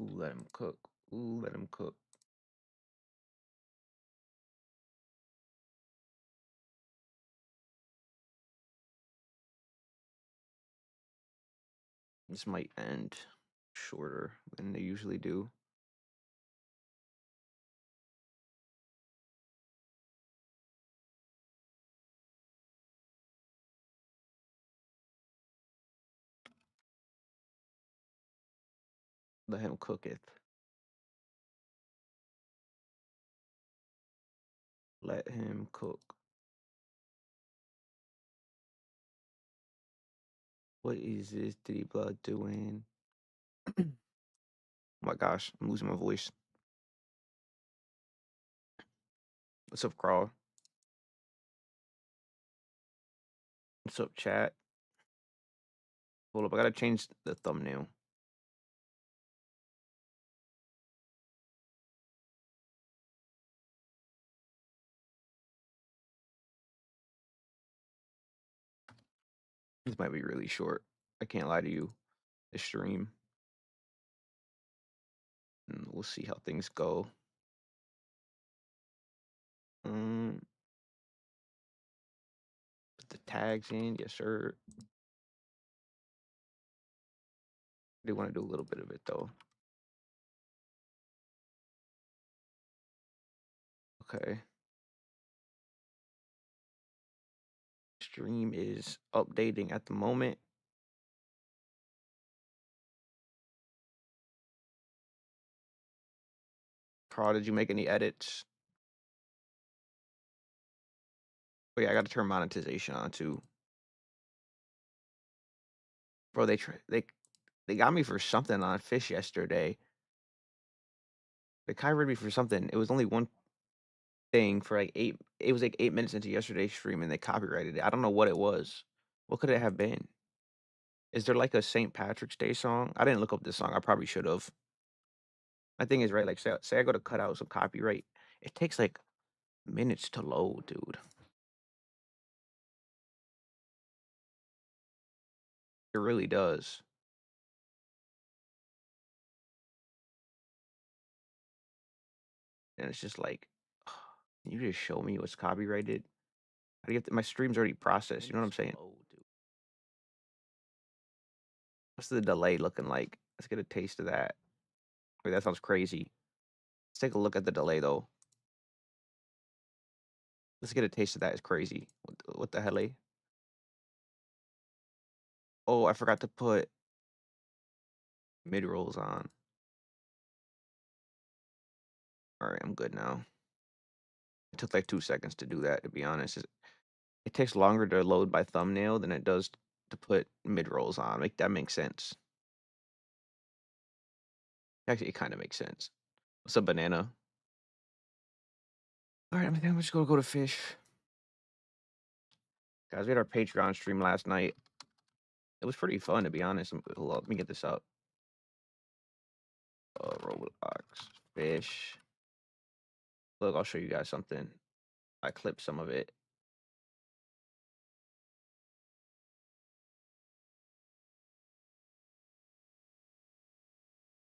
Ooh, let him cook. Ooh, let him cook. This might end shorter than they usually do. Let him cook it. Let him cook. What is this Diddy Blood doing? Oh my gosh, I'm losing my voice. What's up, Crawl? What's up, chat? Hold up, I gotta change the thumbnail. This might be really short. I can't lie to you. The stream. We'll see how things go. Put the tags in, yes sir. They want to do a little bit of it though. Okay. Stream is updating at the moment. Carl, did you make any edits? Oh yeah, I gotta turn monetization on too. Bro, they got me for something on Fish yesterday. They copyrighted me for something. It was only one thing for like it was like 8 minutes into yesterday's stream and they copyrighted it. I don't know what it was. What could it have been? Is there like a St. Patrick's Day song? I didn't look up this song. I probably should have. My thing is, right, like say I go to cut out some copyright. It takes like minutes to load, dude. It really does. And it's just like, can you just show me what's copyrighted? How do you have to, my stream's already processed, you know what I'm saying? What's the delay looking like? Let's get a taste of that. Wait, that sounds crazy. Let's take a look at the delay though. Let's get a taste of that. It's crazy. What the hell? Oh, I forgot to put mid rolls on. All right, I'm good now. It took like 2 seconds to do that, to be honest. It takes longer to load by thumbnail than it does to put mid rolls on. That makes sense. Actually, it kind of makes sense. What's up, banana? All right, I think I'm just gonna go to Fish. Guys, we had our Patreon stream last night. It was pretty fun, to be honest. Hold on, let me get this up. Roblox, Fish. Look, I'll show you guys something. I clipped some of it.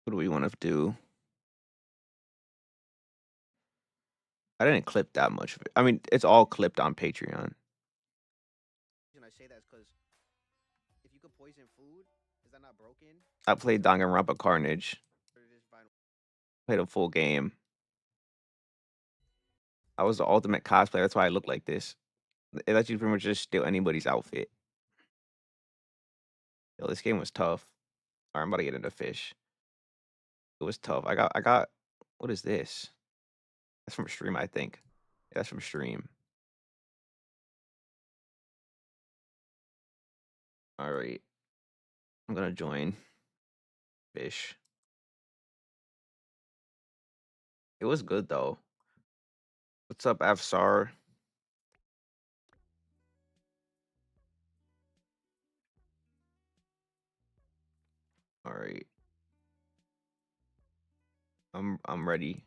What do we want to do? I didn't clip that much of it. I mean, it's all clipped on Patreon. I say that is because if you could poison food, is that not broken? I played Danganronpa Carnage. Played a full game. I was the ultimate cosplayer. That's why I look like this. It lets you pretty much just steal anybody's outfit. Yo, this game was tough. All right, I'm about to get into Fish. It was tough. I got. What is this? That's from stream, I think. Yeah, that's from stream. All right, I'm gonna join Fish. It was good though. What's up, Afsar? All right, I'm ready.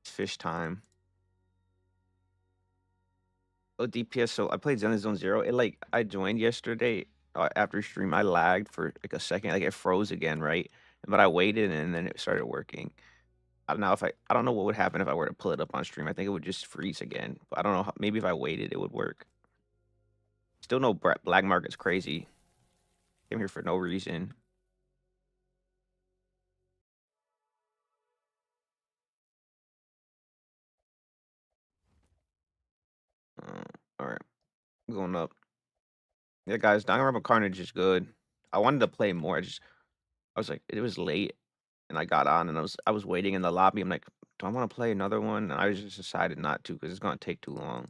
It's Fish time. Oh, DPS. So I played Zone Zero. It I joined yesterday after stream. I lagged for like a second. Like it froze again, right? but I waited and then it started working. I don't know if I don't know what would happen if I were to pull it up on stream. I think it would just freeze again. But I don't know. Maybe if I waited, it would work. Still no black market's crazy. Came here for no reason. Uh, all right, going up. Yeah, guys, Danganronpa Carnage is good. I wanted to play more. I was like, it was late, and I got on, and I was waiting in the lobby. I'm like, do I want to play another one? And I just decided not to because it's gonna take too long.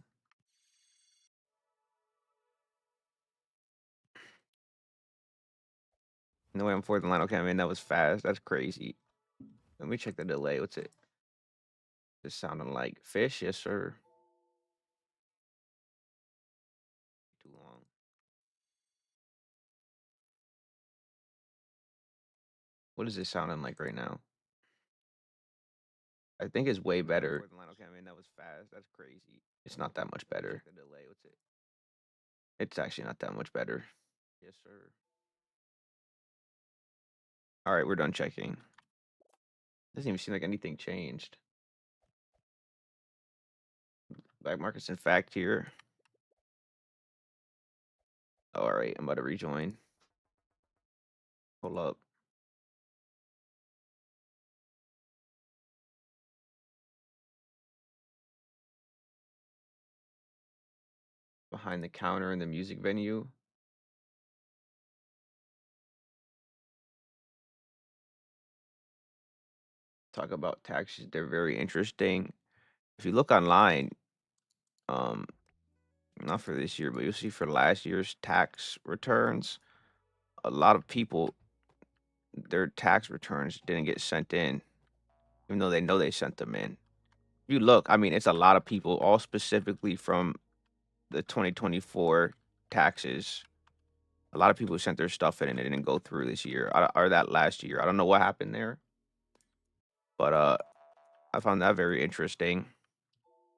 No way I'm fourth in line. Okay, I mean that was fast. That's crazy. Let me check the delay. What's it? It's sounding like fish, yes sir. Too long. What is it sounding like right now? I think it's way better. Fourth in line. Okay, I mean that was fast. That's crazy. It's not that much better. Check the delay. What's it? It's actually not that much better. Yes sir. All right, we're done checking. Doesn't even seem like anything changed. Black market's in fact here. Oh, all right, I'm about to rejoin. Hold up. Behind the counter in the music venue. Talk about taxes. They're very interesting. If you look online, um, not for this year, but you'll see for last year's tax returns, a lot of people their tax returns didn't get sent in, even though they know they sent them in. If you look, I mean, it's a lot of people, all specifically from the 2024 taxes. A lot of people sent their stuff in and it didn't go through this year or that last year. I don't know what happened there, but I found that very interesting.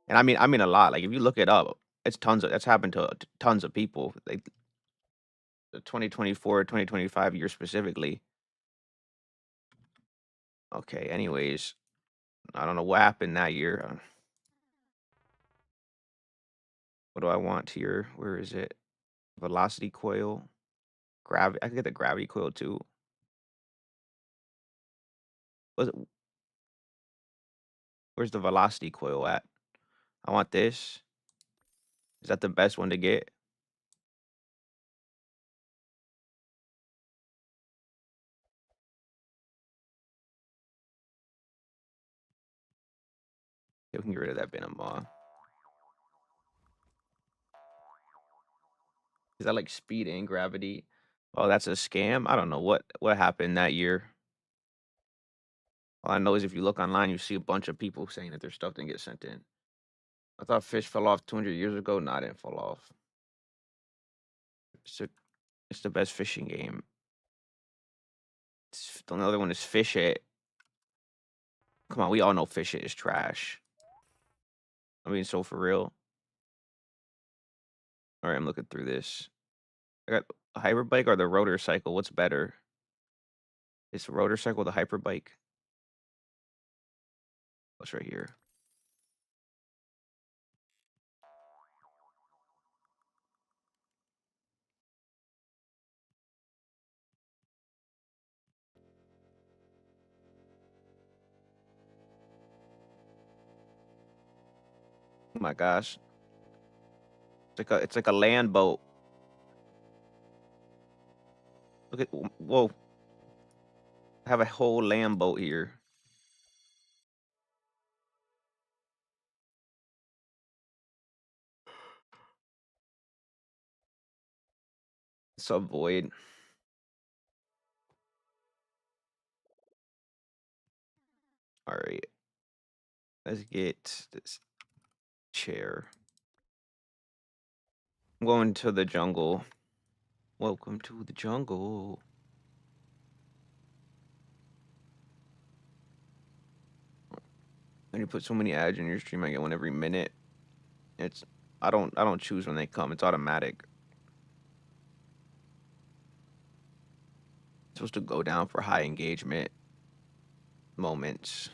And I mean a lot. Like if you look it up, it's tons of that's happened to tons of people. Like the 2024, 2025 year specifically. Okay, anyways, I don't know what happened that year. What do I want here? Where is it? Velocity coil, gravity. I can get the gravity coil too. Was it, where's the velocity coil at? I want this. Is that the best one to get? Yeah, we can get rid of that Benama. Is that like speed and gravity? Oh, that's a scam. I don't know what happened that year. All I know is if you look online, you see a bunch of people saying that their stuff didn't get sent in. I thought Fish fell off 200 years ago. No, I didn't fall off. It's, a, it's the best fishing game. The other one is Fish It. Come on, we all know Fish It is trash. I mean, so for real. All right, I'm looking through this. I got a hyperbike or the rotor cycle. What's better? Is the rotor cycle the hyperbike? What's right here? Oh my gosh. It's like a land boat. Look at whoa. I have a whole land boat here. It's a void. All right. Let's get this chair. I'm going to the jungle. Welcome to the jungle. And you put so many ads in your stream, I get one every minute. It's I don't choose when they come. It's automatic. supposed to go down for high engagement moments.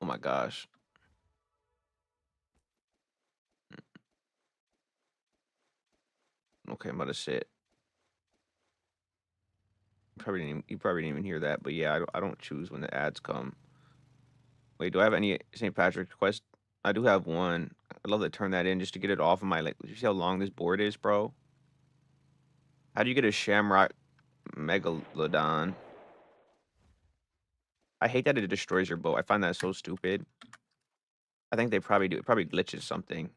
Oh my gosh. Okay, I'm about to sit. You probably didn't even hear that, but yeah, I don't choose when the ads come. Wait, do I have any St. Patrick's quest? I do have one. I'd love to turn that in just to get it off of my, like, you see how long this board is, bro? How do you get a Shamrock Megalodon? I hate that it destroys your boat. I find that so stupid. I think they probably do. It probably glitches something.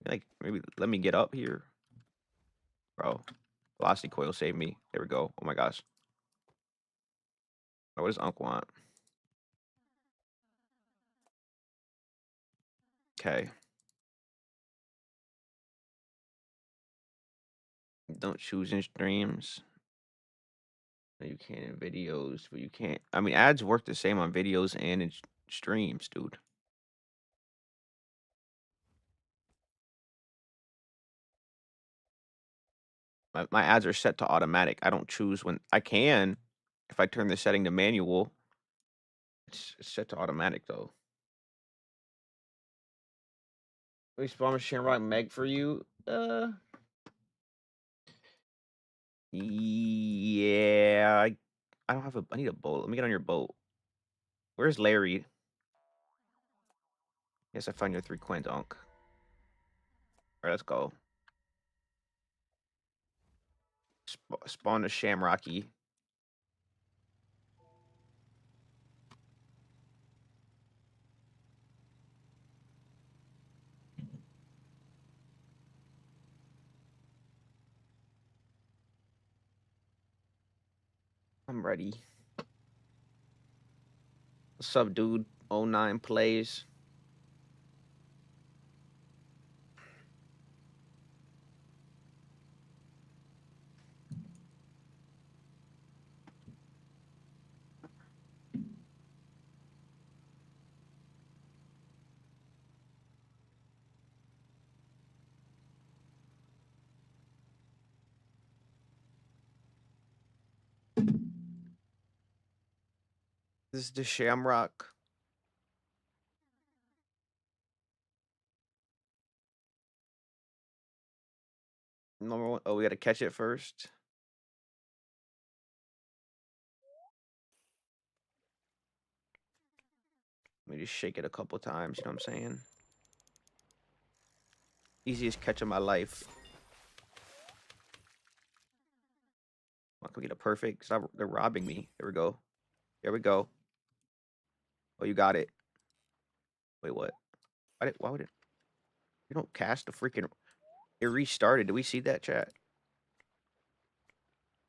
Like, maybe let me get up here. Bro, velocity coil saved me. There we go. Oh my gosh. Oh, what does Unc want? Okay. Don't choose in streams. No, you can in videos, but you can't. I mean, ads work the same on videos and in streams, dude. My ads are set to automatic. I don't choose when I can. If I turn the setting to manual, it's set to automatic though. We spawn a Shamrock Meg for you. Yeah. I don't have a. I need a boat. Let me get on your boat. Where's Larry? Yes, I found your 3 coins, Unc. All right, let's go. Spawn a Shamrocky. I'm ready. What's up, dude? '09 plays. This is the Shamrock. Number one. Oh, we got to catch it first. Let me just shake it a couple times. You know what I'm saying? Easiest catch of my life. Can we get a perfect? Stop, they're robbing me. There we go. There we go. Oh, you got it. Wait, what? Why would it? You don't cast the freaking. It restarted. Did we see that, chat?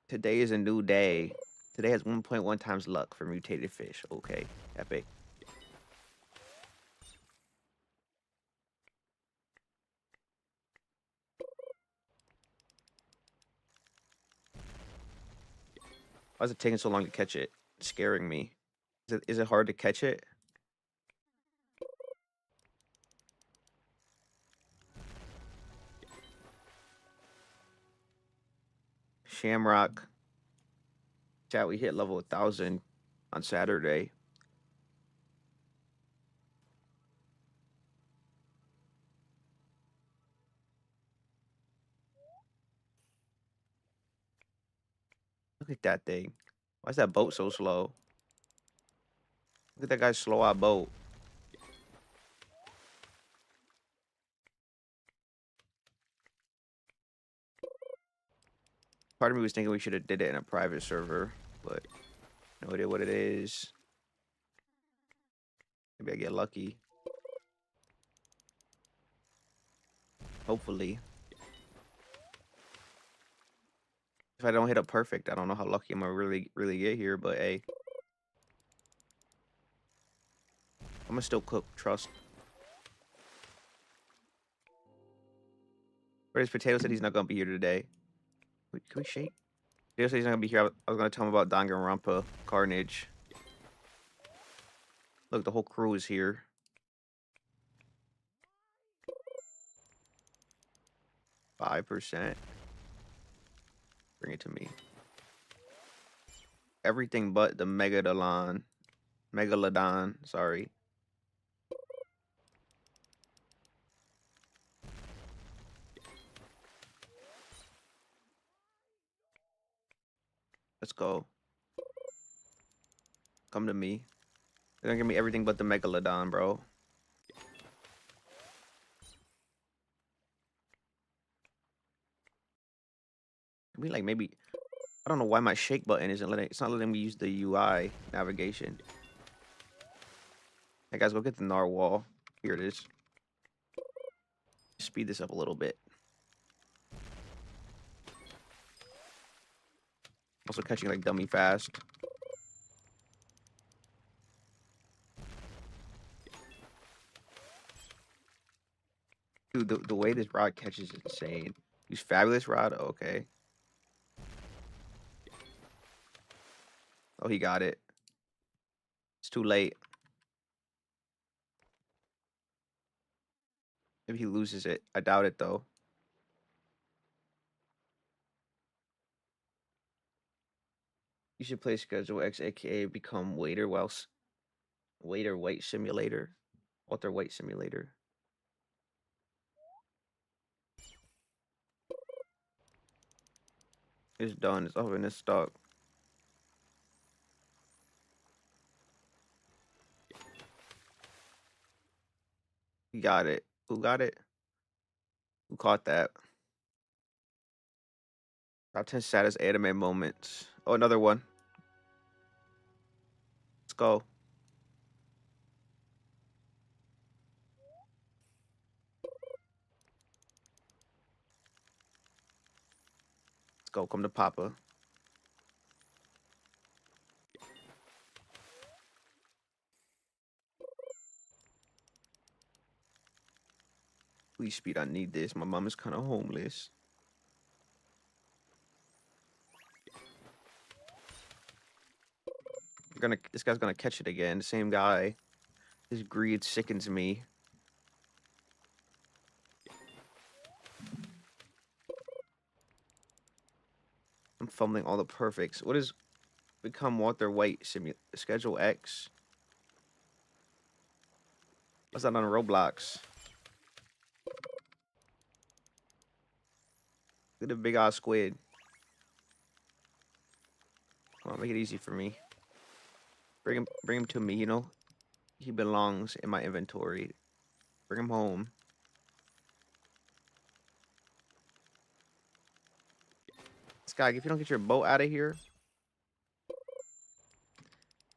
Today is a new day. Today has 1.1 times luck for mutated fish. Okay, epic. Why is it taking so long to catch it? It's scaring me. Is it hard to catch it? Shamrock. Chat, we hit level 1,000 on Saturday. Look at that thing. Why is that boat so slow? Look at that guy's slow out boat. Part of me was thinking we should have did it in a private server, but no idea what it is. Maybe I get lucky. Hopefully. If I don't hit a perfect, I don't know how lucky I'm gonna really get here, but hey. I'm gonna still cook, trust. Where's Potato said he's not gonna be here today. Wait, can we shake? Potato said he's not gonna be here. I was gonna tell him about Danganronpa Carnage. Look, the whole crew is here. 5%. Bring it to me. Everything but the Megalodon, sorry. Let's go. Come to me. They're gonna give me everything but the Megalodon, bro. Can we like maybe I don't know why my shake button isn't letting it's not letting me use the UI navigation. Hey guys, go get the narwhal. Here it is. Speed this up a little bit. Also catching like dummy fast. Dude, the way this rod catches is insane. Use fabulous rod. Okay. Oh, he got it. It's too late. Maybe he loses it. I doubt it though. You should play Schedule X, aka become waiter waiter weight simulator. Walter White simulator. It's done. It's over in this stock. He got it. Who got it? Who caught that? Top 10 saddest anime moments. Oh, another one. Let's go. Let's go. Come to Papa. Please speed. I need this. My mom is kind of homeless. This guy's gonna catch it again. The same guy. His greed sickens me. I'm fumbling all the perfects. What is become Walter White Schedule X? What's that on Roblox? Look at the big ass squid. Come on, make it easy for me. Bring him to me, you know? He belongs in my inventory. Bring him home. This guy, if you don't get your boat out of here.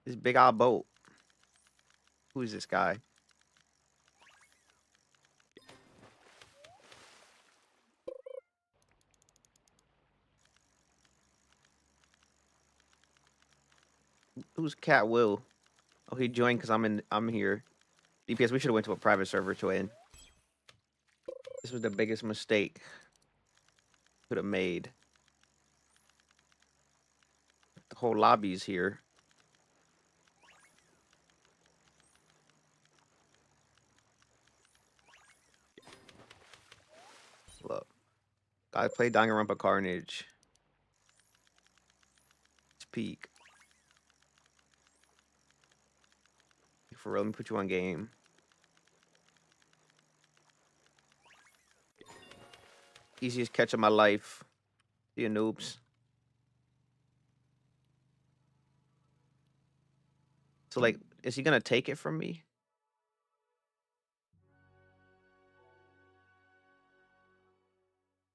This big old boat. Who is this guy? Who's Cat Will? Oh, he joined because I'm here. DPS, we should have went to a private server to win. This was the biggest mistake could have made. The whole lobby's here. Look. I played Danganronpa Carnage. It's peak. For real, let me put you on game. Easiest catch of my life. See you noobs. So like, is he gonna take it from me?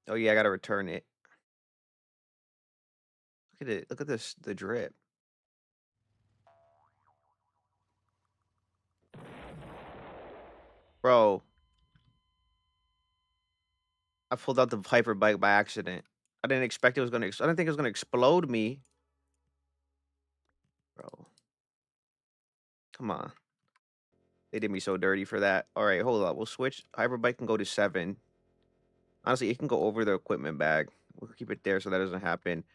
Oh yeah, I gotta return it. Look at it. Look at this. The drip. Bro. I pulled out the hyper bike by accident. I didn't expect it was gonna. I didn't think it was gonna explode me. Bro. Come on. They did me so dirty for that. All right, hold up. We'll switch. Hyperbike can go to 7. Honestly, it can go over the equipment bag. We'll keep it there so that doesn't happen.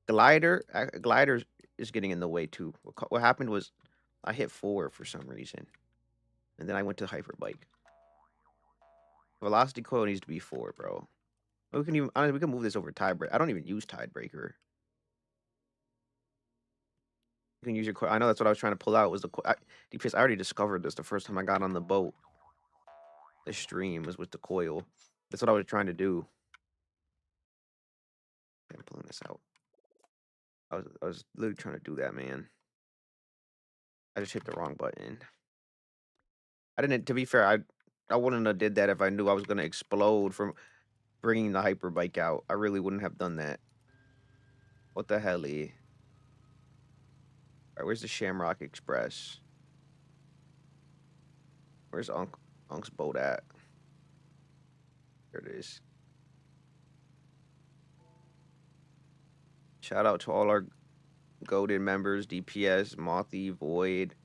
Glider is getting in the way too. What happened was I hit 4 for some reason, and then I went to hyperbike. Velocity coil needs to be 4, bro. We can even honestly, we can move this over tiebreaker. I don't even use tiebreaker. You can use your I know that's what I was trying to pull out was because I already discovered this the first time I got on the boat. The stream was with the coil. That's what I was trying to do. I'm pulling this out. I was literally trying to do that, man. I just hit the wrong button. I didn't. To be fair, I wouldn't have did that if I knew I was gonna explode from bringing the hyper bike out. I really wouldn't have done that. What the hell? Alright, where's the Shamrock Express? Where's Unc's boat at? There it is. Shout out to all our goated members: DPS, Mothy, Void,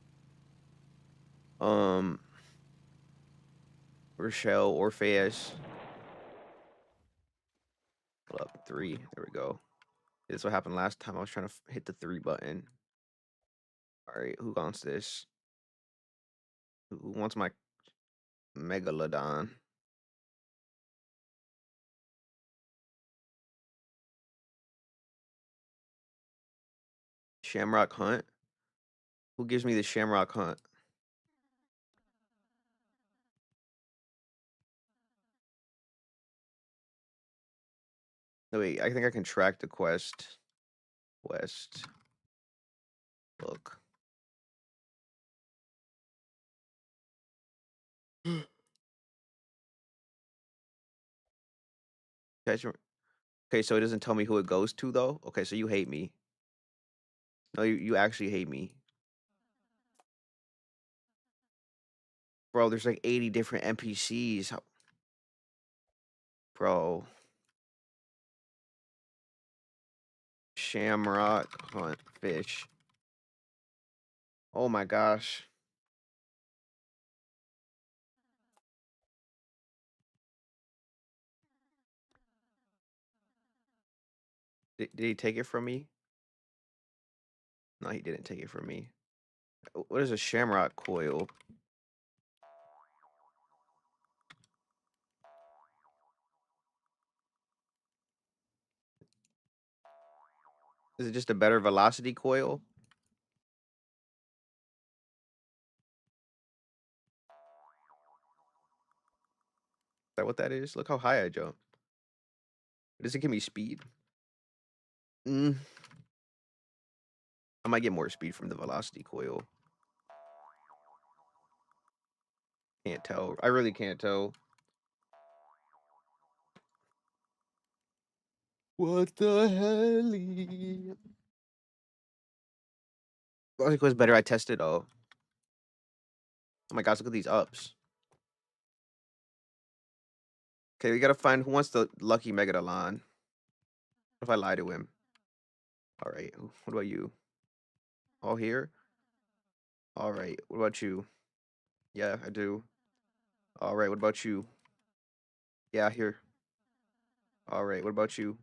Rochelle, Orpheus. Pull up 3. There we go. This is what happened last time. I was trying to hit the 3 button. All right, who wants this? Who wants my Megalodon? Shamrock Hunt? Who gives me the Shamrock Hunt? No, wait, I think I can track the quest. Quest. Look. Okay, so it doesn't tell me who it goes to, though? Okay, so you hate me. No, you actually hate me. Bro, there's like 80 different NPCs. Bro. Shamrock Hunt Fish. Oh my gosh. Did he take it from me? No, he didn't take it from me. What is a Shamrock Coil? Is it just a better velocity coil? Is that what that is? Look how high I jump. Does it give me speed? Mm. I might get more speed from the velocity coil. Can't tell. I really can't tell. What the hell? Velocity coil is better. I tested. Oh my gosh! Look at these ups. Okay, we gotta find who wants the lucky Megalodon. What if I lie to him? All right. What about you? All here? All right. What about you? Yeah, I do. All right. What about you? Yeah, here. All right. What about you?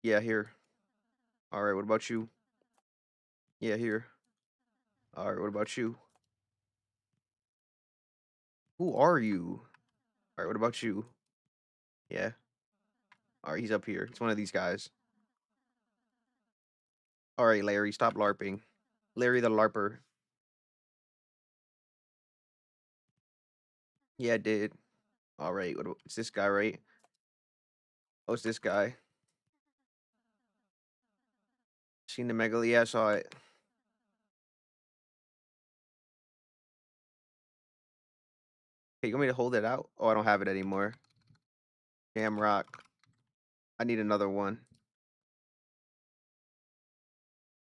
Yeah, here. All right. What about you? Yeah, here. All right. What about you? Who are you? All right. What about you? Yeah. All right. He's up here. It's one of these guys. All right, Larry. Stop LARPing. Larry the LARPer. Yeah, I did. All right. It's this guy, right? Oh, it's this guy. Seen the Megaly? Yeah, I saw it. Hey, you want me to hold it out? Oh, I don't have it anymore. Shamrock. I need another one.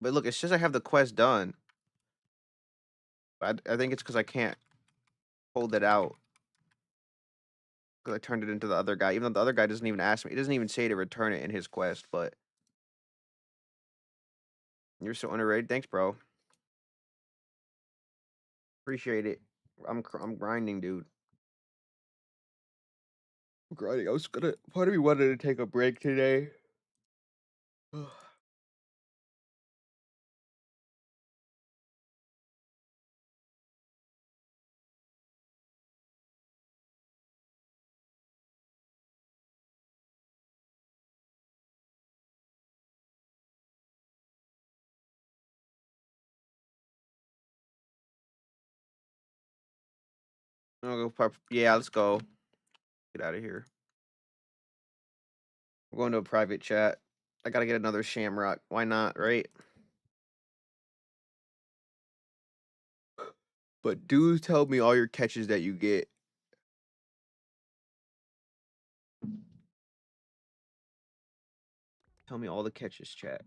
But look, it's just I have the quest done. I think it's because I can't hold it out. Because I turned it into the other guy. Even though the other guy doesn't even ask me. It doesn't even say to return it in his quest, but... You're so underrated. Thanks, bro. Appreciate it. I'm grinding, dude. I'm grinding. I was gonna... Part of me wanted to take a break today. Yeah, let's go. Get out of here. We're going to a private chat. I gotta get another shamrock. Why not, right? But do tell me all your catches that you get. Tell me all the catches, chat.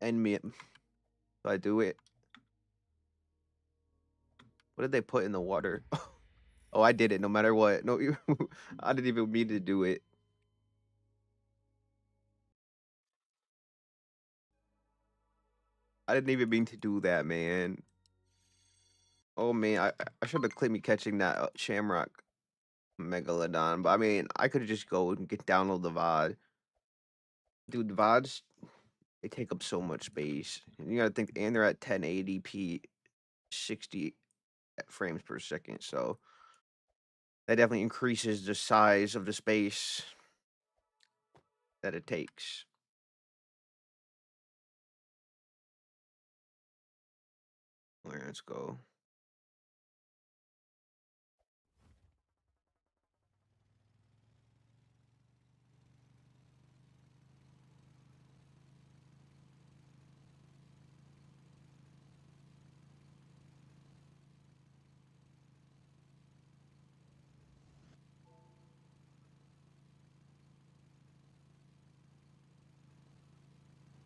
End me. If I do it. What did they put in the water? Oh, I did it no matter what. No, I didn't even mean to do it. I didn't even mean to do that, man. Oh man, I should have clicked me catching that Shamrock Megalodon, but I mean, I could just go and get download the VOD. Dude, the VODs they take up so much space. And you gotta think, and they're at 1080p, 60 frames per second, so that definitely increases the size of the space that it takes. Alright, let's go.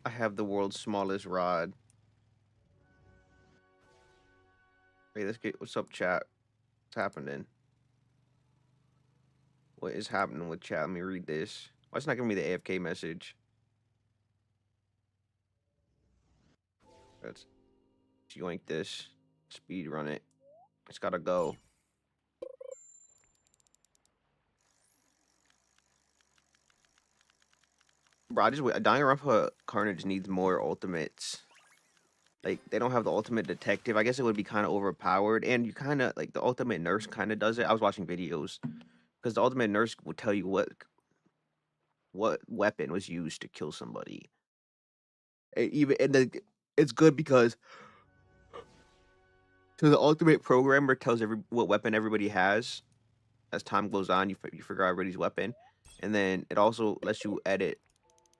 I have the world's smallest rod. Hey, let's get what's up, chat? What's happening? What is happening with chat? Let me read this. Why it's not giving me the AFK message? Let's yoink this. Speed run it. It's gotta go. Bro, I just Danganronpa Carnage needs more ultimates. Like they don't have the ultimate detective. I guess it would be kind of overpowered, and you kind of like the ultimate nurse kind of does it. I was watching videos because the ultimate nurse will tell you what weapon was used to kill somebody. It's good because so the ultimate programmer tells what weapon everybody has. As time goes on, you figure out everybody's weapon, and then it also lets you edit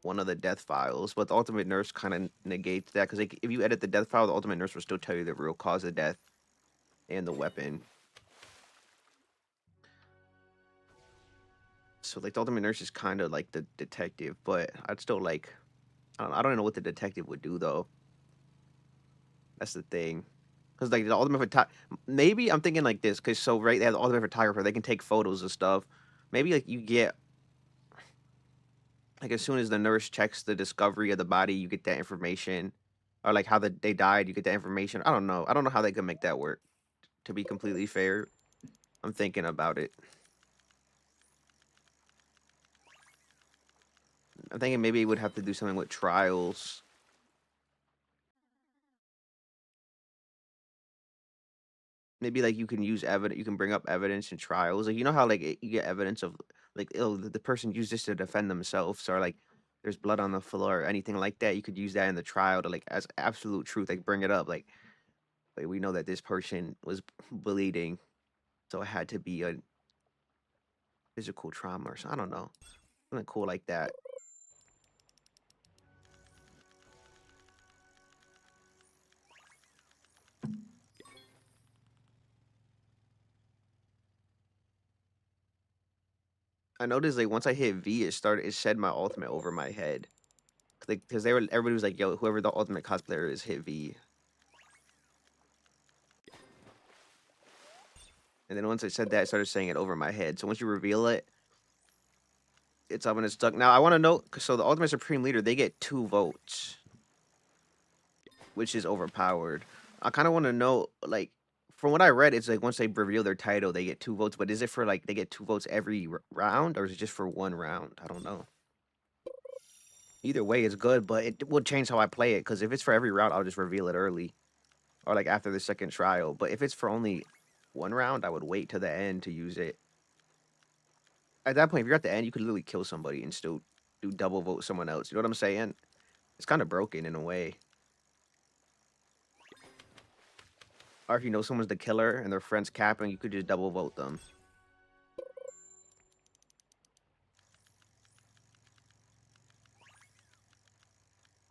one of the death files. But the ultimate nurse kind of negates that because like, if you edit the death file, the ultimate nurse will still tell you the real cause of death and the weapon. So like the ultimate nurse is kind of like the detective, but I'd still like I don't know what the detective would do though. That's the thing. Because like the ultimate maybe I'm thinking like this because so right they have the ultimate photographer, they can take photos of stuff. Maybe like you get like as soon as the nurse checks the discovery of the body, you get that information, or like how they died, you get that information. I don't know. I don't know how they could make that work. To be completely fair, I'm thinking about it. I'm thinking maybe it would have to do something with trials. Maybe like you can use evidence, you can bring up evidence in trials. Like you know how like you get evidence of like oh the person used this to defend themselves, or like there's blood on the floor or anything like that. You could use that in the trial to like as absolute truth, like bring it up. Like we know that this person was bleeding, so it had to be a physical trauma or something. I don't know, something cool like that. I noticed like once I hit V, it shed my ultimate over my head. Like because everybody was like, "Yo, whoever the ultimate cosplayer is, hit V." And then once I said that, I started saying it over my head. So once you reveal it, it's up and it's stuck. Now I want to know. So the ultimate supreme leader, they get 2 votes, which is overpowered. I kind of want to know, like, from what I read, it's like once they reveal their title, they get 2 votes. But is it for like they get 2 votes every round, or is it just for one round? I don't know. Either way, it's good, but it will change how I play it. Because if it's for every round, I'll just reveal it early, or like after the second trial. But if it's for only one round, I would wait to the end to use it. At that point, if you're at the end, you could literally kill somebody and still do double vote someone else. You know what I'm saying? It's kind of broken in a way. Or if you know someone's the killer and their friend's capping, you could just double vote them.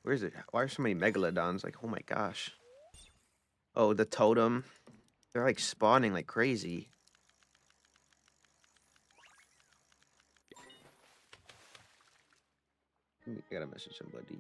Where is it? Why are so many megalodons? Like, oh my gosh. Oh, the totem. They're like spawning like crazy. I gotta message somebody.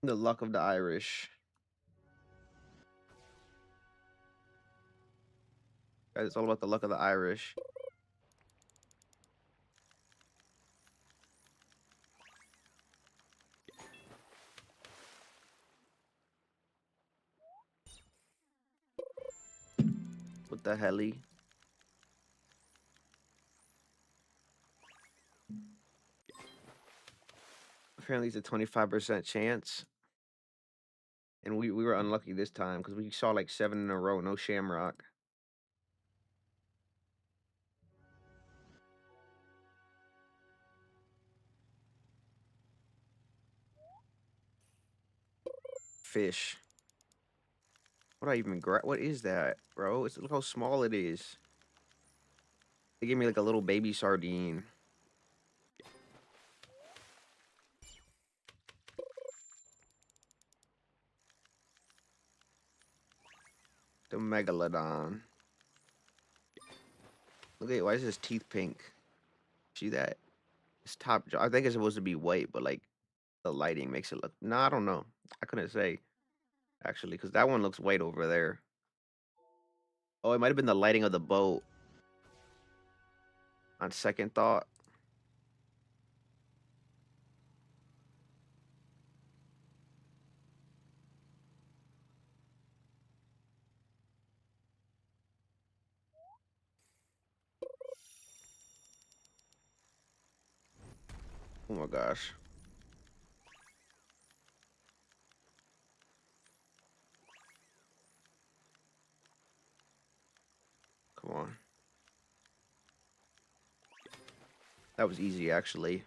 The luck of the Irish. Guys, it's all about the luck of the Irish. What the helly? Apparently, it's a 25% chance. And we were unlucky this time because we saw like 7 in a row, no shamrock. Fish. What I even grab? What is that, bro? Look how small it is. They gave me like a little baby sardine. The megalodon. Look at why is his teeth pink? See that? His top jaw. I think it's supposed to be white, but like the lighting makes it look. No, I don't know. I couldn't say actually because that one looks white over there. Oh, it might have been the lighting of the boat. On second thought. Oh my gosh. Come on. That was easy actually.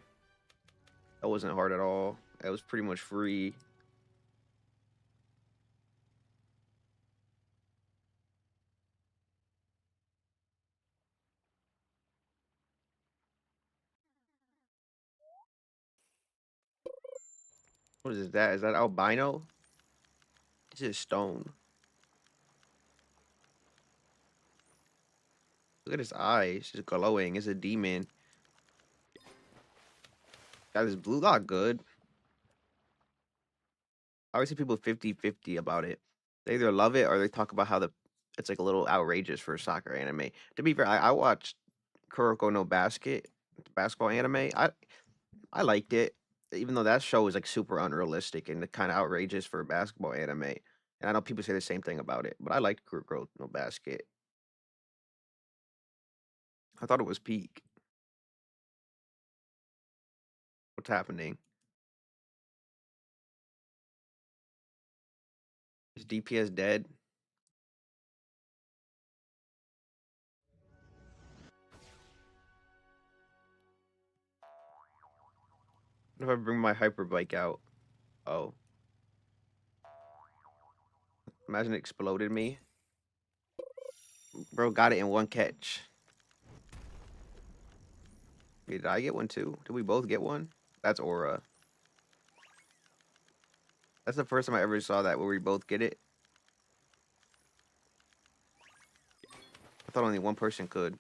That wasn't hard at all. That was pretty much free. What is that? Is that albino? This is stone. Look at his eyes. It's glowing. It's a demon. Got his blue lock good. I always see people 50-50 about it. They either love it or they talk about how it's like a little outrageous for a soccer anime. To be fair, I watched Kuroko no Basket, the basketball anime. I liked it, even though that show is like super unrealistic and kind of outrageous for a basketball anime. And I know people say the same thing about it, but I liked Kuroko no Basket. I thought it was peak. What's happening? Is DPS dead? What if I bring my hyper bike out? Oh, imagine it exploded me. Bro got it in one catch. Wait, did I get one too? Did we both get one? That's Aura. That's the first time I ever saw that where we both get it. I thought only one person could.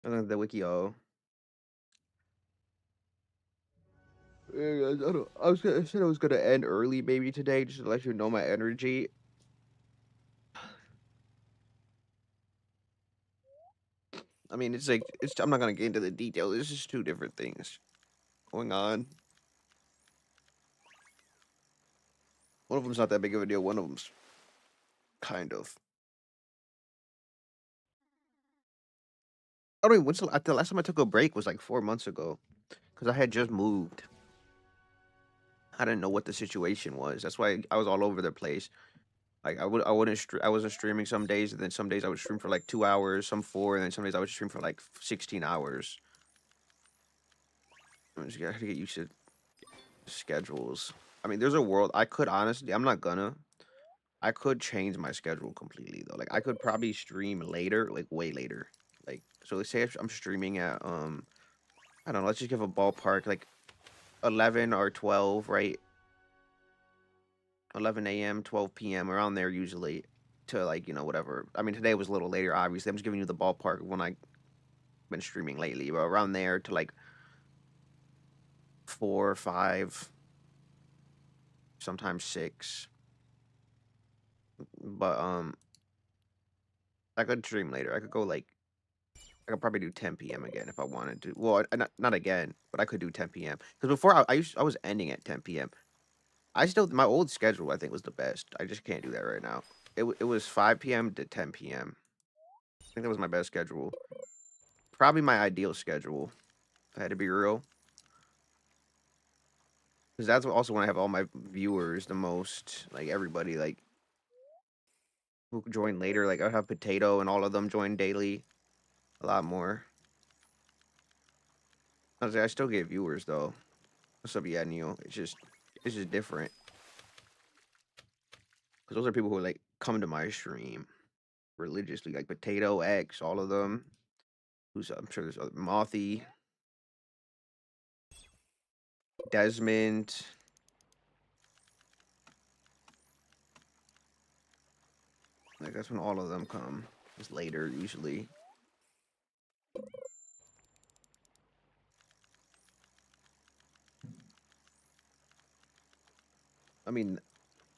And then the wiki, oh. Yeah, I don't. I said I was gonna end early maybe today just to let you know my energy. I mean, it's like I'm not gonna get into the details. It's just two different things going on. One of them's not that big of a deal. One of them's kind of. I don't even, the last time I took a break was like 4 months ago because I had just moved. I didn't know what the situation was. That's why I was all over the place. Like I wasn't streaming some days, and then some days I would stream for like 2 hours, some four, and then some days I would stream for like 16 hours. I just got to get used to schedules. I mean, there's a world I could honestly. I'm not gonna. I could change my schedule completely though. Like I could probably stream later, like way later. Like so, let's say if I'm streaming at I don't know. Let's just give a ballpark like 11 or 12, right? 11 a.m., 12 p.m. around there usually to like whatever. I mean, today was a little later. Obviously, I'm just giving you the ballpark when I been streaming lately, but around there to like 4 or 5, sometimes 6. But I could stream later. I could go like I could probably do 10 p.m. again if I wanted to. Well, not again, but I could do 10 p.m. Because before I was ending at 10 p.m. I still my old schedule I think was the best. I just can't do that right now. It was 5 p.m. to 10 p.m. I think that was my best schedule. Probably my ideal schedule. If I had to be real. Because that's also when I have all my viewers the most. Like everybody, like who join later. Like I have Potato and all of them join daily. A lot more. I still get viewers though. What's up, yeah, Neil? It's just different. Because those are people who like come to my stream religiously. Like Potato X, all of them. I'm sure there's other Mothy, Desmond. Like that's when all of them come. It's later usually. I mean,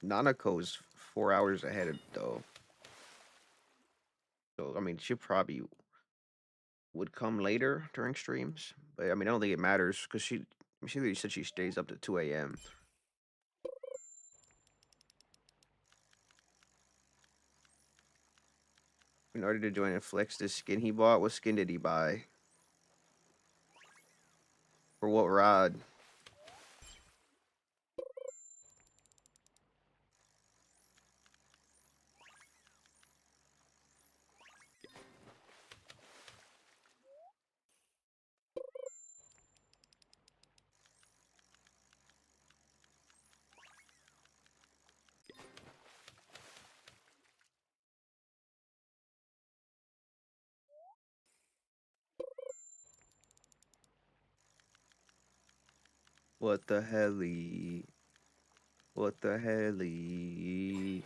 Nanako's 4 hours ahead though. So I mean, she probably would come later during streams. But I mean, I don't think it matters because she literally said she stays up to 2 a.m. In order to join and flex this skin he bought. What skin did he buy? For what rod? What the helly? What the helly?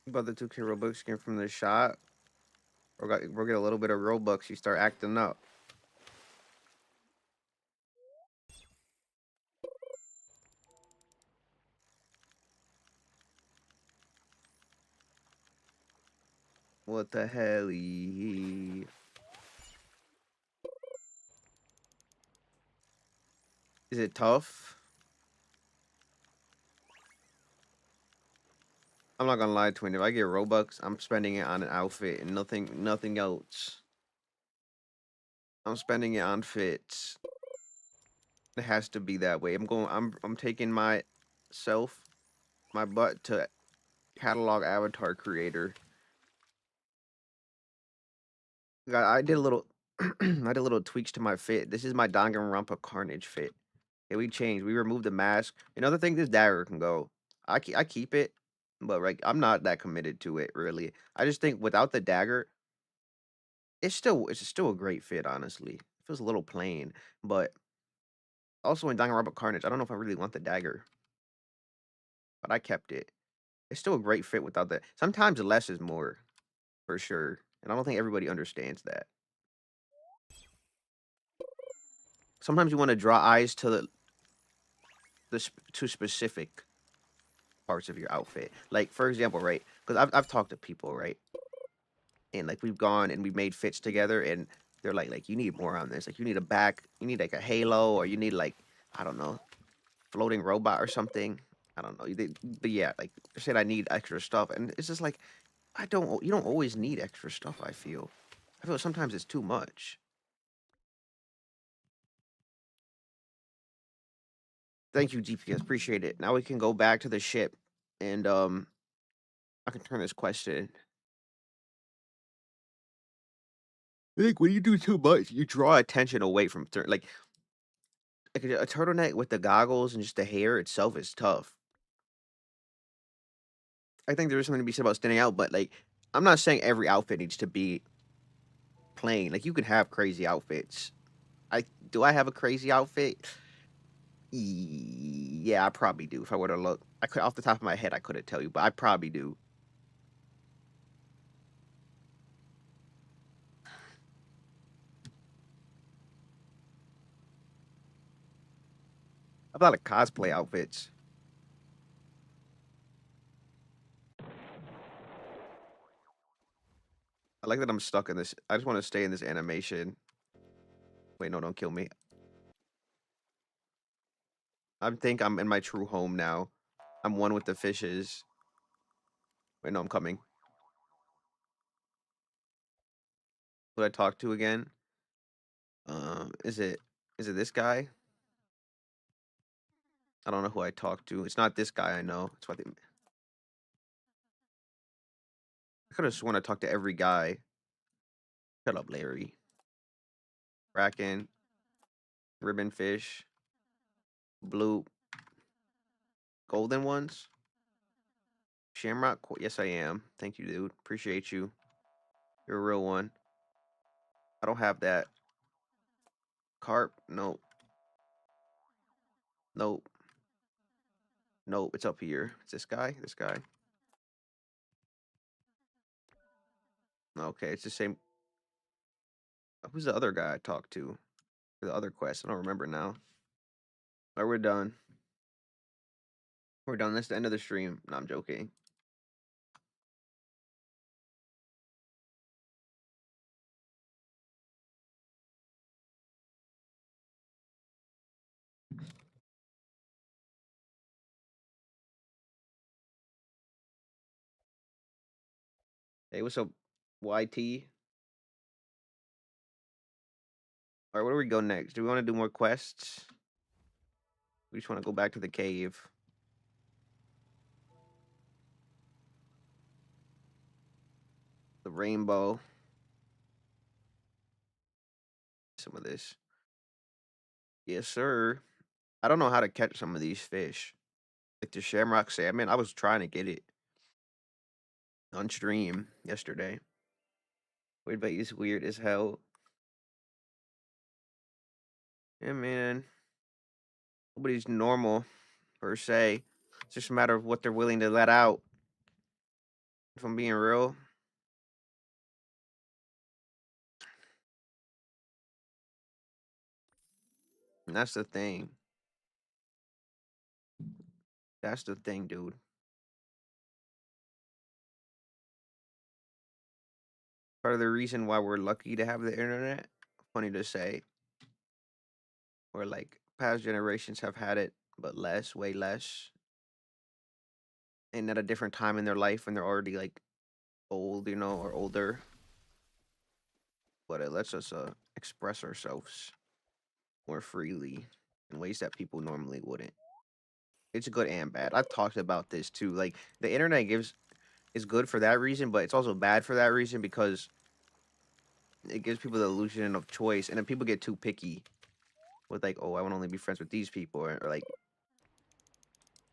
About the 2K Robux skin from the shop. We'll get a little bit of Robux. You start acting up. What the helly? Is it tough? I'm not gonna lie, Twin. If I get Robux, I'm spending it on an outfit and nothing else. I'm spending it on fits. It has to be that way. I'm taking my butt to catalog avatar creator. I did a little I did a little tweaks to my fit. This is my Danganronpa Carnage fit. Yeah, we changed. We removed the mask. Another thing, this dagger can go. I keep it, but like I'm not that committed to it really. I just think without the dagger, it's still a great fit. Honestly, it feels a little plain, but also in Danganronpa Carnage, I don't know if I really want the dagger, but I kept it. It's still a great fit without that. Sometimes less is more, for sure, and I don't think everybody understands that. Sometimes you want to draw eyes to to specific parts of your outfit. Like for example, right? Because I've talked to people, right? and like we've gone and we made fits together, and they're like you need more on this. Like you need a back, you need like a halo, or you need like I don't know, floating robot or something. I don't know. But yeah, like they said, I need extra stuff, and it's just like I don't. You don't always need extra stuff. I feel sometimes it's too much. Thank you, GPS. Appreciate it. Now we can go back to the ship, and I can turn this quest in. I think when you do too much, you draw attention away from like a turtleneck with the goggles and just the hair itself is tough. I think there is something to be said about standing out, but like I'm not saying every outfit needs to be plain. Like you can have crazy outfits. I have a crazy outfit? Yeah, I probably do. If I were to look, I could off the top of my head, I couldn't tell you, but I probably do. I have a lot of cosplay outfits. I like that I'm stuck in this. I just want to stay in this animation. Wait, no, don't kill me. I think I'm in my true home now. I'm one with the fishes. Wait, no, I'm coming. Who did I talk to again? Is it this guy? I don't know who I talked to. It's not this guy I know. It's what I could have sworn I talked to every guy. Shut up, Larry. Kraken, ribbon fish, blue, golden ones, shamrock. Yes, I am. Thank you, dude. Appreciate you. You're a real one. I don't have that. Carp. Nope. Nope. Nope. It's up here. It's this guy. This guy. Okay, it's the same. Who's the other guy I talked to? For the other quest. I don't remember now. Alright, we're done. We're done. That's the end of the stream. No, I'm joking. Hey, what's up, YT? Alright, where do we go next? Do we want to do more quests? We just want to go back to the cave. The rainbow. Some of this. Yes, sir. I don't know how to catch some of these fish. Like the shamrock salmon. I was trying to get it on stream yesterday. Weird, but it's weird as hell. Yeah, man. Nobody's normal, per se. It's just a matter of what they're willing to let out. If I'm being real. And that's the thing. That's the thing, dude. Part of the reason why we're lucky to have the internet, funny to say, where like past generations have had it, but less, way less, and at a different time in their life when they're already like old, or older. But it lets us express ourselves more freely in ways that people normally wouldn't. It's good and bad. I've talked about this too. Like the internet is good for that reason, but it's also bad for that reason because it gives people the illusion of choice, and then people get too picky with like, oh, I want to only be friends with these people, or like,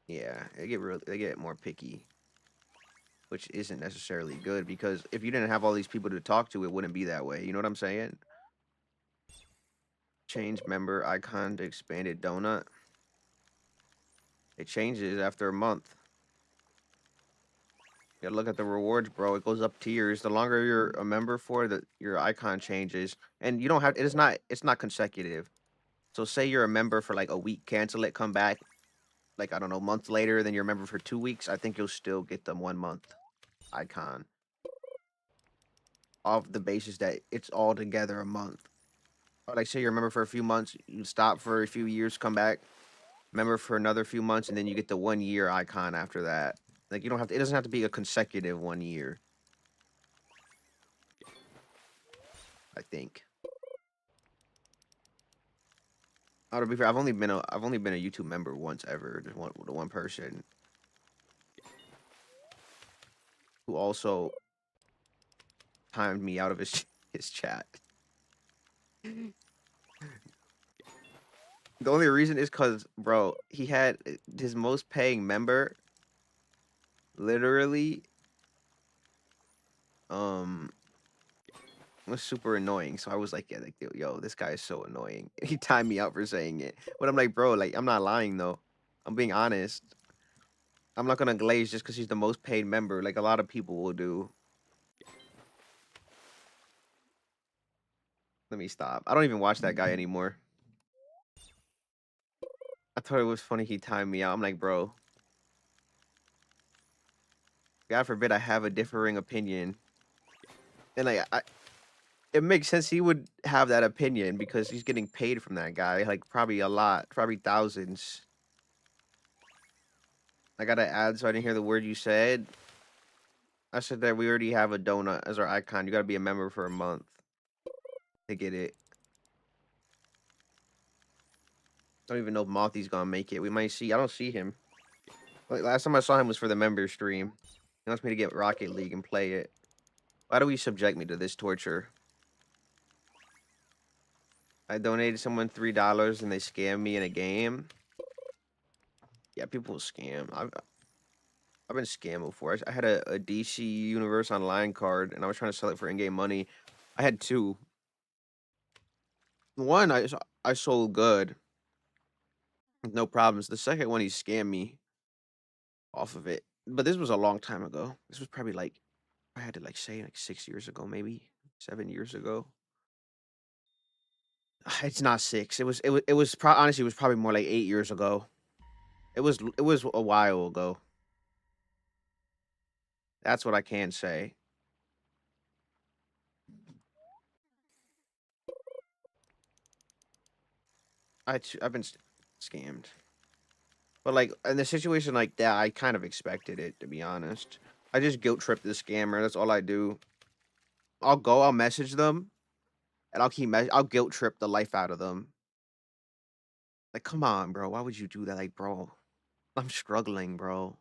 yeah, they get more picky, which isn't necessarily good because if you didn't have all these people to talk to, it wouldn't be that way. You know what I'm saying? Change member icon to expanded donut. It changes after a month. You gotta look at the rewards, bro. It goes up tiers. The longer you're a member for, your icon changes, and you don't have. It's not consecutive. So say you're a member for like a week, cancel it, come back like I don't know, months later, then you're a member for 2 weeks. I think you'll still get them 1 month icon. off the basis that it's all together a month. Or like say you're a member for a few months, you stop for a few years, come back, member for another few months, and then you get the 1 year icon after that. Like you don't have to, it doesn't have to be a consecutive 1 year, I think. To be fair, I've only been a YouTube member once ever. Just one person who also timed me out of his his chat. The only reason is because, bro, he had his most paying member literally um was super annoying. So I was like, yeah, like, yo, this guy is so annoying. He timed me out for saying it. But I'm like, bro, like I'm not lying though. I'm being honest. I'm not gonna glaze just because he's the most paid member, like a lot of people will do. Let me stop. I don't even watch that guy anymore. I thought it was funny he timed me out. I'm like, bro, God forbid I have a differing opinion. And like it makes sense he would have that opinion because he's getting paid from that guy, like probably a lot, probably thousands. I got to add so I didn't hear the word you said. I said that we already have a donut as our icon. You got to be a member for a month to get it. I don't even know if Mothy's gonna make it. We might see. I don't see him. Like last time I saw him was for the member stream. He wants me to get Rocket League and play it. Why do we subject me to this torture? I donated someone $3 and they scammed me in a game. Yeah, people scam. I've been scammed before. I had a DC Universe Online card and I was trying to sell it for in-game money. I had two. One I sold good, no problems. The second one he scammed me off of it. But this was a long time ago. This was probably like I had to like say like 6 years ago, maybe 7 years ago. It's not six. Honestly it was probably more like 8 years ago. It was a while ago. That's what I can say. I've been scammed. But like in a situation like that, I kind of expected it to be honest. I just guilt trip the scammer. That's all I do. I'll message them, and I'll guilt trip the life out of them. Like, come on, bro. Why would you do that? Like, bro, I'm struggling, bro.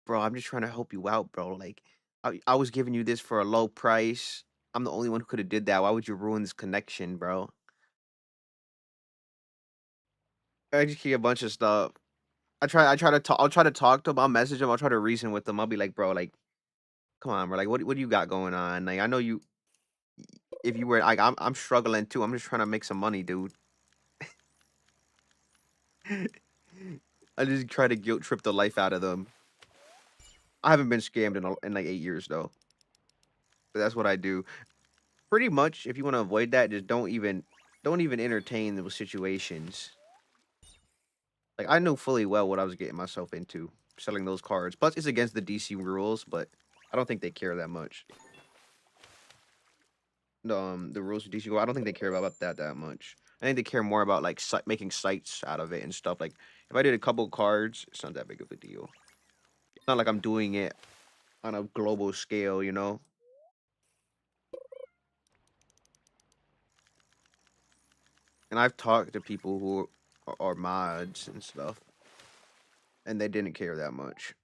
Bro, I'm just trying to help you out, bro. Like, I was giving you this for a low price. I'm the only one who could have did that. Why would you ruin this connection, bro? I just keep a bunch of stuff. I'll try to talk to him. I'll message him. I'll try to reason with him. I'll be like, bro, like, come on, bro. Like, what do you got going on? Like, I know you. If you were like, I'm struggling too. I'm just trying to make some money, dude. I just try to guilt trip the life out of them. I haven't been scammed in like 8 years though. But that's what I do. Pretty much, if you want to avoid that, just don't even entertain those situations. Like I knew fully well what I was getting myself into selling those cards. Plus, it's against the DC rules, but I don't think they care that much. The rules of DC, I don't think they care about that much. I think they care more about like making sites out of it and stuff. Like if I did a couple cards, it's not that big of a deal. It's not like I'm doing it on a global scale, you know. And I've talked to people who are mods and stuff, and they didn't care that much.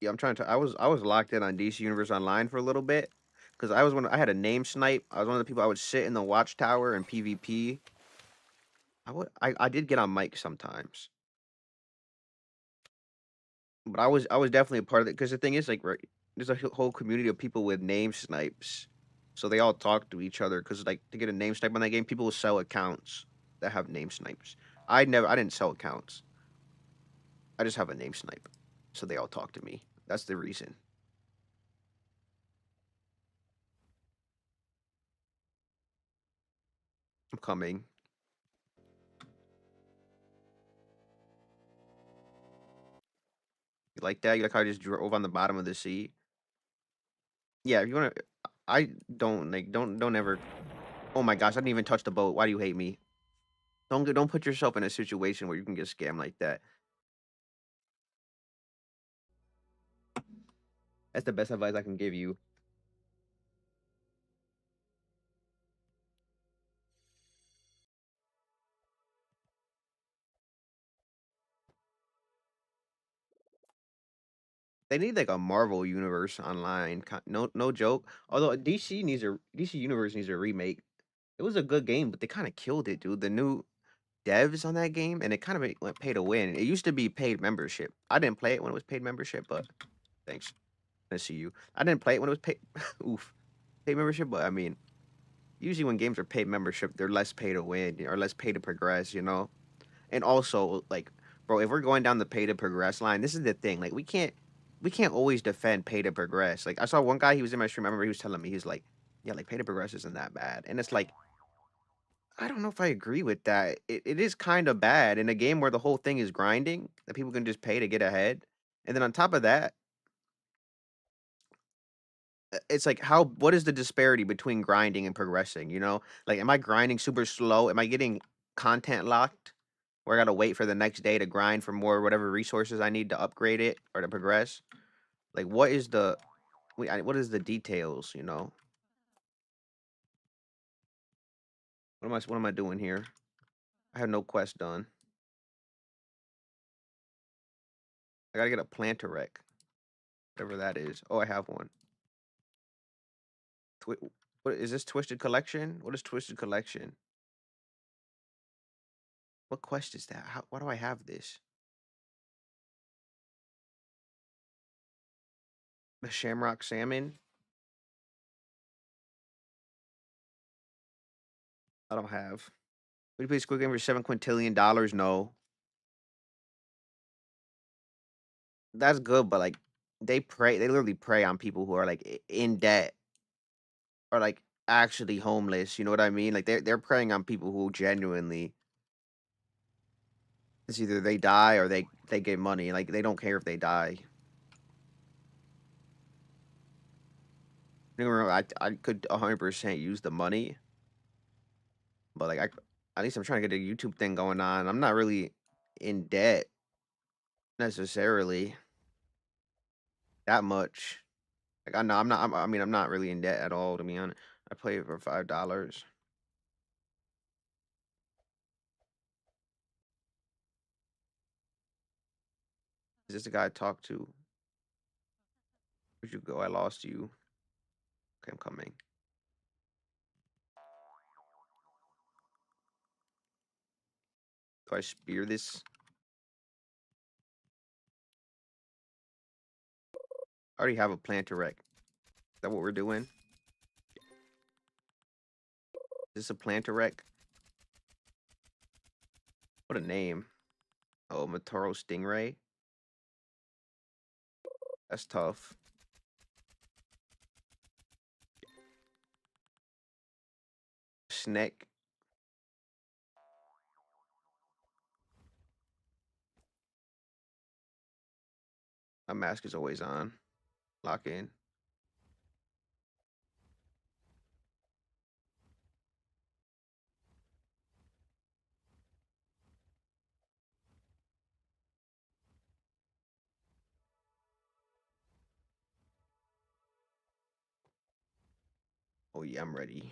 Yeah, I'm trying to. I was locked in on DC Universe Online for a little bit because I had a name snipe. I was one of the people I would sit in the watchtower and PvP. I did get on mic sometimes, but I was definitely a part of it because the thing is like right, there's a whole community of people with name snipes, so they all talk to each other because like to get a name snipe on that game, people will sell accounts that have name snipes. I didn't sell accounts. I just have a name snipe, so they all talk to me. That's the reason. I'm coming. You like that? You like how I just drove on the bottom of the sea? Yeah, if you wanna I don't, like, don't ever oh my gosh, I didn't even touch the boat. Why do you hate me? Don't put yourself in a situation where you can get scammed like that. That's the best advice I can give you. They need, like, a Marvel universe online, no joke. Although DC Universe needs a remake. It was a good game, but they kinda killed it, dude. The new devs on that game, and it kind of went pay to win. It used to be paid membership. I didn't play it when it was paid membership, but thanks. I see you. I didn't play it when it was paid oof, paid membership, but I mean, usually when games are paid membership, they're less pay to win or less pay to progress, you know? And also, like, bro, if we're going down the pay to progress line, this is the thing. Like, we can't always defend pay to progress. Like, I saw one guy, he was in my stream. I remember he was telling me, he's like, yeah, like pay to progress isn't that bad. And it's like, I don't know if I agree with that. It is kind of bad in a game where the whole thing is grinding that people can just pay to get ahead. And then on top of that, it's like what is the disparity between grinding and progressing, you know? Like, am I grinding super slow? Am I getting content locked where I gotta wait for the next day to grind for more whatever resources I need to upgrade it or to progress? Like, what is the details, you know? What am I doing here? I have no quest done. I gotta get a planter wreck, whatever that is. Oh, I have one. Twi what is this Twisted Collection? What is Twisted Collection? What quest is that? Why do I have this? The Shamrock Salmon? I don't have. Would you play Squid Game for $7 quintillion? No. That's good, but, like, they literally prey on people who are, like, in debt or, like, actually homeless, you know what I mean? Like, they're preying on people who genuinely it's either they die or they get money, like, they don't care if they die. Don't get me wrong, I could 100% use the money, but, like, at least I'm trying to get a YouTube thing going on. I'm not really in debt necessarily that much. Like, I know I'm not I mean, I'm not really in debt at all, to be honest. I play it for $5. Is this the guy I talked to? Where'd you go? I lost you. Okay, I'm coming. Do I spear this? I already have a planter wreck. Is that what we're doing? Is this a planter wreck? What a name. Oh, Matoro Stingray. That's tough. Snake. My mask is always on. Lock in. Oh yeah, I'm ready.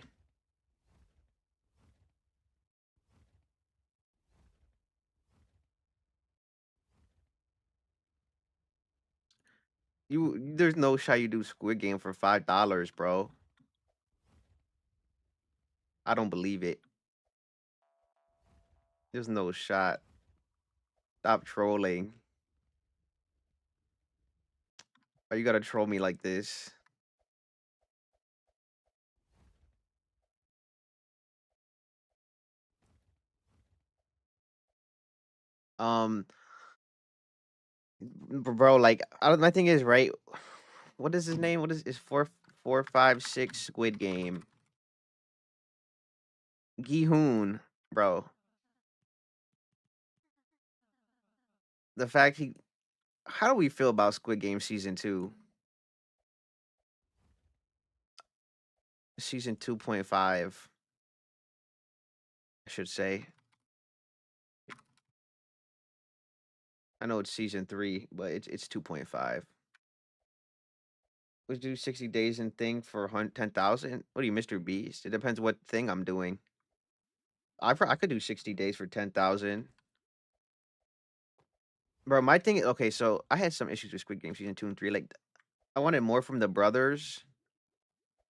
There's no shot you do Squid Game for $5, bro. I don't believe it. There's no shot. Stop trolling. Why you gotta troll me like this? Um, bro, like my thing is right. What is his name? What is 4 4 5 6 Squid Game? Gihoon, bro. The fact he, how do we feel about Squid Game season 2? Season 2.5, I should say. I know it's season 3, but it's 2.5. Let's do 60 days and thing for 10,000. What are you, Mr. Beast? It depends what thing I'm doing. I could do 60 days for 10,000. Bro, my thing okay, so I had some issues with Squid Game season 2 and 3. Like, I wanted more from the brothers.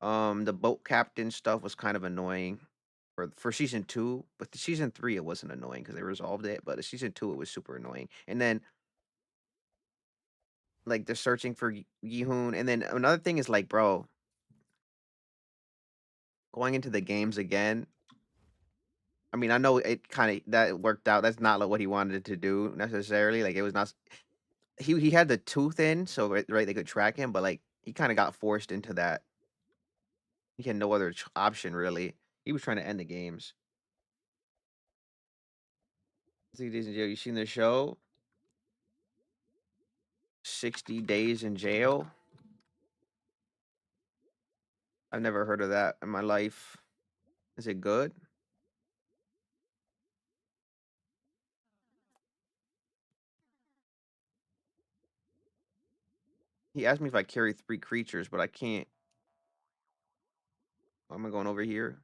The boat captain stuff was kind of annoying for season 2, but the season 3 it wasn't annoying because they resolved it, but the season 2 it was super annoying. And then like they're searching for Gi-hoon, and then another thing is like, bro, going into the games again. I mean, I know it kind of that worked out. That's not like what he wanted to do necessarily. Like it was not. He had the tooth in, so right they could track him, but like he kind of got forced into that. He had no other option really. He was trying to end the games. 60 days in jail. You seen the show? 60 days in jail. I've never heard of that in my life. Is it good? He asked me if I carry 3 creatures, but I can't. Why am I going over here?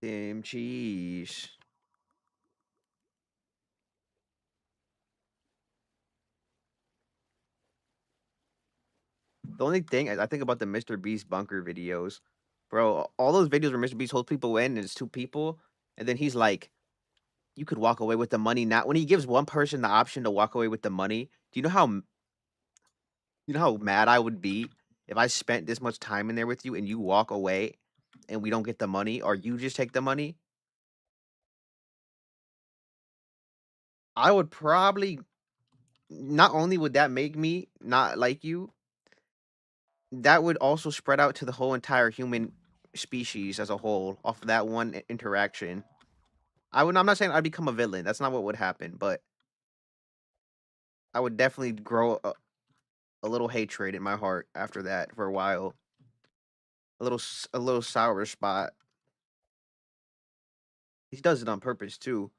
Damn cheese. The only thing I think about the Mr. Beast bunker videos, bro, all those videos where Mr. Beast holds people in and it's 2 people, and then he's like, you could walk away with the money now. When he gives one person the option to walk away with the money, do you know how mad I would be if I spent this much time in there with you and you walk away and we don't get the money or you just take the money? I would probably not only would that make me not like you, that would also spread out to the whole entire human species as a whole off of that one interaction. I'm not saying I'd become a villain. That's not what would happen, but I would definitely grow a little hatred in my heart after that for a while. A little sour spot. He does it on purpose too.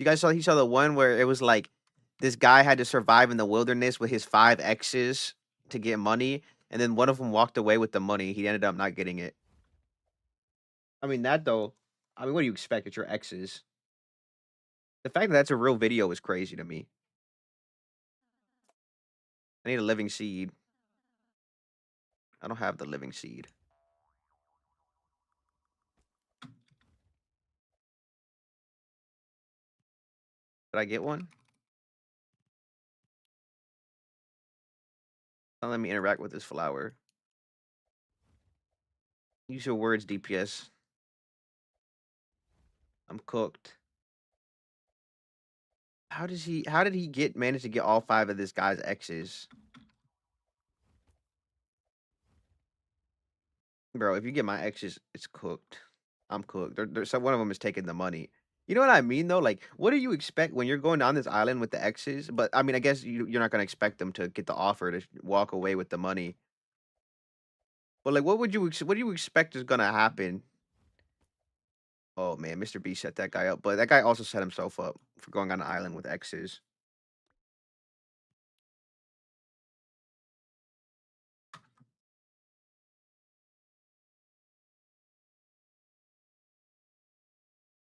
You guys saw he saw the one where it was like this guy had to survive in the wilderness with his 5 exes to get money, and then one of them walked away with the money. He ended up not getting it. I mean that though. I mean, what do you expect? It's your exes. The fact that that's a real video is crazy to me. I need a living seed. I don't have the living seed. Did I get one? Don't let me interact with this flower. Use your words, DPS. I'm cooked. How did he manage to get all 5 of this guy's exes? Bro, if you get my exes, it's cooked. I'm cooked. So one of them is taking the money. You know what I mean though? Like, what do you expect when you're going down this island with the exes? But I mean, I guess you're not gonna expect them to get the offer to walk away with the money. But like, what do you expect is gonna happen? Oh man, Mr. B set that guy up, but that guy also set himself up for going on an island with exes.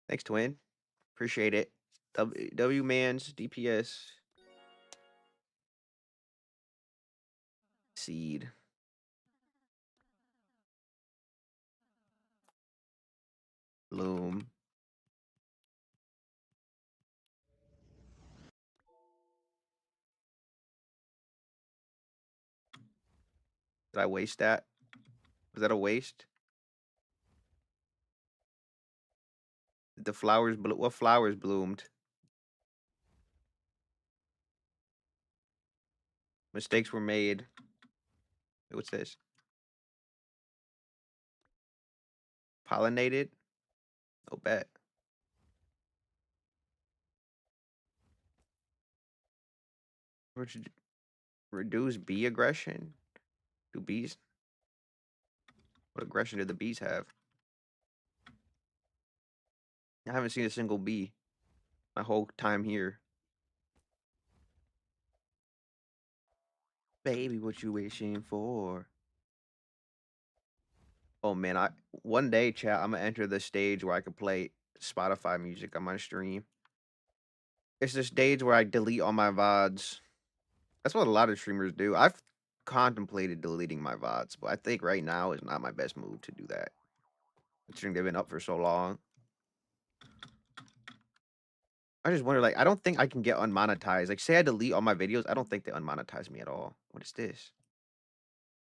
Thanks, twin. Appreciate it. W Man's DPS seed bloom. Did I waste that? Was that a waste? Did the flowers what flowers bloomed? Mistakes were made. Wait, what's this? Pollinated? No bet. Reduce bee aggression? Do bees? What aggression did the bees have? I haven't seen a single bee my whole time here. Baby, what you wishing for? Oh man, I one day, chat, I'm gonna enter the stage where I can play Spotify music on my stream. It's the stage where I delete all my VODs. That's what a lot of streamers do. I've contemplated deleting my VODs, but I think right now is not my best move to do that. Considering they've been up for so long. I just wonder, like, I don't think I can get unmonetized. Like, say I delete all my videos, I don't think they unmonetize me at all. What is this?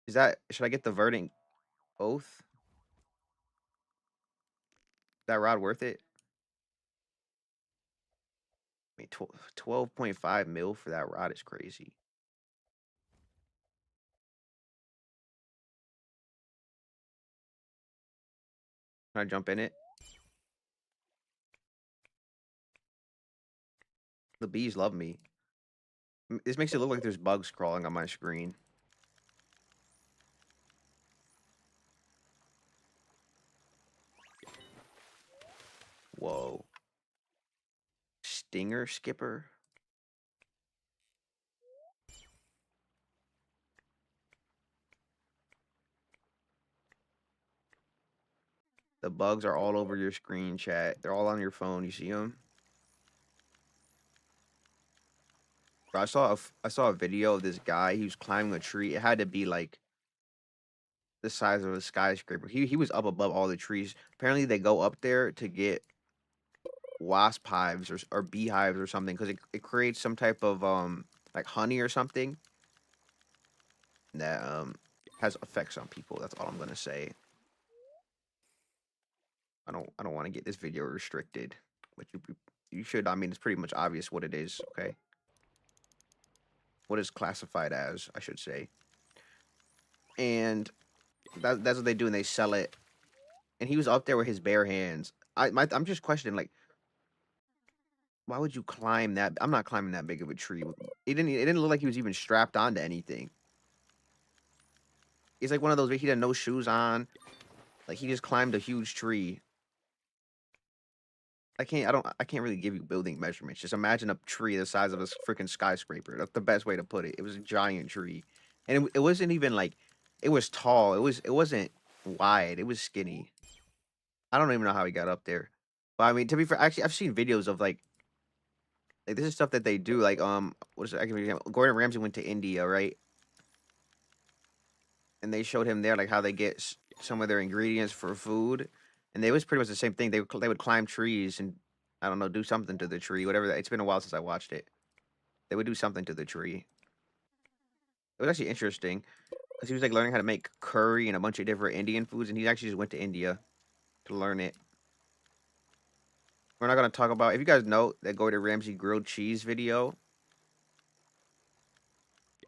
Is that should I get the verdant oath? That rod worth it? I mean, 12.5 mil for that rod is crazy. Can I jump in it? The bees love me. This makes it look like there's bugs crawling on my screen. Whoa. Stinger skipper? The bugs are all over your screen, chat. They're all on your phone. You see them? Bro, I saw a video of this guy. He was climbing a tree. It had to be like the size of a skyscraper. He was up above all the trees. Apparently, they go up there to get wasp hives or beehives or something because it creates some type of like honey or something that has effects on people. That's all I'm gonna say. I don't want to get this video restricted, but you should. I mean, it's pretty much obvious what it is. Okay, what is classified as, I should say, and that's what they do, and they sell it. And he was up there with his bare hands. I'm just questioning, like, why would you climb that? I'm not climbing that big of a tree. It didn't look like he was even strapped onto anything. It's like one of those he had no shoes on. Like he just climbed a huge tree. I can't really give you building measurements. Just imagine a tree the size of a freaking skyscraper. That's the best way to put it. It was a giant tree. And it wasn't even like it was tall. It wasn't wide. It was skinny. I don't even know how he got up there. But I mean, to be fair, actually I've seen videos of like this is stuff that they do. Like what is it? I can give you an example. Gordon Ramsay went to India, right? And they showed him there like how they get some of their ingredients for food, and it was pretty much the same thing. They would climb trees and I don't know, do something to the tree, whatever. It's been a while since I watched it. They would do something to the tree. It was actually interesting because he was like learning how to make curry and a bunch of different Indian foods, and he actually just went to India to learn it. We're not gonna talk about if you guys know that Gordon Ramsay grilled cheese video.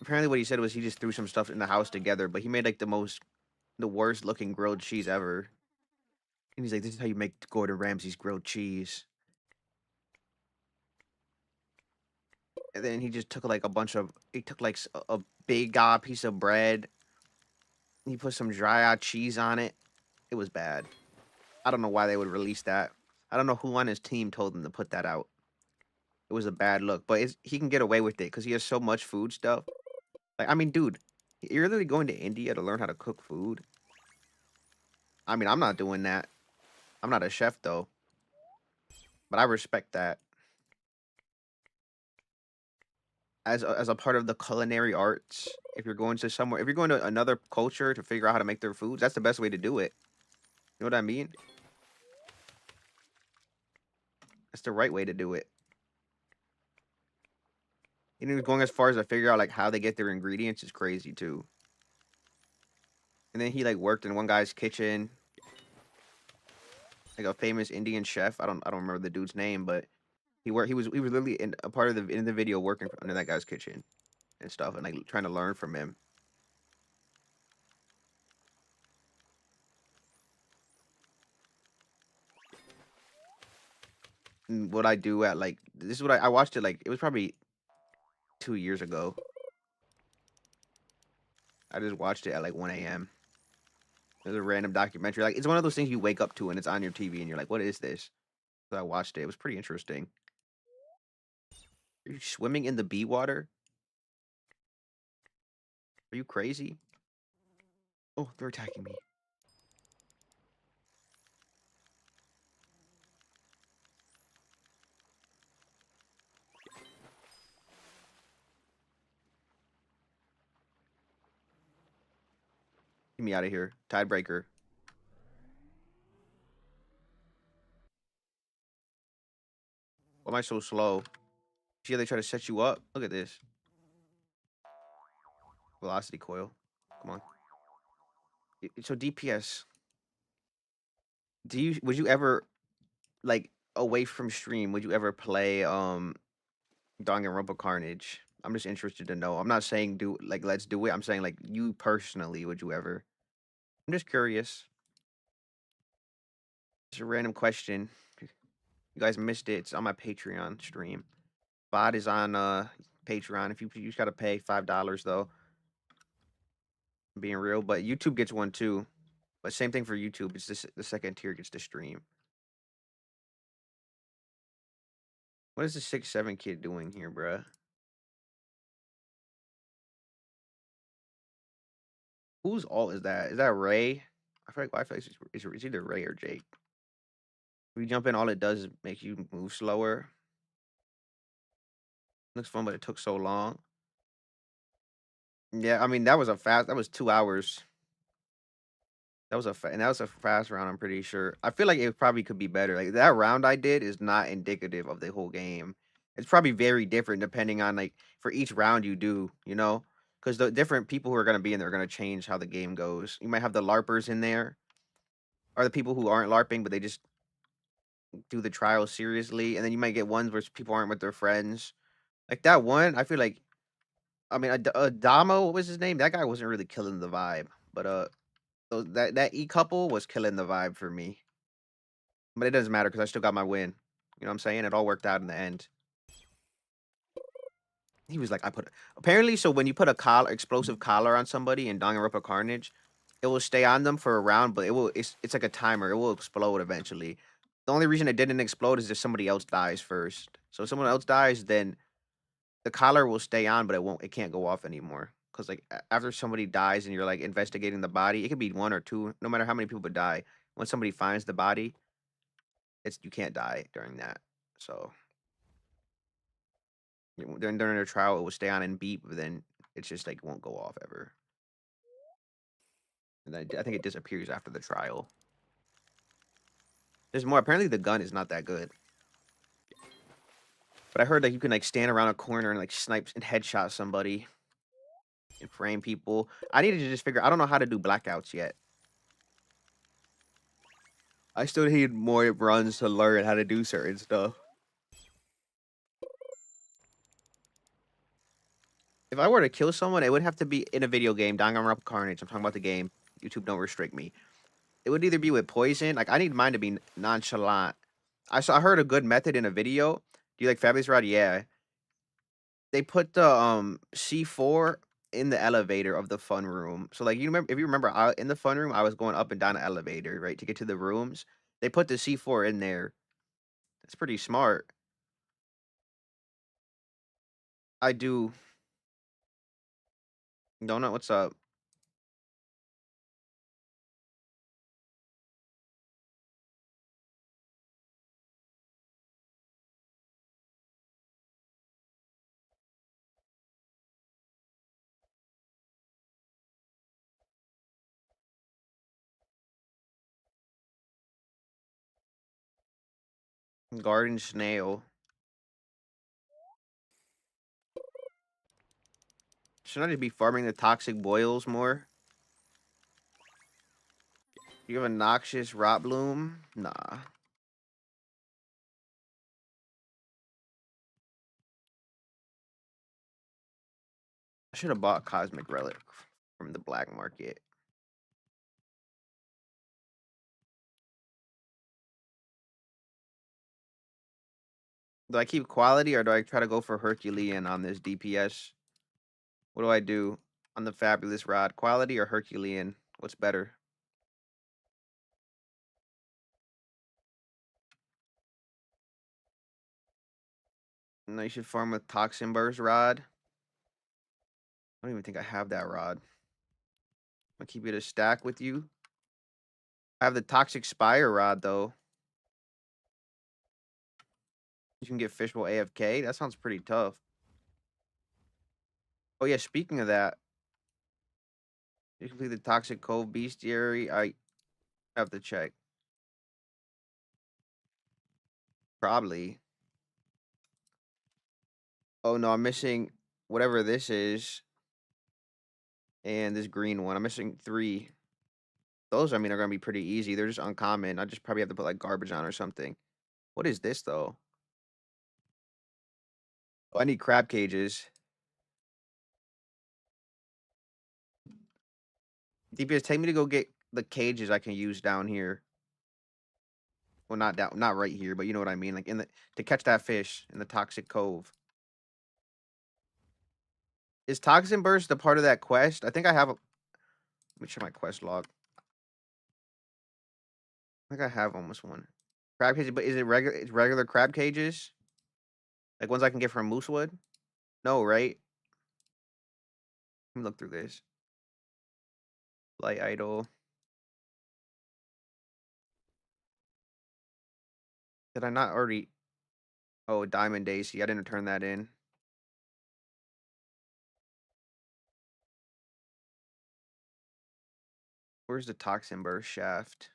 Apparently, what he said was he just threw some stuff in the house together, but he made like the worst looking grilled cheese ever. And he's like, "This is how you make Gordon Ramsay's grilled cheese." And then he just took like he took like a big piece of bread. He put some dry out cheese on it. It was bad. I don't know why they would release that. I don't know who on his team told him to put that out. It was a bad look, but he can get away with it because he has so much food stuff. Like, I mean, dude, you're literally going to India to learn how to cook food. I mean, I'm not doing that. I'm not a chef though, but I respect that as a part of the culinary arts. If you're going to somewhere, if you're going to another culture to figure out how to make their foods, that's the best way to do it. You know what I mean? That's the right way to do it. And he was going as far as to figure out like how they get their ingredients is crazy too. And then he like worked in one guy's kitchen, like a famous Indian chef. I don't remember the dude's name, but he was literally in a part of in the video working under that guy's kitchen and stuff, and like trying to learn from him. And what I do at like this is what I watched it like it was probably 2 years ago. I just watched it at like 1 a.m. There's a random documentary. Like it's one of those things you wake up to and it's on your TV and you're like, "What is this?" So I watched it. It was pretty interesting. Are you swimming in the bee water? Are you crazy? Oh, they're attacking me. Get me out of here. Tidebreaker. Why am I so slow? See how they try to set you up? Look at this. Velocity coil. Come on. So DPS. Would you ever like away from stream, would you ever play Danganronpa Carnage? I'm just interested to know. I'm not saying do like let's do it. I'm saying like you personally, would you ever? I'm just curious. It's a random question. You guys missed it. It's on my Patreon stream. VOD is on Patreon. If you just gotta pay $5 though. Being real, but YouTube gets one too. But same thing for YouTube. It's this the second tier gets to stream. What is the 6'7" kid doing here, bruh? Whose alt is that? Is that Ray? I feel like it's either Ray or Jake. If you jump in, all it does is make you move slower. Looks fun, but it took so long. Yeah, I mean that was 2 hours. That was a fast round. I'm pretty sure. I feel like it probably could be better. Like that round I did is not indicative of the whole game. It's probably very different depending on like for each round you do. Because the different people who are gonna be in there are gonna change how the game goes. You might have the larpers in there, or the people who aren't larping but they just do the trial seriously, and then you might get ones where people aren't with their friends. Like that one, I feel like I mean, Damo, what was his name? That guy wasn't really killing the vibe, but that E couple was killing the vibe for me. But it doesn't matter because I still got my win. You know what I'm saying? It all worked out in the end. He was like, I put apparently. So when you put a explosive collar on somebody in Danganronpa Carnage, it will stay on them for a round, but it's like a timer. It will explode eventually. The only reason it didn't explode is if somebody else dies first. So if someone else dies, then the collar will stay on, but it can't go off anymore. Because like after somebody dies and you're like investigating the body, it could be one or two, no matter how many people die. When somebody finds the body, you can't die during that. So during their trial, it will stay on and beep, but then it's just like won't go off ever. And then I think it disappears after the trial. There's more. Apparently, the gun is not that good. But I heard that you can like stand around a corner and like snipe and headshot somebody and frame people. I needed to just figure. I don't know how to do blackouts yet. I still need more runs to learn how to do certain stuff. If I were to kill someone, it would have to be in a video game. Danganronpa Carnage. I'm talking about the game. YouTube don't restrict me. It would either be with poison. Like I need mine to be nonchalant. I heard a good method in a video. Do you like Fabulous Rod? Yeah. They put the C4 in the elevator of the fun room. So like if you remember in the fun room, I was going up and down the elevator, right, to get to the rooms. They put the C4 in there. It's pretty smart. I do. Donut, what's up? Garden snail. Should I just be farming the toxic boils more? You have a noxious rot bloom? Nah. I should have bought cosmic relic from the black market. Do I keep quality or do I try to go for Herculean on this DPS? What do I do on the fabulous rod? Quality or Herculean? What's better? No, you should farm with Toxin Burst Rod. I don't even think I have that rod. I'll keep it a stack with you. I have the Toxic Spire Rod, though. You can get Fishbowl AFK. That sounds pretty tough. Oh, yeah, speaking of that, you complete the Toxic Cove Bestiary. I have to check. Probably. Oh, no, I'm missing whatever this is. And this green one. I'm missing 3. Those, I mean, are going to be pretty easy. They're just uncommon. I just probably have to put, like, garbage on or something. What is this, though? Oh, I need crab cages. DPS, take me to go get the cages I can use down here. Well, not right here, but you know what I mean. Like, to catch that fish in the Toxic Cove. Is Toxin Burst a part of that quest? I think I have a... Let me check my quest log. I think I have almost one. Crab cages, but is it regular? It's regular crab cages? Like ones I can get from Moosewood? No, right? Let me look through this. Light Idol. Did I not already... Oh, Diamond Daisy. I didn't turn that in. Where's the Toxin Burst shaft?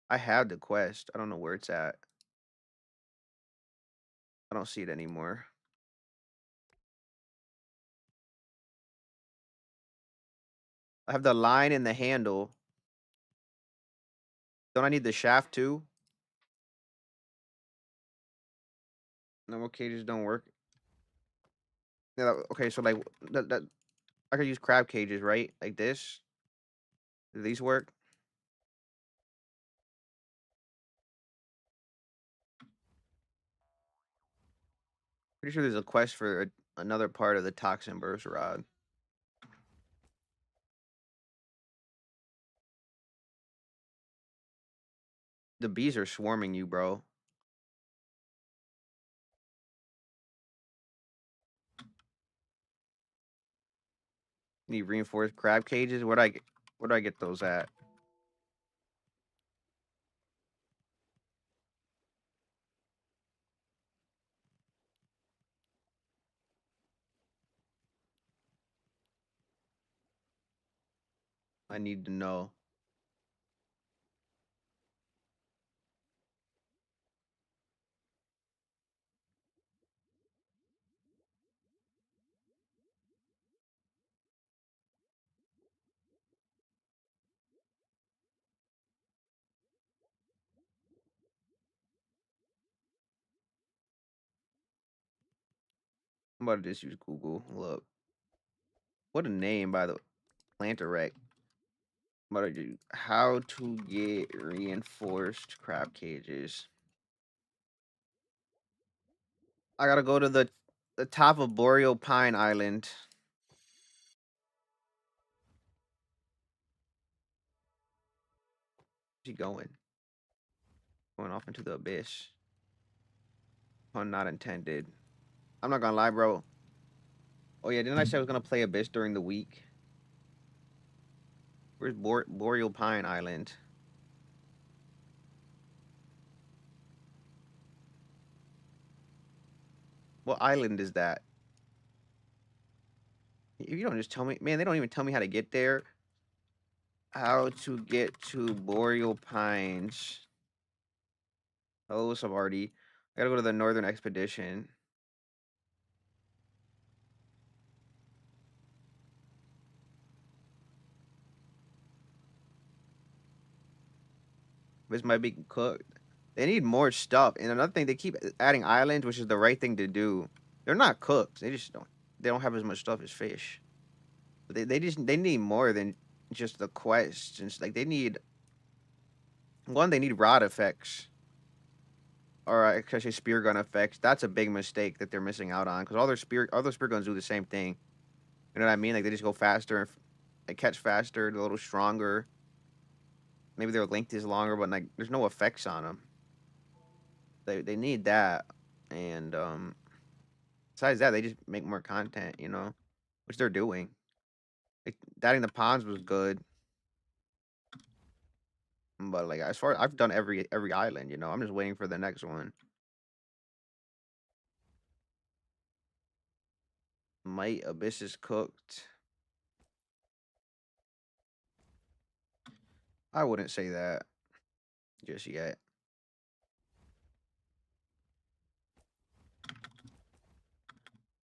I had the quest. I don't know where it's at. I don't see it anymore. I have the line and the handle. Don't I need the shaft too? Normal cages don't work. Yeah, okay, so like that I could use crab cages, right? Like this. Do these work? Pretty sure there's a quest for another part of the Toxin Burst Rod. The bees are swarming you, bro. Need reinforced crab cages. Where do I get those at? I need to know. I'm about to just use Google. Look. What a name, by the way. Plantarect. I'm about to do how to get reinforced crab cages. I gotta go to the top of Boreal Pine Island. Where's he going? Going off into the abyss. Pun not intended. I'm not gonna lie, bro. Oh yeah, didn't I say I was gonna play Abyss during the week? Where's Boreal Pine Island? What island is that? If you don't just tell me, man, they don't even tell me how to get there. How to get to Boreal Pines? Hello, what's up, Artie? I gotta go to the Northern Expedition. This might be cooked. They need more stuff. And another thing, they keep adding islands, which is the right thing to do. They're not cooked. They just don't. They don't have as much stuff as fish. But they need more than just the quests. Like they need one. They need rod effects, or especially spear gun effects. That's a big mistake that they're missing out on because all their spear guns do the same thing. You know what I mean? Like they just go faster and they catch faster. They're a little stronger. Maybe their length is longer, but like there's no effects on them. They need that. And besides that, they just make more content, which they're doing. Like Dotting the Ponds was good, but like as far I've done every island, I'm just waiting for the next one. Might Abyss is cooked. I wouldn't say that just yet.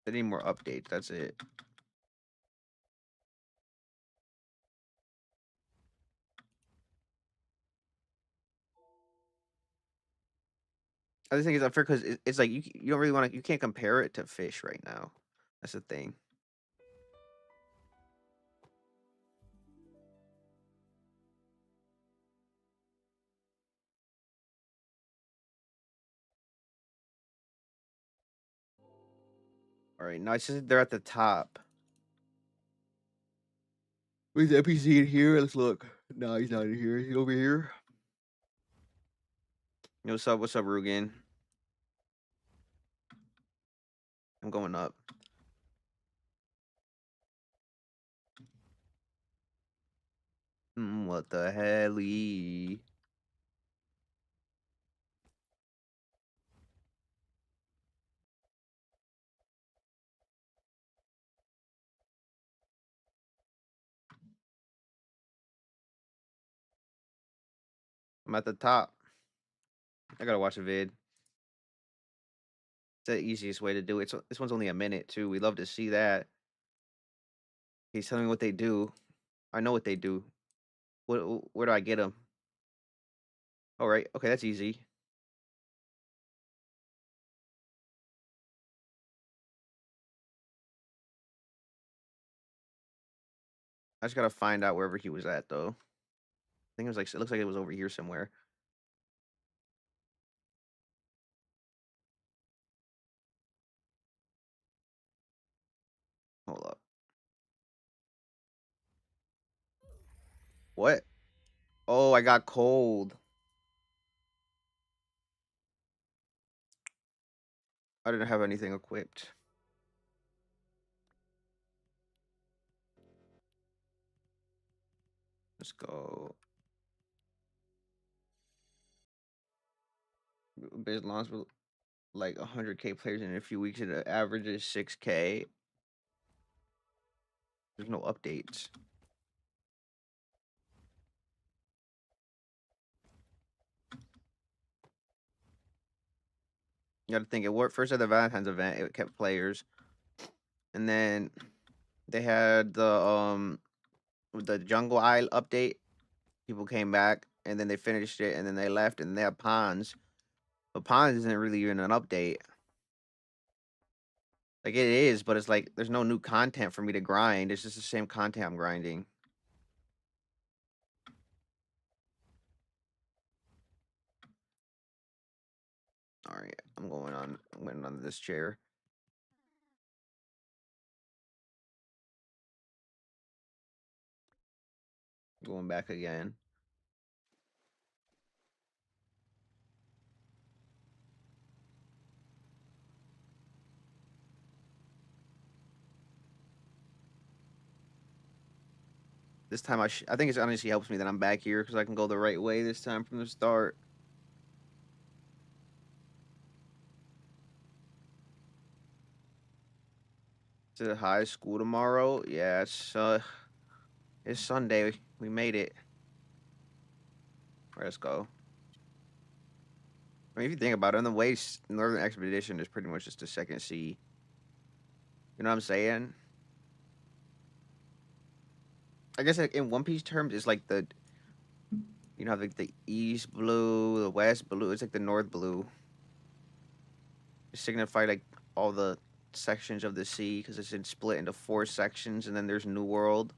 They need more updates. That's it. Other thing is unfair because it's like you don't really want to. You can't compare it to Fish right now. That's the thing. All right, now it's just they're at the top. Where's the NPC in here? Let's look. No, he's not in here. He's over here. Yo, what's up? What's up, Rugen? I'm going up. What the hell? I'm at the top. I gotta watch a vid. It's the easiest way to do it. So this one's only a minute too. We love to see that. He's telling me what they do. I know what they do. Where do I get them? All right. Okay, that's easy. I just gotta find out wherever he was at though. I think it looks like it was over here somewhere. Hold up. What? Oh, I got cold. I didn't have anything equipped. Let's go. Biz launch with like 100K players in a few weeks, and the average is 6K. There's no updates. You gotta think it worked first at the Valentine's event, it kept players. And then they had the Jungle Isle update. People came back and then they finished it and then they left and they have ponds. But ponds isn't really even an update. Like it is, but it's like there's no new content for me to grind. It's just the same content I'm grinding. All right, I'm going on this chair. Going back again. This time I think it's honestly helps me that I'm back here because I can go the right way this time from the start. To high school tomorrow. Yeah, it's Sunday. We made it. All right, let's go. I mean, if you think about it, on the way, Northern Expedition is pretty much just the second sea. You know what I'm saying? I guess like, in One Piece terms, it's like like the East blue, the West blue. It's like the North blue. It signify like all the sections of the sea because it's in split into four sections, and then there's New World.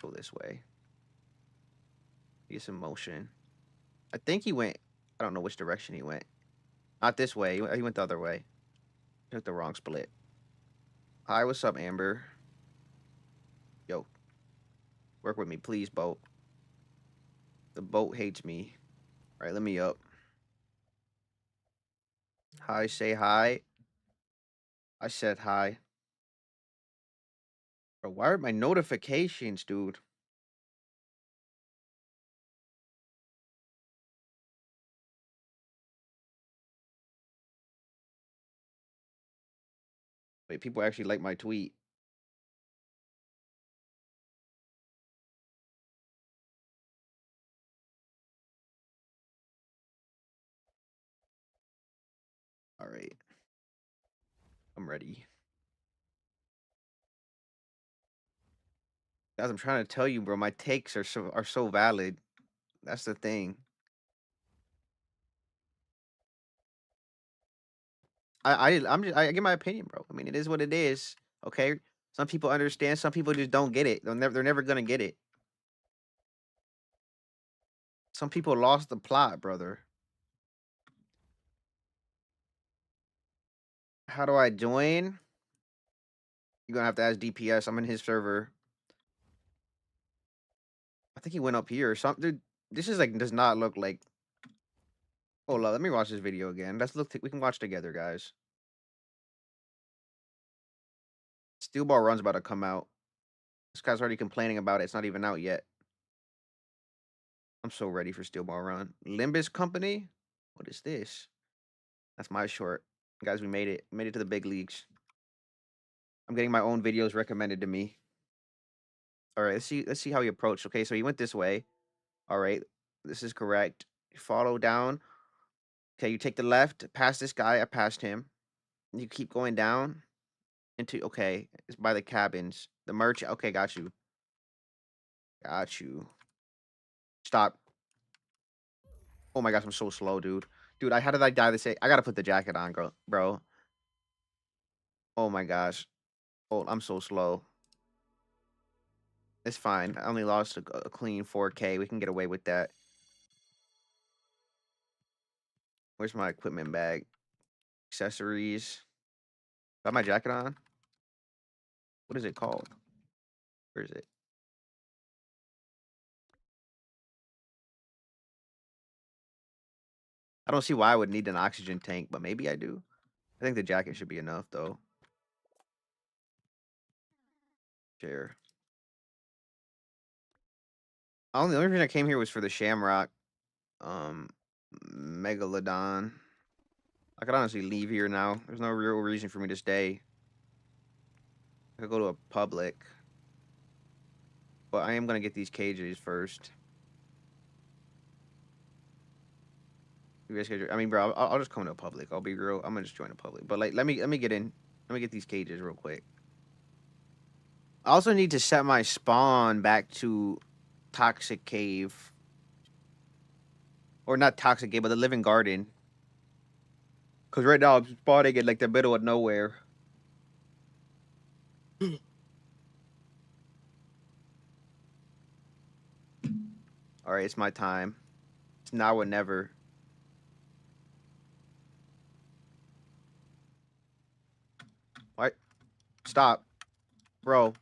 Go this way. Get some motion. I think he went. I don't know which direction he went. Not this way. He went the other way. He took the wrong split. Hi, what's up, Amber? Yo, work with me, please, boat. The boat hates me. All right, let me up. Hi, say hi. I said hi. Bro, why are my notifications, dude? Wait, people actually like my tweet. All right, I'm ready. Guys, I'm trying to tell you, bro. My takes are so valid. That's the thing. I give my opinion, bro. I mean, it is what it is. Okay. Some people understand. Some people just don't get it. They're never gonna get it. Some people lost the plot, brother. How do I join? You're gonna have to ask DPS. I'm in his server. I think he went up here or something. Dude, this is like does not look like. Hold on, let me watch this video again. Let's look. We can watch together, guys. Steel Ball Run's about to come out. This guy's already complaining about it. It's not even out yet. I'm so ready for Steel Ball Run. Limbus Company? What is this? That's my short. Guys, we made it. Made it to the big leagues. I'm getting my own videos recommended to me. All right, let's see how he approached. Okay, so he went this way. All right. This is correct. You follow down. Okay, you take the left, past this guy, I passed him. You keep going down into okay, it's by the cabins. The merch. Okay, got you. Got you. Stop. Oh my gosh, I'm so slow, dude. Dude, how did I die this? I gotta put the jacket on, bro. Oh my gosh. Oh, I'm so slow. It's fine. I only lost a clean 4K. We can get away with that. Where's my equipment bag? Accessories. Got my jacket on? What is it called? Where is it? I don't see why I would need an oxygen tank, but maybe I do. I think the jacket should be enough, though. Share. The only reason I came here was for the Shamrock, um, Megalodon. I could honestly leave here now. There's no real reason for me to stay. I could go to a public, but I am gonna get these cages first. You guys, I mean, bro, I'll just come to a public. I'll be real. I'm gonna just join a public. But like, let me get in. Let me get these cages real quick. I also need to set my spawn back to Toxic Cave, or not Toxic Cave, but the Living Garden. Cause right now I'm spawning in like the middle of nowhere. All right, it's my time. It's now or never. What? Stop, bro.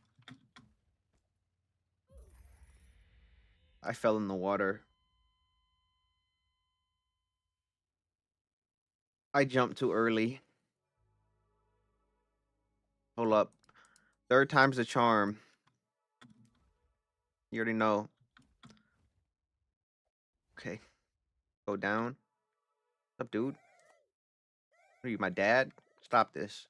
I fell in the water. I jumped too early. Hold up. Third time's the charm. You already know. Okay. Go down. What's up, dude? What are you, my dad? Stop this.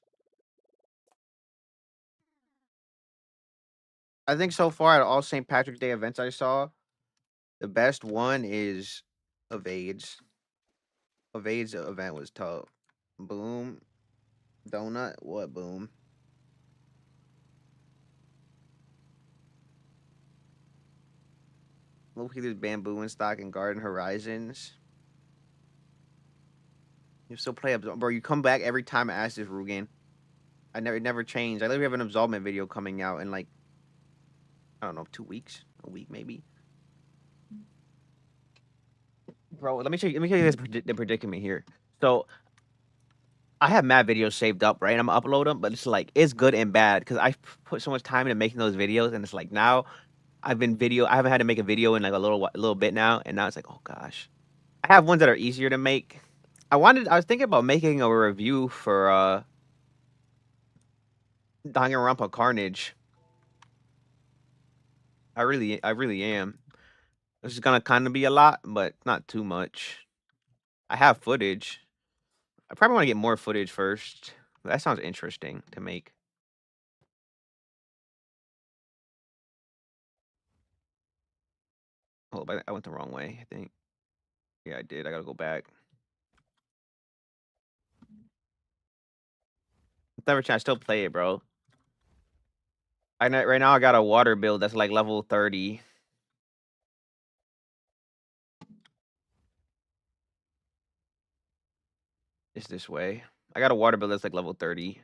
I think so far at all St. Patrick's Day events I saw, the best one is Evades. Evades event was tough. Boom. Donut. What boom? Look, there's bamboo in stock and Garden Horizons. You still play bro. You come back every time I ask this Rugen. It never changed. I literally have an absolvement video coming out in like I don't know 2 weeks, a week maybe. Bro, let me show you. Let me show you this the predicament here. So I have mad videos saved up, right? And I'm gonna upload them, but it's like it's good and bad because I put so much time into making those videos, and it's like now I haven't had to make a video in like a little bit now, and now it's like, oh gosh. I have ones that are easier to make. I was thinking about making a review for Danganronpa Carnage. I really am. This is gonna kind of be a lot, but not too much. I have footage. I probably want to get more footage first. That sounds interesting to make. Oh, but I went the wrong way, I think. Yeah, I did. I gotta go back. Never chance. I still play it, bro. Right now I got a water build that's like level 30. It's this way. I got a water build that's like level 30.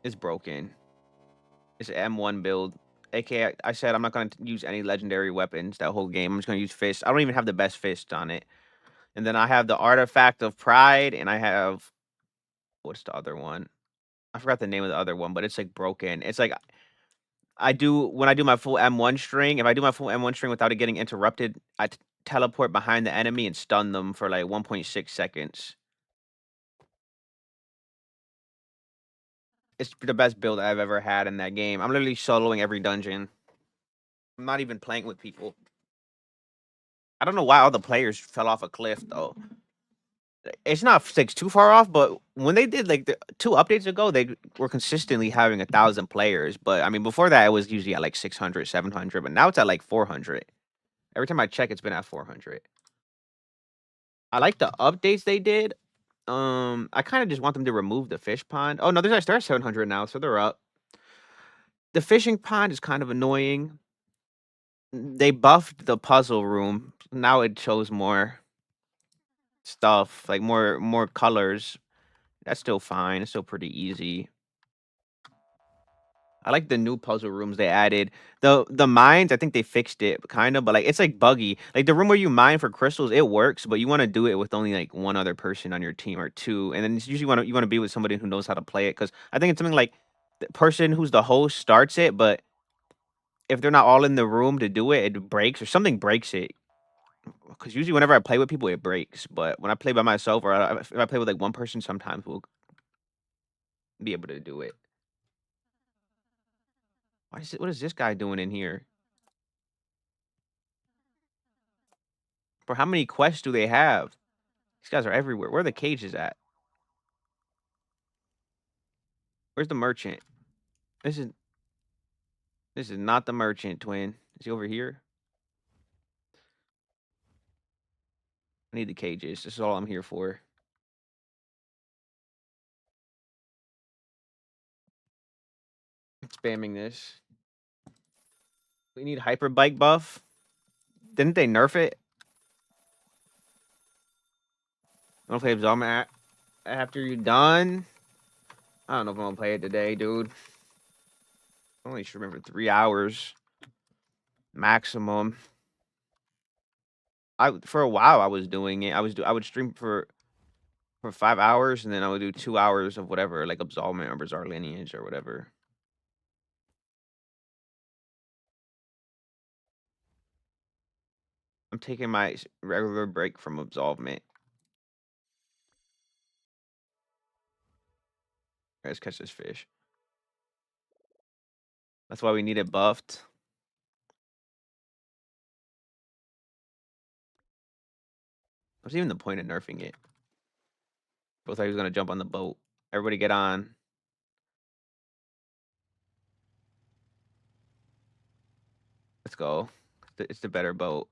It's broken. It's an M1 build. AKA, I said I'm not gonna use any legendary weapons that whole game. I'm just gonna use fists. I don't even have the best fist on it. And then I have the artifact of pride, and I have what's the other one? I forgot the name of the other one, but it's like broken. It's like I do when I do my full M1 string. If I do my full M1 string without it getting interrupted, teleport behind the enemy and stun them for like 1.6 seconds. It's the best build I've ever had in that game. I'm literally soloing every dungeon. I'm not even playing with people. I don't know why all the players fell off a cliff though. It's not like too far off, but when they did like the 2 updates ago, they were consistently having 1,000 players. But I mean, before that, it was usually at like 600, 700, but now it's at like 400. Every time I check, it's been at 400. I like the updates they did. I kind of just want them to remove the fish pond. Oh no, they're at 700 now, so they're up. The fishing pond is kind of annoying. They buffed the puzzle room. Now it shows more stuff, like more colors. That's still fine. It's still pretty easy. I like the new puzzle rooms they added. The mines, I think they fixed it kind of, but like it's like buggy. Like the room where you mine for crystals, it works, but you want to do it with only like one other person on your team or two, and then it's usually you want to be with somebody who knows how to play it. Because I think it's something like the person who's the host starts it, but if they're not all in the room to do it, it breaks or something breaks it. Because usually whenever I play with people, it breaks. But when I play by myself or if I play with like one person, sometimes we'll be able to do it. What is this guy doing in here? Bro, how many quests do they have? These guys are everywhere. Where are the cages at? Where's the merchant? This is this is not the merchant, twin. Is he over here? I need the cages. This is all I'm here for. Spamming this. We need hyper bike buff. Didn't they nerf it? I'm gonna play Zoma after you're done. I don't know if I'm gonna play it today, dude. I only streaming for 3 hours maximum. I for a while I was doing it. I would stream for 5 hours and then I would do 2 hours of whatever, like Absolvement or Bizarre Lineage or whatever. I'm taking my regular break from Absolvement. Let's catch this fish. That's why we need it buffed. What's even the point of nerfing it? Both thought he was gonna jump on the boat. Everybody get on. Let's go. It's the better boat.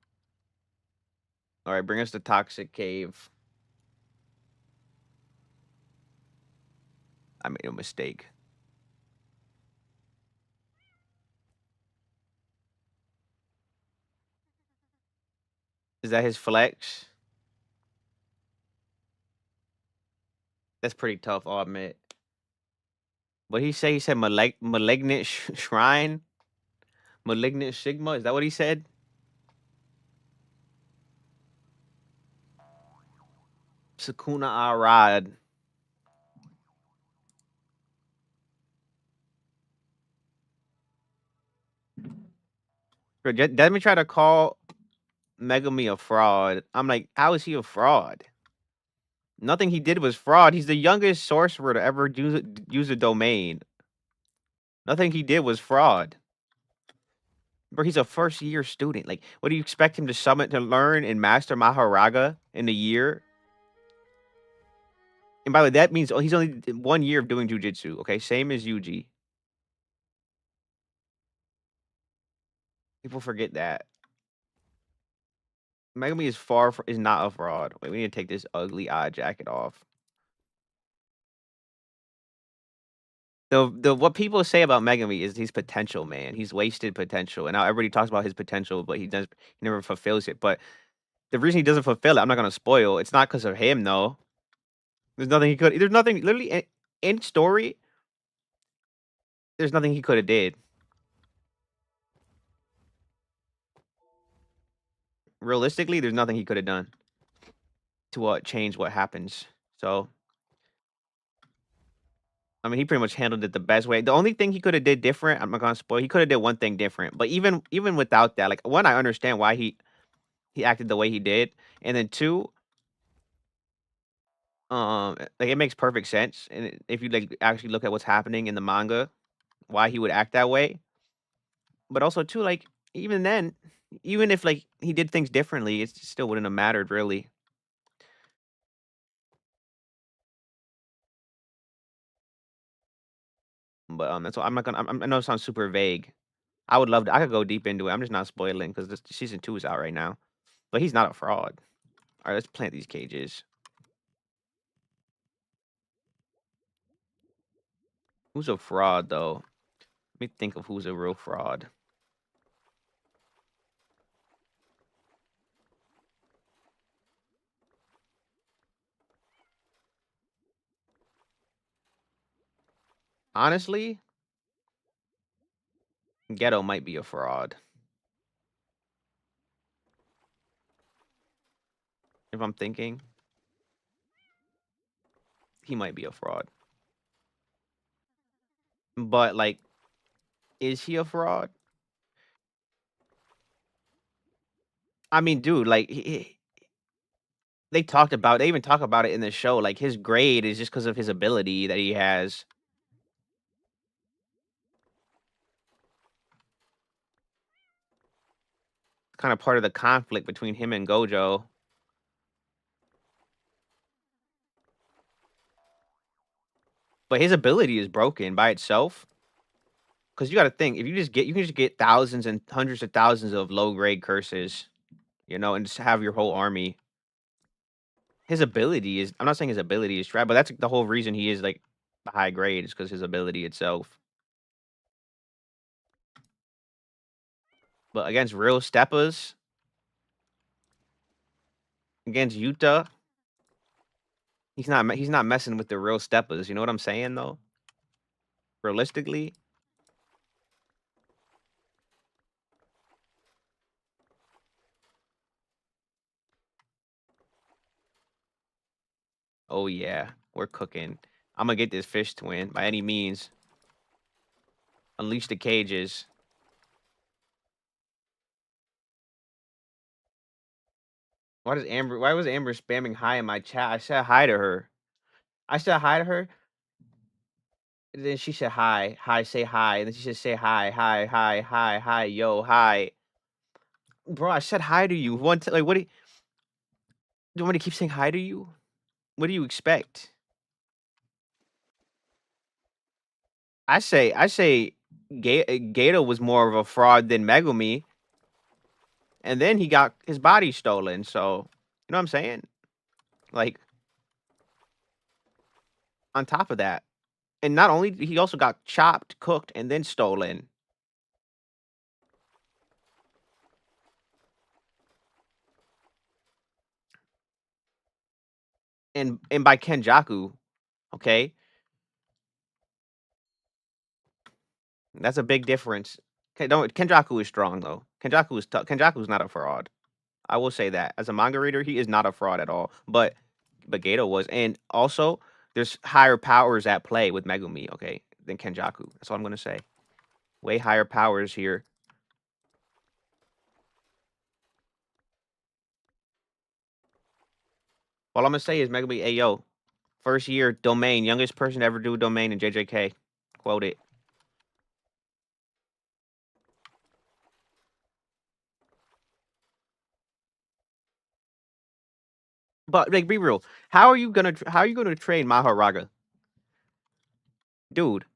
All right, bring us to Toxic Cave. I made a mistake. Is that his flex? That's pretty tough, I'll admit. What he say? He said malignant shrine, malignant sigma. Is that what he said? Sakuna Arad. Bro, Desmond tried to call Megami a fraud. I'm like, how is he a fraud? Nothing he did was fraud. He's the youngest sorcerer to ever use a domain. Nothing he did was fraud. Bro, he's a first year student. Like, what do you expect him to summon to learn and master Maharaga in a year? And by the way, that means he's only 1 year of doing jujitsu. Okay, same as Yuji. People forget that. Megami is not a fraud. Wait, we need to take this ugly eye jacket off. The what people say about Megami is he's potential, man. He's wasted potential, and now everybody talks about his potential, but he never fulfills it. But the reason he doesn't fulfill it, I'm not gonna spoil. It's not because of him, though. There's nothing he could. There's nothing literally in story. There's nothing he could have did. Realistically, there's nothing he could have done to change what happens. So I mean, he pretty much handled it the best way. The only thing he could have did different, I'm not gonna spoil. He could have did one thing different, but even without that, like one, I understand why he acted the way he did, and then two, like it makes perfect sense. And if you like actually look at what's happening in the manga, why he would act that way. But also too, like even then, even if like he did things differently, it still wouldn't have mattered really. But that's all. I'm not gonna. I know it sounds super vague. I would love to. I could go deep into it. I'm just not spoiling because this season 2 is out right now. But he's not a fraud. All right, let's plant these cages. Who's a fraud though? Let me think of who's a real fraud. Honestly, Ghetto might be a fraud. If I'm thinking, he might be a fraud. But like, is he a fraud? I mean, dude, like they even talk about it in the show. Like his grade is just because of his ability that he has. Kind of part of the conflict between him and Gojo. But his ability is broken by itself. Because you got to think, if you can just get thousands and hundreds of thousands of low grade curses, and just have your whole army. His ability is, I'm not saying his ability is trash, but that's the whole reason he is like the high grade is because his ability itself. But against real Steppas, against Yuta, he's not messing with the real Steppas. You know what I'm saying though? Realistically, oh yeah, we're cooking. I'm gonna get this fish twin by any means. Unleash the cages. Why was Amber spamming hi in my chat? I said hi to her. I said hi to her. And then she said hi, hi, say hi. And then she said say hi, hi, hi, hi, hi, yo, hi. Bro, I said hi to you. Like what do you want me to keep saying hi to you? What do you expect? I say Gato was more of a fraud than Megumi, and then he got his body stolen. So, you know what I'm saying? Like on top of that. And not only he also got chopped, cooked, and then stolen. And by Kenjaku, okay? That's a big difference. Don't Kenjaku is strong though. Kenjaku is tough. Kenjaku's not a fraud. I will say that. As a manga reader, he is not a fraud at all. But Gato was. And also, there's higher powers at play with Megumi, okay, than Kenjaku. That's all I'm gonna say. Way higher powers here. All I'm gonna say is Mega be, hey yo, first year domain, youngest person to ever do a domain in JJK. Quote it. But like, be real. How are you gonna train Maharaga, dude?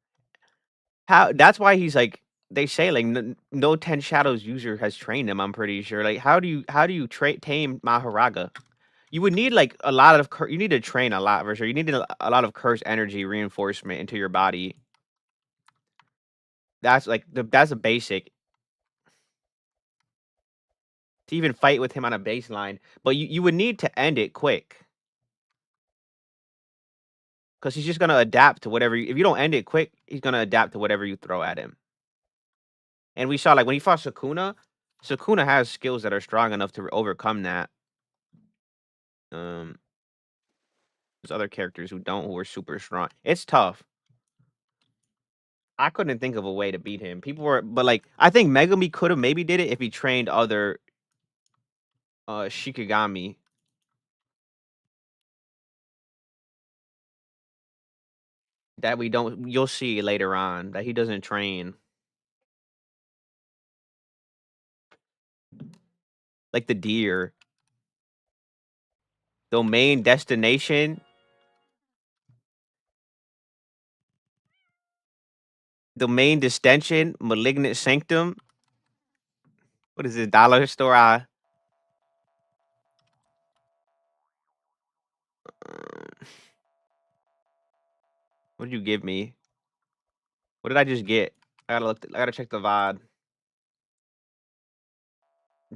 How? That's why he's like. They say like no 10 Shadows user has trained him. I'm pretty sure. Like, how do you tame Maharaga? You would need like a lot of you need to train a lot for sure. You need a lot of curse energy reinforcement into your body. That's like that's a basic to even fight with him on a baseline. But you would need to end it quick because he's just gonna adapt to whatever. If you don't end it quick, he's gonna adapt to whatever you throw at him. And we saw like when he fought Sukuna, Sukuna has skills that are strong enough to overcome that. Um, there's other characters who are super strong. It's tough. I couldn't think of a way to beat him. People were, but like I think Megami could have maybe did it if he trained other Shikigami that we don't. You'll see later on that he doesn't train like the deer. Domain destination, domain distension, malignant sanctum. What is it? Dollar store? What did you give me? What did I just get? I gotta look. I gotta check the VOD.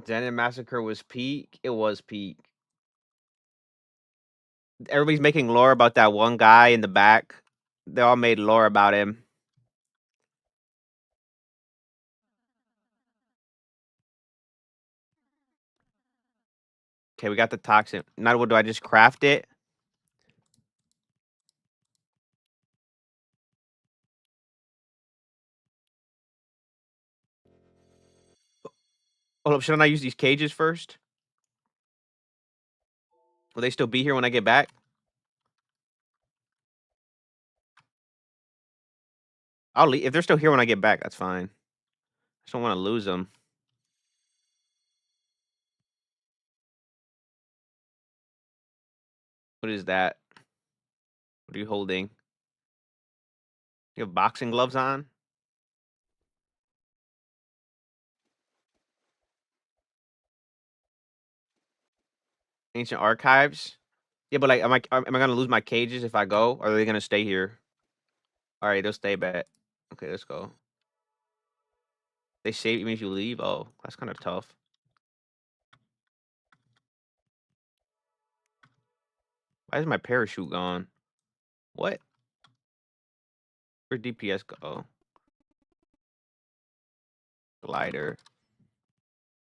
Zen Massacre was peak. It was peak. Everybody's making lore about that one guy in the back. They all made lore about him. Okay, we got the toxin. Now what do I just craft it? Hold up, shouldn't I use these cages first? Will they still be here when I get back? I'll leave. If they're still here when I get back, that's fine. I just don't want to lose them. What is that? What are you holding? You have boxing gloves on? Ancient archives? Yeah, but like, am I gonna lose my cages if I go? Or are they gonna stay here? All right, they'll stay back. Okay, let's go. They save you if you leave. Oh, that's kind of tough. Why is my parachute gone? What? Where'd DPS go? Glider.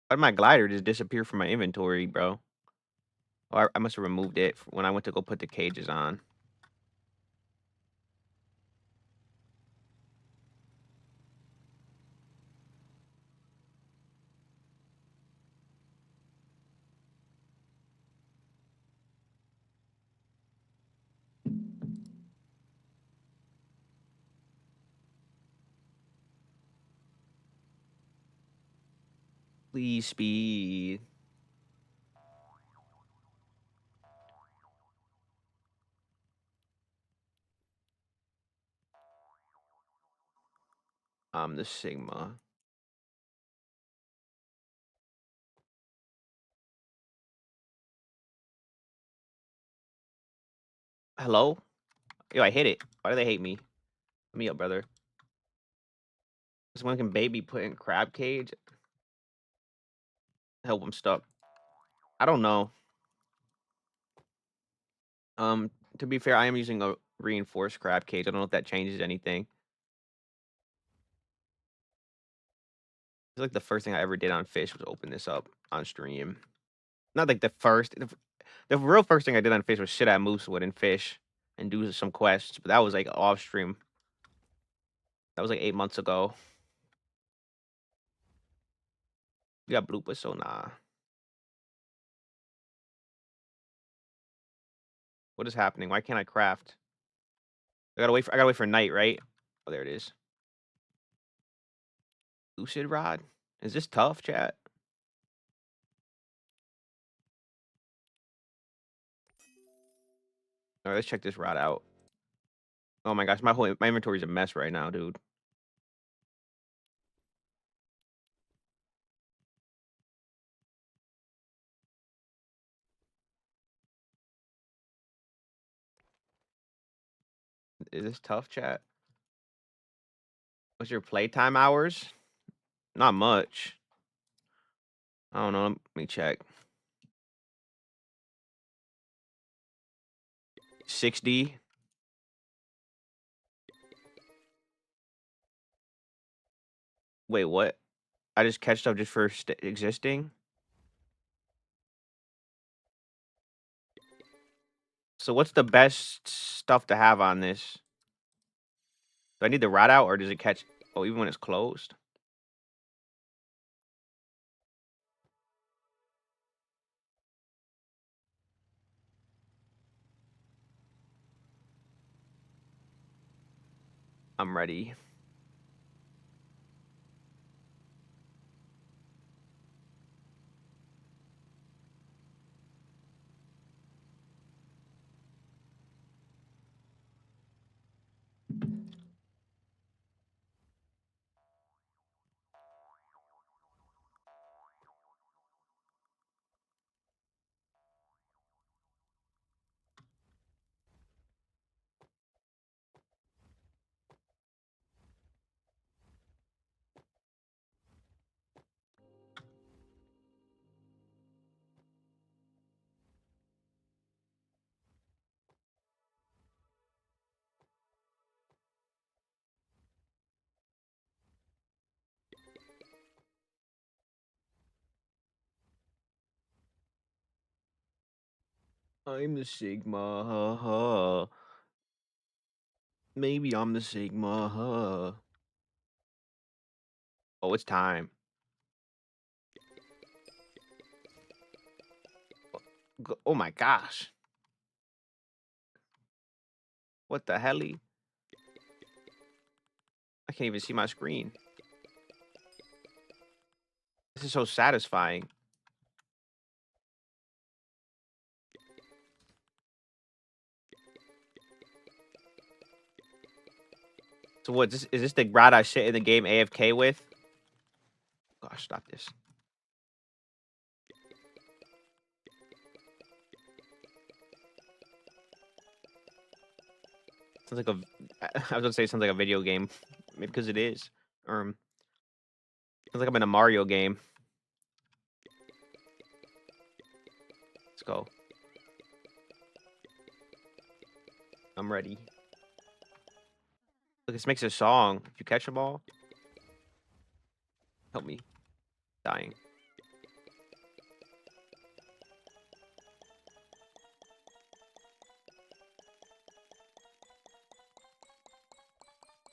Why did my glider just disappear from my inventory, bro? Oh, I must have removed it when I went to go put the cages on. Please speed. I'm the Sigma. Hello? Yo, I hit it. Why do they hate me? Let me up, brother. This one can baby put in crab cage. Help him stuck. I don't know. Um, to be fair, I am using a reinforced crab cage. I don't know if that changes anything. It's like the first thing I ever did on Fish was open this up on stream. Not like the first. The real first thing I did on Fish was shit at Moosewood and Fish and do some quests, but that was like off stream. That was like 8 months ago. We got bloopers, so nah. What is happening? Why can't I craft? I gotta wait for night, right? Oh, there it is. Lucid rod? Is this tough, chat? Alright, let's check this rod out. Oh my gosh, my inventory's a mess right now, dude. Is this tough, chat? What's your playtime hours? Not much. I don't know. Let me check. 60. Wait, what? I just catch stuff just for existing? So what's the best stuff to have on this? Do I need the rod out or does it catch? Oh, even when it's closed? I'm ready. I'm the Sigma, Maybe I'm the Sigma, Oh, it's time. Oh my gosh. What the helly? I can't even see my screen. This is so satisfying. So what, is this the rod I sit in the game AFK with? Gosh, stop this. Sounds like a I was gonna say it sounds like a video game. Maybe because it is. Sounds like I'm in a Mario game. Let's go. I'm ready. Look, this makes a song. If you catch them all, help me. Dying.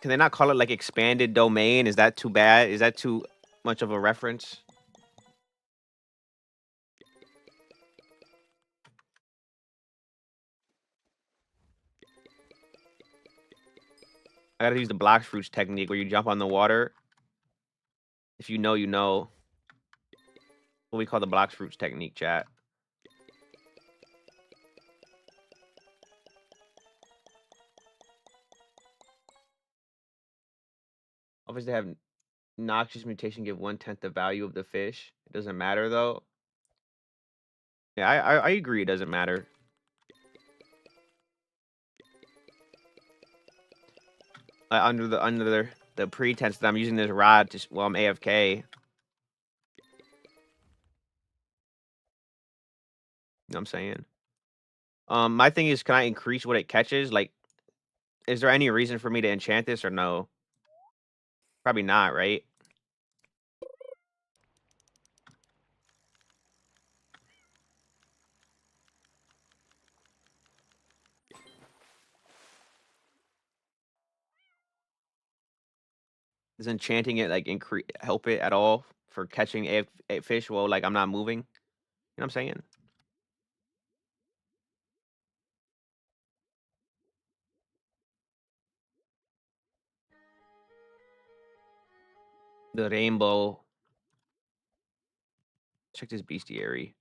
Can they not call it like expanded domain? Is that too bad? Is that too much of a reference? I gotta use the block fruits technique where you jump on the water. If you know, you know. What we call the block fruits technique, chat. Obviously, they have noxious mutation give 1/10 the value of the fish. It doesn't matter though. Yeah, I agree. It doesn't matter. Under the pretense that I'm using this rod to while I'm AFK. You know what I'm saying? My thing is, can I increase what it catches? Like, is there any reason for me to enchant this or no? Probably not, right? Does enchanting it like increase help it at all for catching a fish while like I'm not moving? You know what I'm saying? The rainbow. Check this bestiary.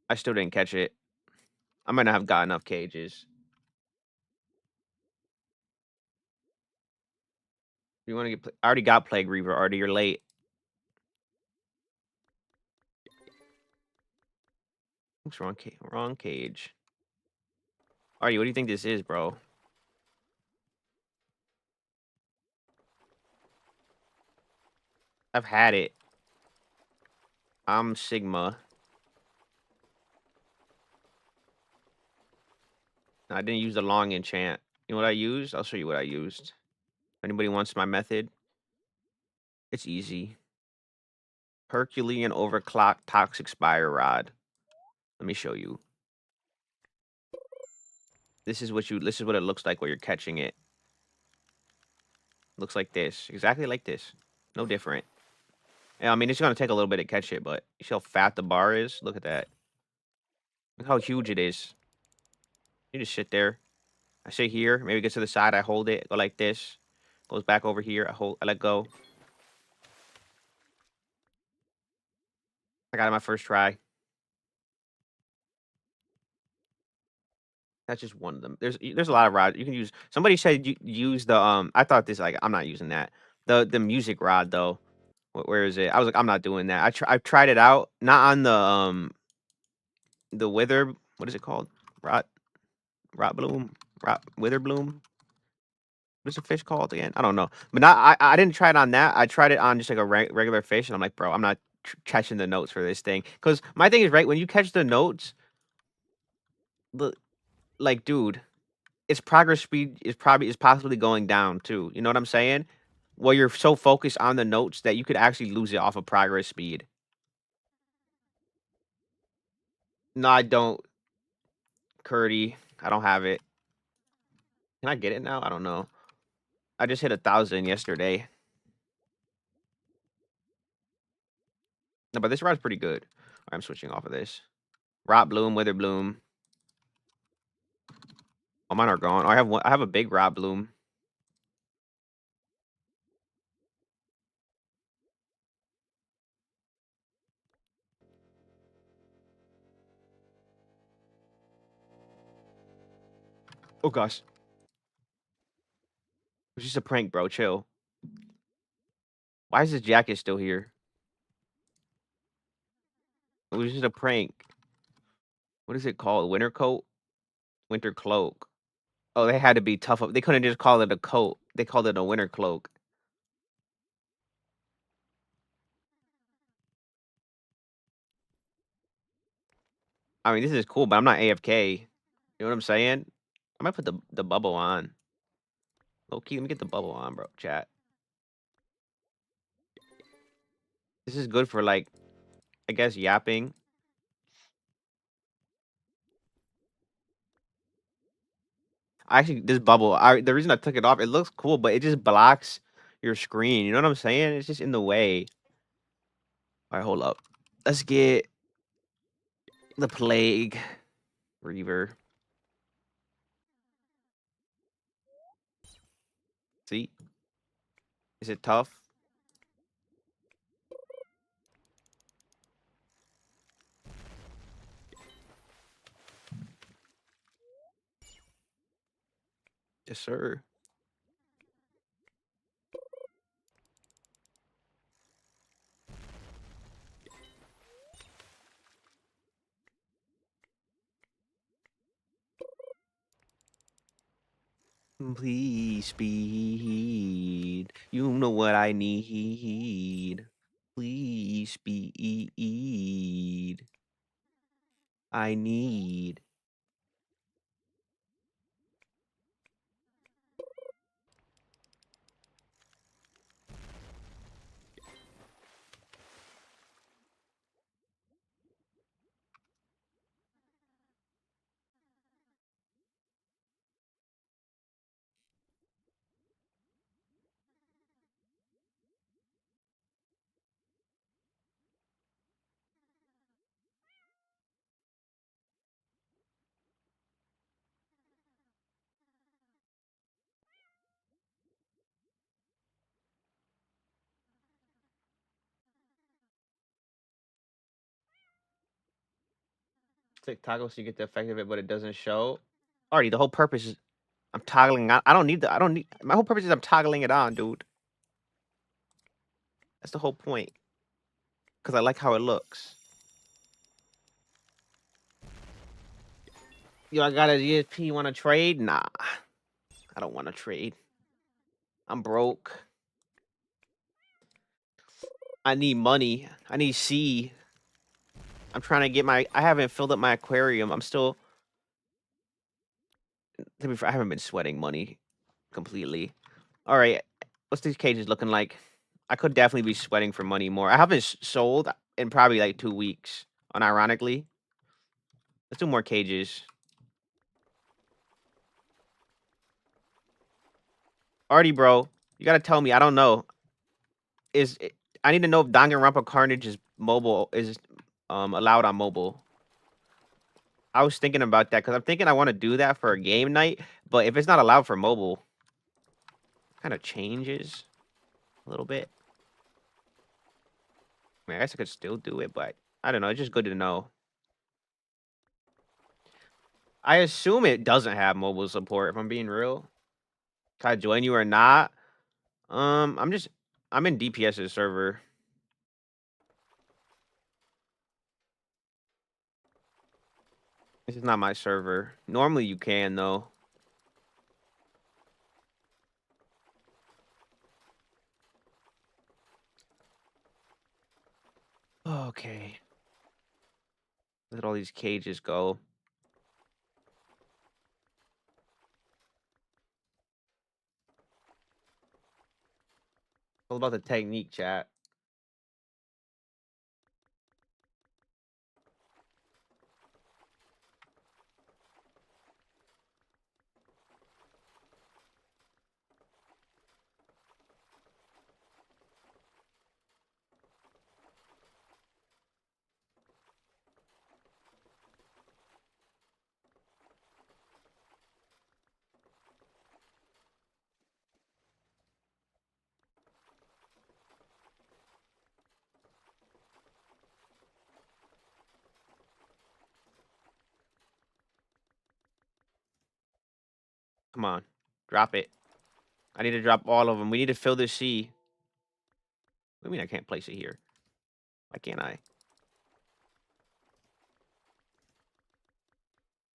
I still didn't catch it. I might not have got enough cages. You want to get? I already got Plague Reaver. Already, you're late. What's wrong? Wrong cage. Alright, what do you think this is, bro? I've had it. I'm Sigma. I didn't use the long enchant. You know what I used? I'll show you what I used. If anybody wants my method, it's easy. Herculean overclock toxic spire rod. Let me show you. This is what it looks like while you're catching it. Looks like this. Exactly like this. No different. Yeah, I mean, it's gonna take a little bit to catch it, but you see how fat the bar is? Look at that. Look how huge it is. You just sit there. I sit here, maybe get to the side, I hold it, go like this. Goes back over here, I let go. I got it my first try. That's just one of them. There's a lot of rods you can use. Somebody said you use the I thought this like I'm not using that. The music rod though. Where is it? I was like I'm not doing that. I've tried it out, not on the wither. What is it called? Rot rot bloom rot wither bloom. What's the fish called again? I don't know. But not I didn't try it on that. I tried it on just like a regular fish, and I'm like, bro, I'm not catching the notes for this thing. Because my thing is right when you catch the notes, the like, dude, its progress speed is possibly going down too. You know what I'm saying? Well, you're so focused on the notes that you could actually lose it off of progress speed. No, I don't, Curdy. I don't have it. Can I get it now? I don't know. I just hit 1,000 yesterday. No, but this rod's pretty good. I'm switching off of this. Rot bloom, wither bloom. Oh, mine are gone. Oh, I have one. I have a big rot bloom. Oh gosh, it was just a prank, bro. Chill. Why is this jacket still here? It was just a prank. What is it called? Winter coat? Winter cloak. Oh, they had to be tough. They couldn't just call it a coat. They called it a winter cloak. I mean, this is cool, but I'm not AFK. You know what I'm saying? I might put the bubble on. Low key, let me get the bubble on, bro. Chat. This is good for like, I guess yapping. Actually, this bubble. The reason I took it off, it looks cool, but it just blocks your screen. You know what I'm saying? It's just in the way. All right, hold up. Let's get the plague reaver. See, is it tough? Yes, sir. Please speed. You know what I need. Please speed. I need. Click toggle so you get the effect of it, but it doesn't show. Already, the whole purpose is I'm toggling on. I don't need the. I don't need. My whole purpose is I'm toggling it on, dude. That's the whole point. Cause I like how it looks. Yo, I got a ESP. Want to trade? Nah, I don't want to trade. I'm broke. I need money. I need C. I'm trying to get my. I haven't filled up my aquarium. I'm still. To be fair, I haven't been sweating money completely. All right, what's these cages looking like? I could definitely be sweating for money more. I haven't sold in probably like 2 weeks. Unironically, let's do more cages. Artie, bro, you gotta tell me. I don't know. I need to know if Danganronpa Carnage is mobile is allowed on mobile. I was thinking about that because I'm thinking I want to do that for a game night, but if it's not allowed for mobile, kind of changes a little bit. I mean, I guess I could still do it, but I don't know. It's just good to know. I assume it doesn't have mobile support, if I'm being real. Can I join you or not? I'm in DPS's server. This is not my server. Normally you can though. Okay. Look at all these cages go. All about the technique, chat. Come on. Drop it. I need to drop all of them. We need to fill this C. What do you mean I can't place it here? Why can't I?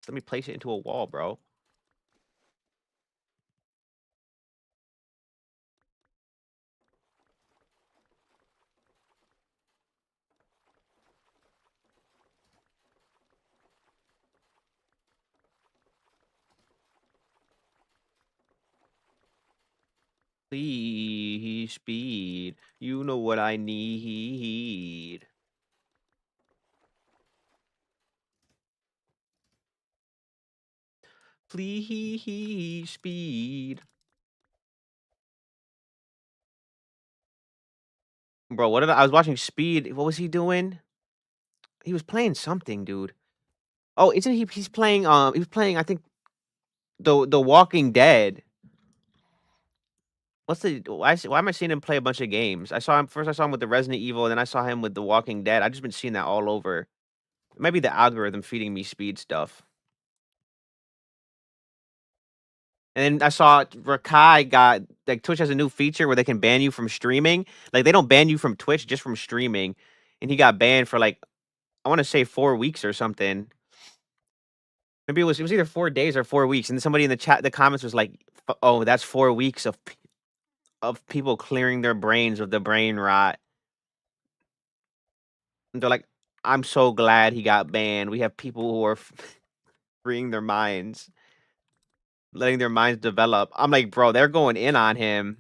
Let me place it into a wall, bro. Please, speed. You know what I need. Please, speed. Bro, I was watching Speed. What was he doing? He was playing something, dude. Oh, isn't he's playing he was playing I think the Walking Dead. Why am I seeing him play a bunch of games? I saw him with the Resident Evil, and then I saw him with the Walking Dead. I just been seeing that all over. It might be the algorithm feeding me Speed stuff. And then I saw Rakai got like Twitch has a new feature where they can ban you from streaming. Like they don't ban you from Twitch, just from streaming. And he got banned for like I want to say 4 weeks or something. Maybe it was either 4 days or 4 weeks. And then somebody in the comments was like, "Oh, that's 4 weeks of people clearing their brains of the brain rot." And they're like, "I'm so glad he got banned. We have people who are freeing their minds, letting their minds develop." I'm like, bro, they're going in on him.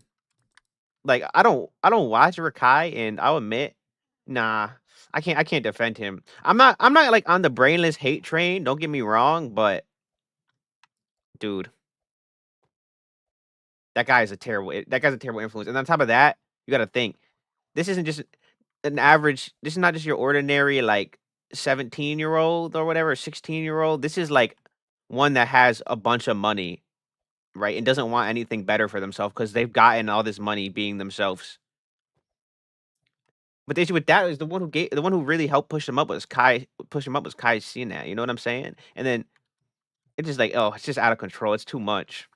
Like, I don't watch Rakai, and I'll admit, nah, I can't defend him. I'm not like on the brainless hate train. Don't get me wrong, but dude, that guy's a terrible influence. And on top of that, you got to think this isn't just an average. This is not just your ordinary like 17-year-old or whatever, 16-year-old. This is like one that has a bunch of money, right, and doesn't want anything better for themselves because they've gotten all this money being themselves. But the issue with that is the one who really helped push him up was Kai. Push him up was Kai Cenat. You know what I'm saying? And then it's just like, oh, it's just out of control. It's too much.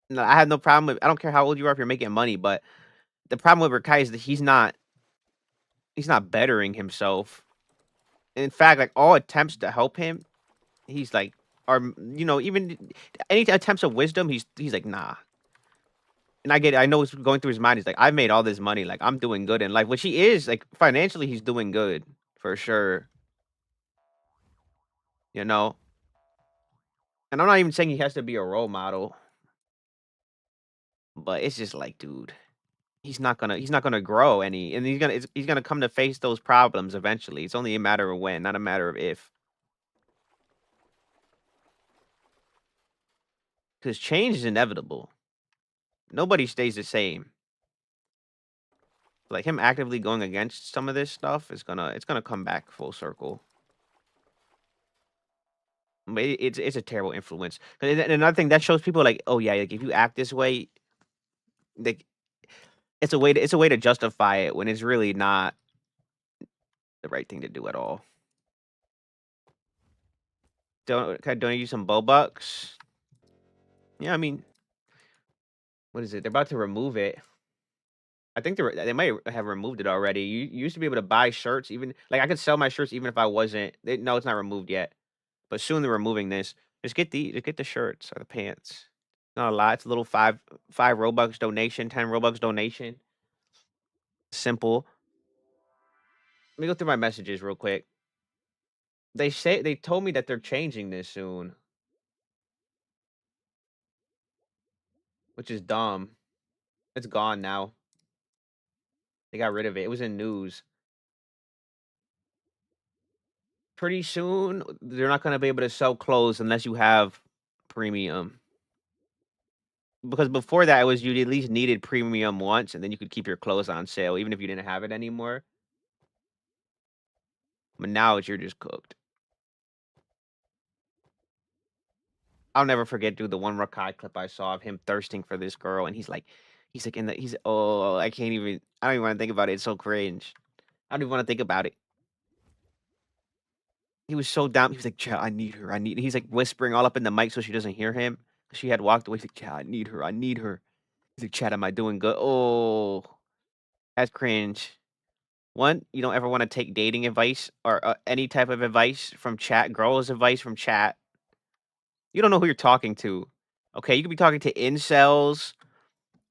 No, I have no problem with. I don't care how old you are if you're making money, but the problem with Kai is that he's not bettering himself. In fact, like all attempts to help him, he's like, are even any attempts of wisdom, he's like, nah. And I get it. I know what's going through his mind. He's like, I've made all this money. Like, I'm doing good in life, which he is. Like, financially, he's doing good for sure. You know, and I'm not even saying he has to be a role model, but it's just like, dude, he's not gonna grow any, and he's gonna come to face those problems eventually. It's only a matter of when, not a matter of if. Because change is inevitable. Nobody stays the same. Like him actively going against some of this stuff is it's gonna come back full circle. But it's a terrible influence. And another thing that shows people like, oh yeah, like if you act this way, like it's a way to justify it when it's really not the right thing to do at all. Can I donate you some Bobucks? Yeah, I mean, what is it? They're about to remove it. I think they might have removed it already. You used to be able to buy shirts, even like I could sell my shirts even if I wasn't. No, it's not removed yet, but soon they're removing this. Just get the shirts or the pants. Not a lot. It's a little five Robux donation, 10 Robux donation. Simple. Let me go through my messages real quick. They told me that they're changing this soon, which is dumb. It's gone now. They got rid of it. It was in news. Pretty soon, they're not gonna be able to sell clothes unless you have premium. Because before that, it was you at least needed premium once, and then you could keep your clothes on sale, even if you didn't have it anymore. But now you're just cooked. I'll never forget, dude, the one Rakai clip I saw of him thirsting for this girl, and he's like oh, I don't even want to think about it. It's so cringe. I don't even want to think about it. He was so down. He was like, "Chat, I need her. I need." He's like whispering all up in the mic so she doesn't hear him. She had walked away. He's like, "Chat, I need her. I need her." He's like, "Chat, am I doing good?" Oh, that's cringe. One, you don't ever want to take dating advice or any type of advice from chat, girls' advice from chat. You don't know who you're talking to. Okay, you could be talking to incels.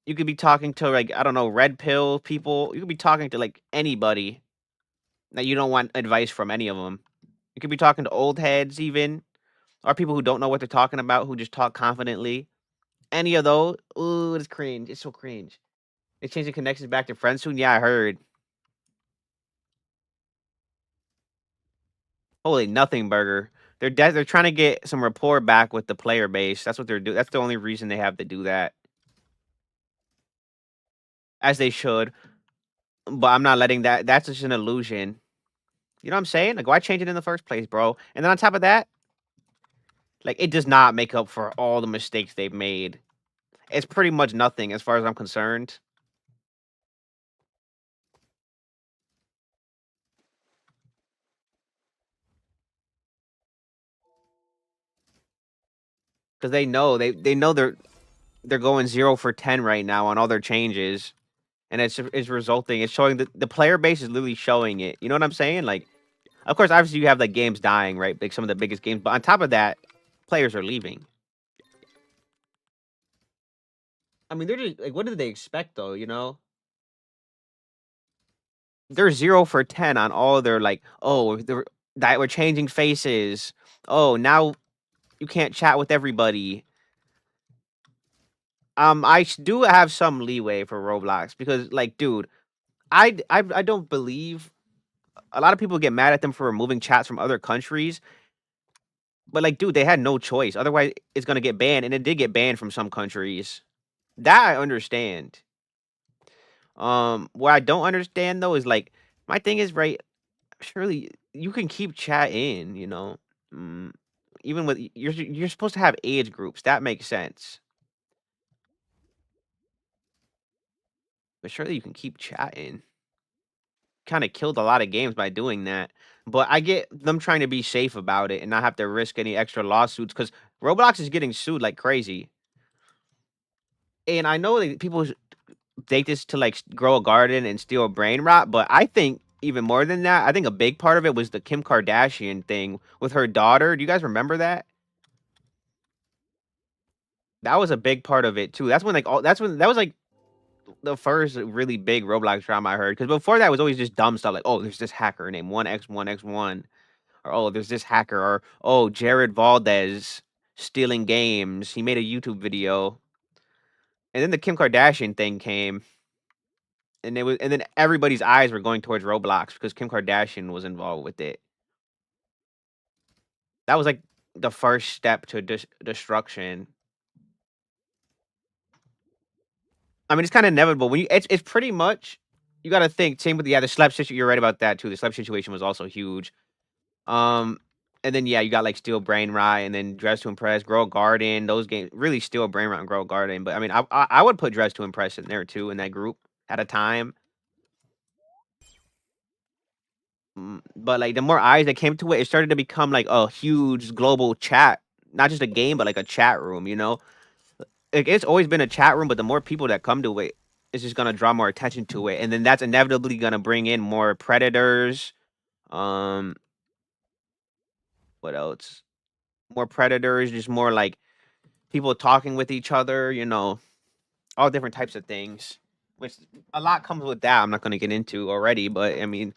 You could be talking to like I don't know, red pill people. You could be talking to like anybody that you don't want advice from any of them. You could be talking to old heads even, or people who don't know what they're talking about, who just talk confidently. Any of those, ooh, it's cringe. It's so cringe. They changing connections back to friends soon. Yeah, I heard. Holy nothing burger. They're trying to get some rapport back with the player base. That's what they're doing. That's the only reason they have to do that, as they should. But I'm not letting that. That's just an illusion. You know what I'm saying? Like, why change it in the first place, bro? And then on top of that, like, it does not make up for all the mistakes they've made. It's pretty much nothing as far as I'm concerned. Because they know they're going 0 for 10 right now on all their changes, and it's resulting. It's showing the player base is literally showing it. You know what I'm saying? Like, of course, obviously you have like games dying, right? Like some of the biggest games, but on top of that, players are leaving. I mean, they're just like, what did they expect though? They're 0 for 10 on all their like, oh, that we're changing faces. Oh, now you can't chat with everybody. Do have some leeway for Roblox because, like, dude, I don't believe a lot of people get mad at them for removing chats from other countries, but like, dude, they had no choice. Otherwise, it's gonna get banned, and it did get banned from some countries. That I understand. What I don't understand though is like my thing is right. Surely you can keep chat in, mm, even with you're supposed to have age groups. That makes sense. But surely you can keep chatting. Kinda killed a lot of games by doing that. But I get them trying to be safe about it and not have to risk any extra lawsuits because Roblox is getting sued like crazy. And I know that people take this to, like, grow a garden and steal a brain rot, but I think even more than that, I think a big part of it was the Kim Kardashian thing with her daughter. Do you guys remember that? That was a big part of it too. That's when, like, all that's when that was, like, the first really big Roblox drama I heard. Because before that was always just dumb stuff like, "Oh, there's this hacker named 1x1x1," or, "Oh, there's this hacker," or, "Oh, Jared Valdez stealing games. He made a YouTube video." And then the Kim Kardashian thing came, and then everybody's eyes were going towards Roblox because Kim Kardashian was involved with it. That was, like, the first step to destruction. I mean, it's kinda inevitable when it's pretty much you gotta think, same with the SLEP situation. You're right about that too. The SLEP situation was also huge. Um, and then, yeah, you got, like, Steel Brain Rot and then Dress to Impress, Grow a Garden, those games really Steel Brain Rot and Grow a Garden, but, I mean, I would put Dress to Impress in there too in that group at a time. But, like, the more eyes that came to it, it started to become, like, a huge global chat, not just a game, but, like, a chat room, you know? Like, it's always been a chat room, but the more people that come to it, it's just gonna draw more attention to it, and then that's inevitably gonna bring in more predators, um, what else? More predators, just more, like, people talking with each other, you know, all different types of things, which a lot comes with that I'm not gonna get into already, but, I mean,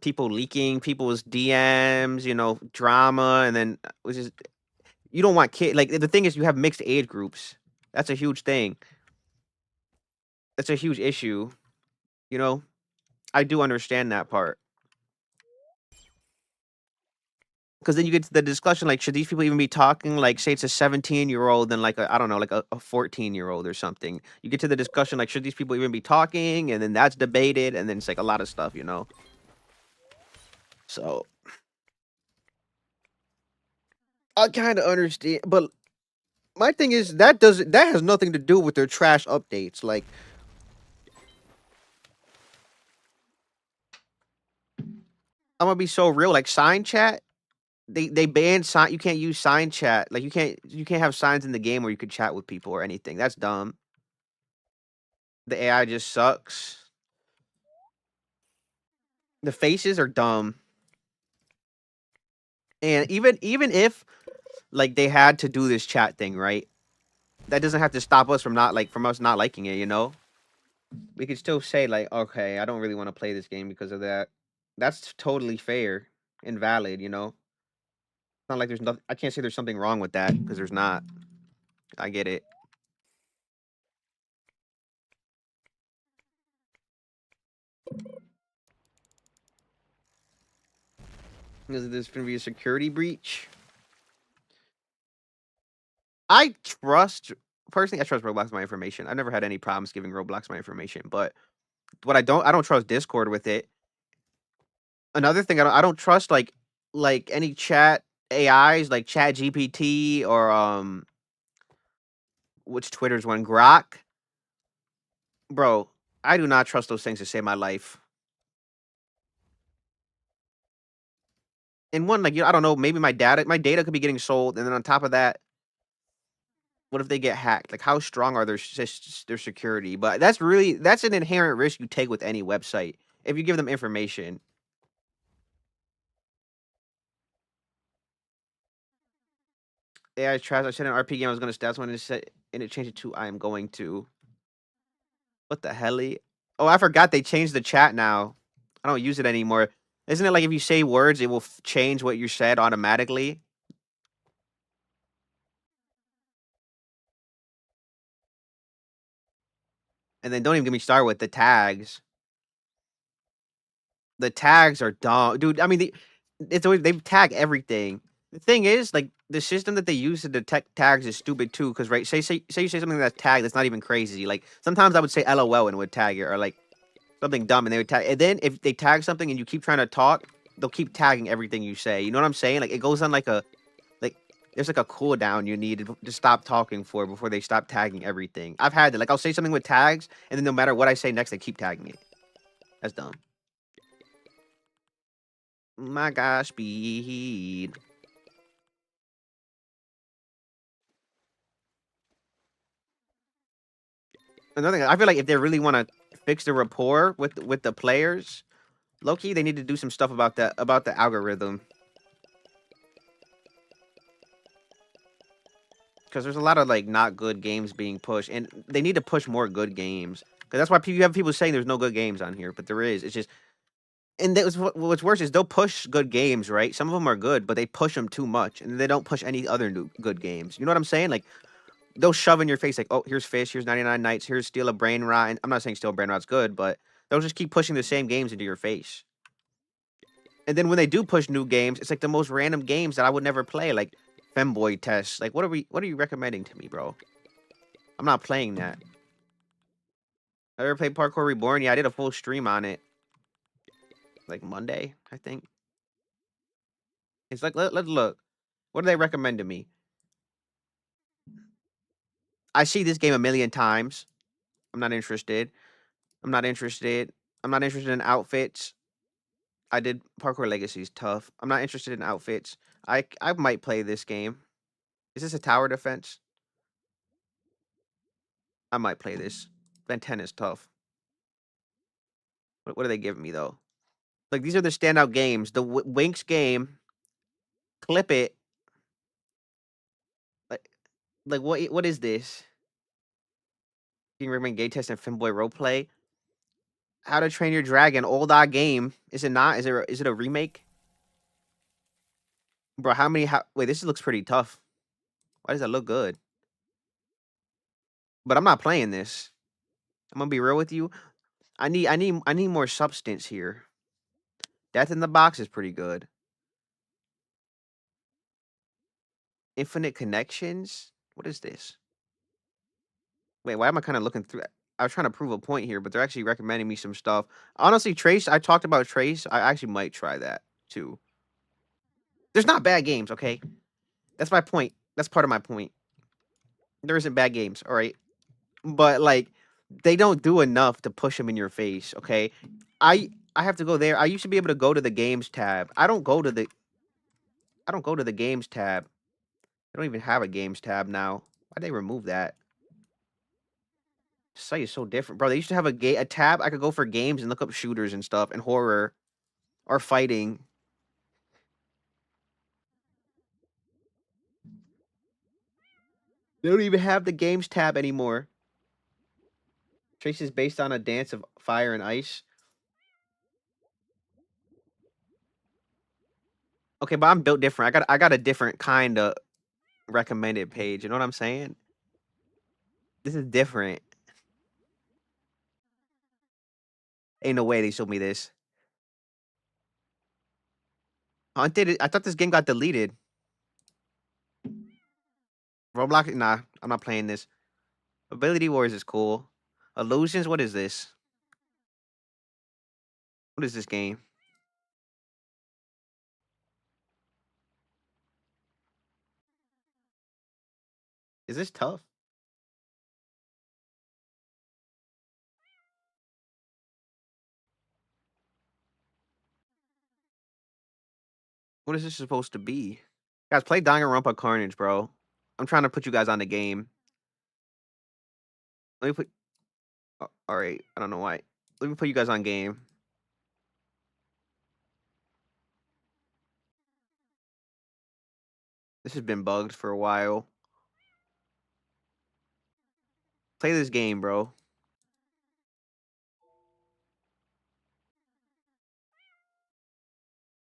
people leaking people's DMs, you know, drama, and then, which is you don't want like, the thing is you have mixed age groups. That's a huge thing. That's a huge issue, you know? I do understand that part. Because then you get to the discussion, like, should these people even be talking? Like, say it's a 17-year-old and, like, I don't know, like, a 14-year-old or something. You get to the discussion, like, should these people even be talking? And then that's debated, and then it's, like, a lot of stuff, you know? So, I kinda understand, but my thing is that has nothing to do with their trash updates, like, Imma be so real, like, Sign Chat, they banned sign you can't use Sign Chat, like, you can't have signs in the game where you could chat with people or anything, that's dumb. The AI just sucks. The faces are dumb, and even if, like, they had to do this chat thing, right? That doesn't have to stop us from us not liking it, you know? We could still say, like, "Okay, I don't really wanna play this game because of that." That's totally fair and valid, you know? It's not like there's noth I can't say there's something wrong with that because there's not. I get it. 'Cause there's gonna be a security breach. I trust personally, I trust Roblox with my information. I've never had any problems giving Roblox my information, but what I don't trust Discord with it. Another thing I don't trust, like, any chat AIs, like ChatGPT or, which Twitter's one? Grok? Bro, I do not trust those things to save my life. And one, like, I don't know, maybe my data could be getting sold, and then on top of that, what if they get hacked? Like, how strong are their security? But that's an inherent risk you take with any website if you give them information. AI is trash. I said in RP game I was gonna stats one and it changed it to I am going to. What the helly? Oh, I forgot they changed the chat now. I don't use it anymore. Isn't it like if you say words, it will change what you said automatically? And then don't even get me started with the tags. The tags are dumb, dude. I mean, it's always they tag everything. The thing is, like, the system that they use to detect tags is stupid too. Because right, say you say something that's tagged that's not even crazy. Like sometimes I would say LOL and it would tag it, or like something dumb and they would tag. And then if they tag something and you keep trying to talk, they'll keep tagging everything you say. You know what I'm saying? Like it goes on like a like there's like a cooldown you need to stop talking for before they stop tagging everything. I've had it. Like I'll say something with tags, and then no matter what I say next, they keep tagging it. That's dumb. My gosh, speed. Another thing, I feel like if they really want to fix the rapport with the players, low key, they need to do some stuff about the algorithm. Because there's a lot of like not good games being pushed, and they need to push more good games. Because that's why you have people saying there's no good games on here, but there is. It's just, and that was what's worse is they'll push good games, right? Some of them are good, but they push them too much, and they don't push any other new good games. You know what I'm saying? Like they'll shove in your face, like, oh, here's Fish, here's 99 Nights, here's Steal a Brain Rot. And I'm not saying Steal a Brain Rot's good, but they'll just keep pushing the same games into your face. And then when they do push new games, it's like the most random games that I would never play, like Femboy Test. Like, what are you recommending to me, bro? I'm not playing that. I ever played Parkour Reborn? Yeah, I did a full stream on it. Like Monday, I think. It's like, let's look. What do they recommend to me? I see this game a million times. I'm not interested. I'm not interested. I'm not interested in outfits. I did Parkour Legacy's tough. I'm not interested in outfits. I might play this game. Is this a tower defense? I might play this. Ben 10 is tough. What do they give me though? Like these are the standout games. The Winx game, Clip It. Like what is this? King Rayman Gay Test and Femboy Roleplay. How to Train Your Dragon, old odd game. Is it not? Is it a remake? Bro, wait, this looks pretty tough. Why does that look good? But I'm not playing this. I'm gonna be real with you. I need more substance here. Death in the Box is pretty good. Infinite Connections? What is this? Wait, why am I kind of looking through? I was trying to prove a point here, but they're actually recommending me some stuff. Honestly, Trace, I talked about Trace. I actually might try that too. There's not bad games, okay? That's my point. That's part of my point. There isn't bad games, all right? But like they don't do enough to push them in your face, okay? I have to go there. I used to be able to go to the games tab. I don't go to the games tab. I don't even have a games tab now. Why'd they remove that? The site is so different, bro. They used to have a tab I could go for games and look up shooters and stuff and horror or fighting. They don't even have the games tab anymore. Trace is based on a dance of fire and ice. Okay, but I'm built different. I got a different kind of recommended page. You know what I'm saying? This is different. Ain't no way they showed me this. Hunted. I thought this game got deleted. Roblox. Nah, I'm not playing this. Ability Wars is cool. Illusions. What is this? What is this game? Is this tough? What is this supposed to be? Guys, play Danganronpa Carnage, bro. I'm trying to put you guys on the game. Let me put. All right. I don't know why. Let me put you guys on game. This has been bugged for a while. Play this game, bro.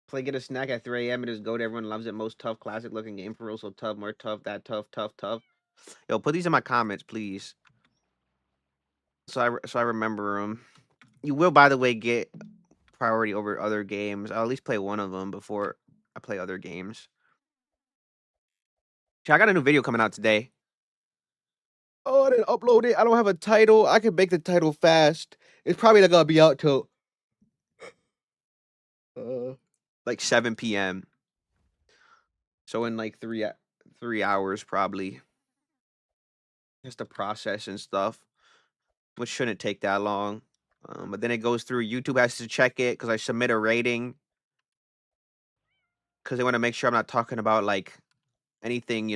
Play Get a Snack at 3 a.m. It is goat. Everyone loves it. Most tough, classic looking game for real. So tough, more tough, that tough, tough, tough. Yo, put these in my comments, please. So I remember them. You will, by the way, get priority over other games. I'll at least play one of them before I play other games. I got a new video coming out today. Oh, I didn't upload it. I don't have a title. I can make the title fast. It's probably not gonna be out till like 7 p.m. So in like 3 hours probably. Just to process and stuff, which shouldn't take that long. But then it goes through. YouTube has to check it because I submit a rating because they want to make sure I'm not talking about like anything,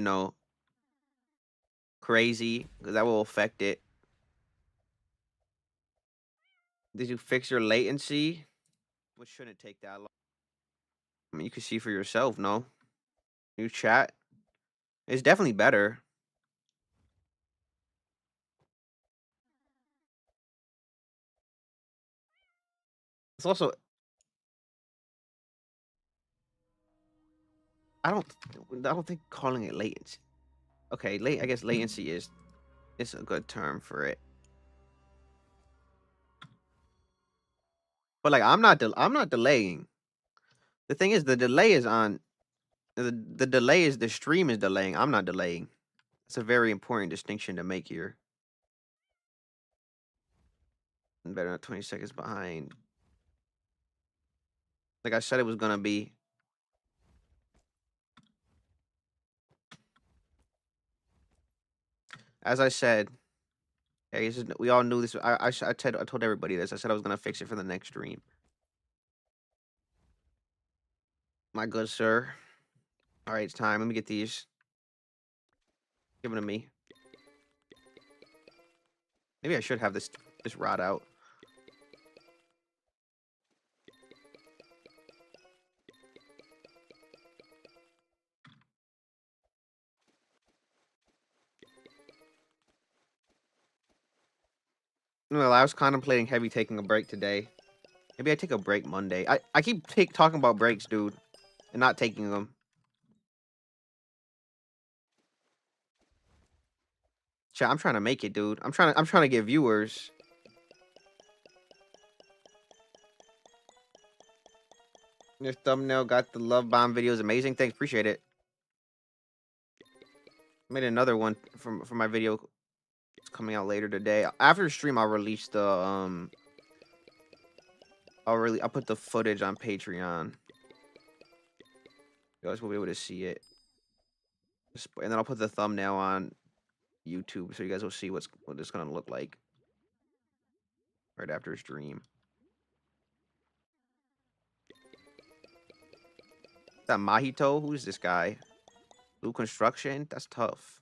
crazy because that will affect it. Did you fix your latency? Which shouldn't take that long. I mean, you can see for yourself, no? New chat. It's definitely better. It's also I don't think calling it latency. Okay, I guess latency is a good term for it. But like I'm not delaying. The thing is the delay is on the delay is the stream is delaying. I'm not delaying. It's a very important distinction to make here. I'm better not 20 seconds behind. Like I said it was gonna be. As I said, hey, we all knew this. I told everybody this. I said I was gonna fix it for the next stream. My good sir. All right, it's time. Let me get these. Give them to me. Maybe I should have this rod out. Well, I was contemplating heavy taking a break today. Maybe I take a break Monday. I keep talking about breaks, dude, and not taking them. Chat, I'm trying to make it, dude. I'm trying to get viewers. Your thumbnail got the love bomb videos. Amazing. Thanks. Appreciate it. Made another one from my video. It's coming out later today. After the stream, I'll release the I'll put the footage on Patreon. You guys will be able to see it. And then I'll put the thumbnail on YouTube so you guys will see what it's gonna look like right after stream. Is that Mahito? Who's this guy? Blue construction? That's tough.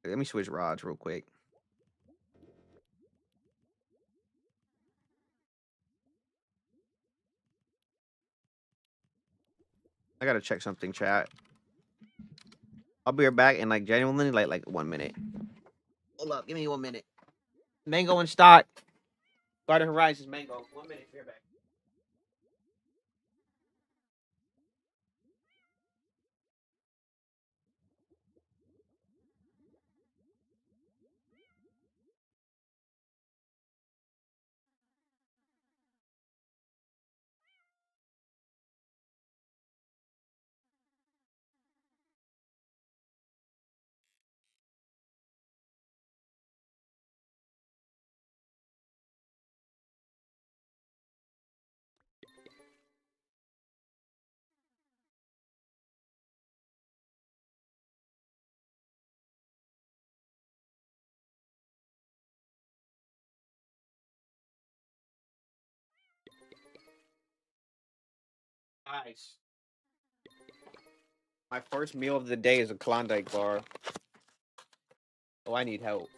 Let me switch rods real quick. I gotta check something, chat. I'll be right back in like genuinely like 1 minute. Hold up, give me 1 minute. Mango in stock. Garden Horizons mango. 1 minute, be right back. Nice. My first meal of the day is a Klondike bar. Oh, I need help.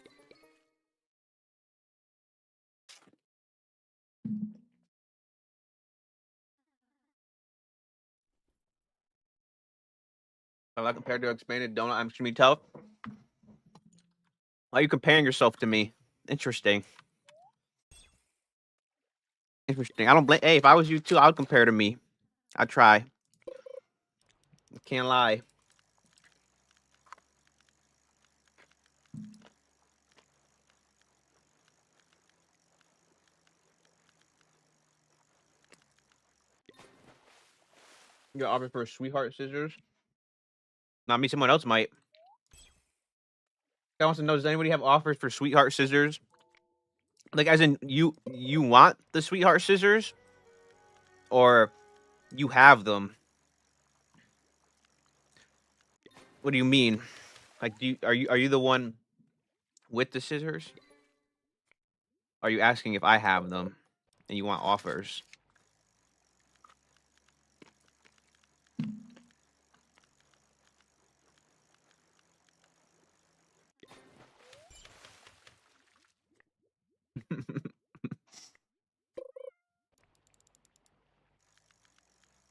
Am I compared to expanded donut? I'm me tough. Why are you comparing yourself to me? Interesting. Interesting. I don't blame. Hey, if I was you too, I would compare to me. I'd try. Can't lie. You're offering for sweetheart scissors? Not me. Someone else might. I wants to know, does anybody have offers for sweetheart scissors? Like, as in, you want the sweetheart scissors? Or you have them? What do you mean? Like, are you the one with the scissors? Are you asking if I have them and you want offers?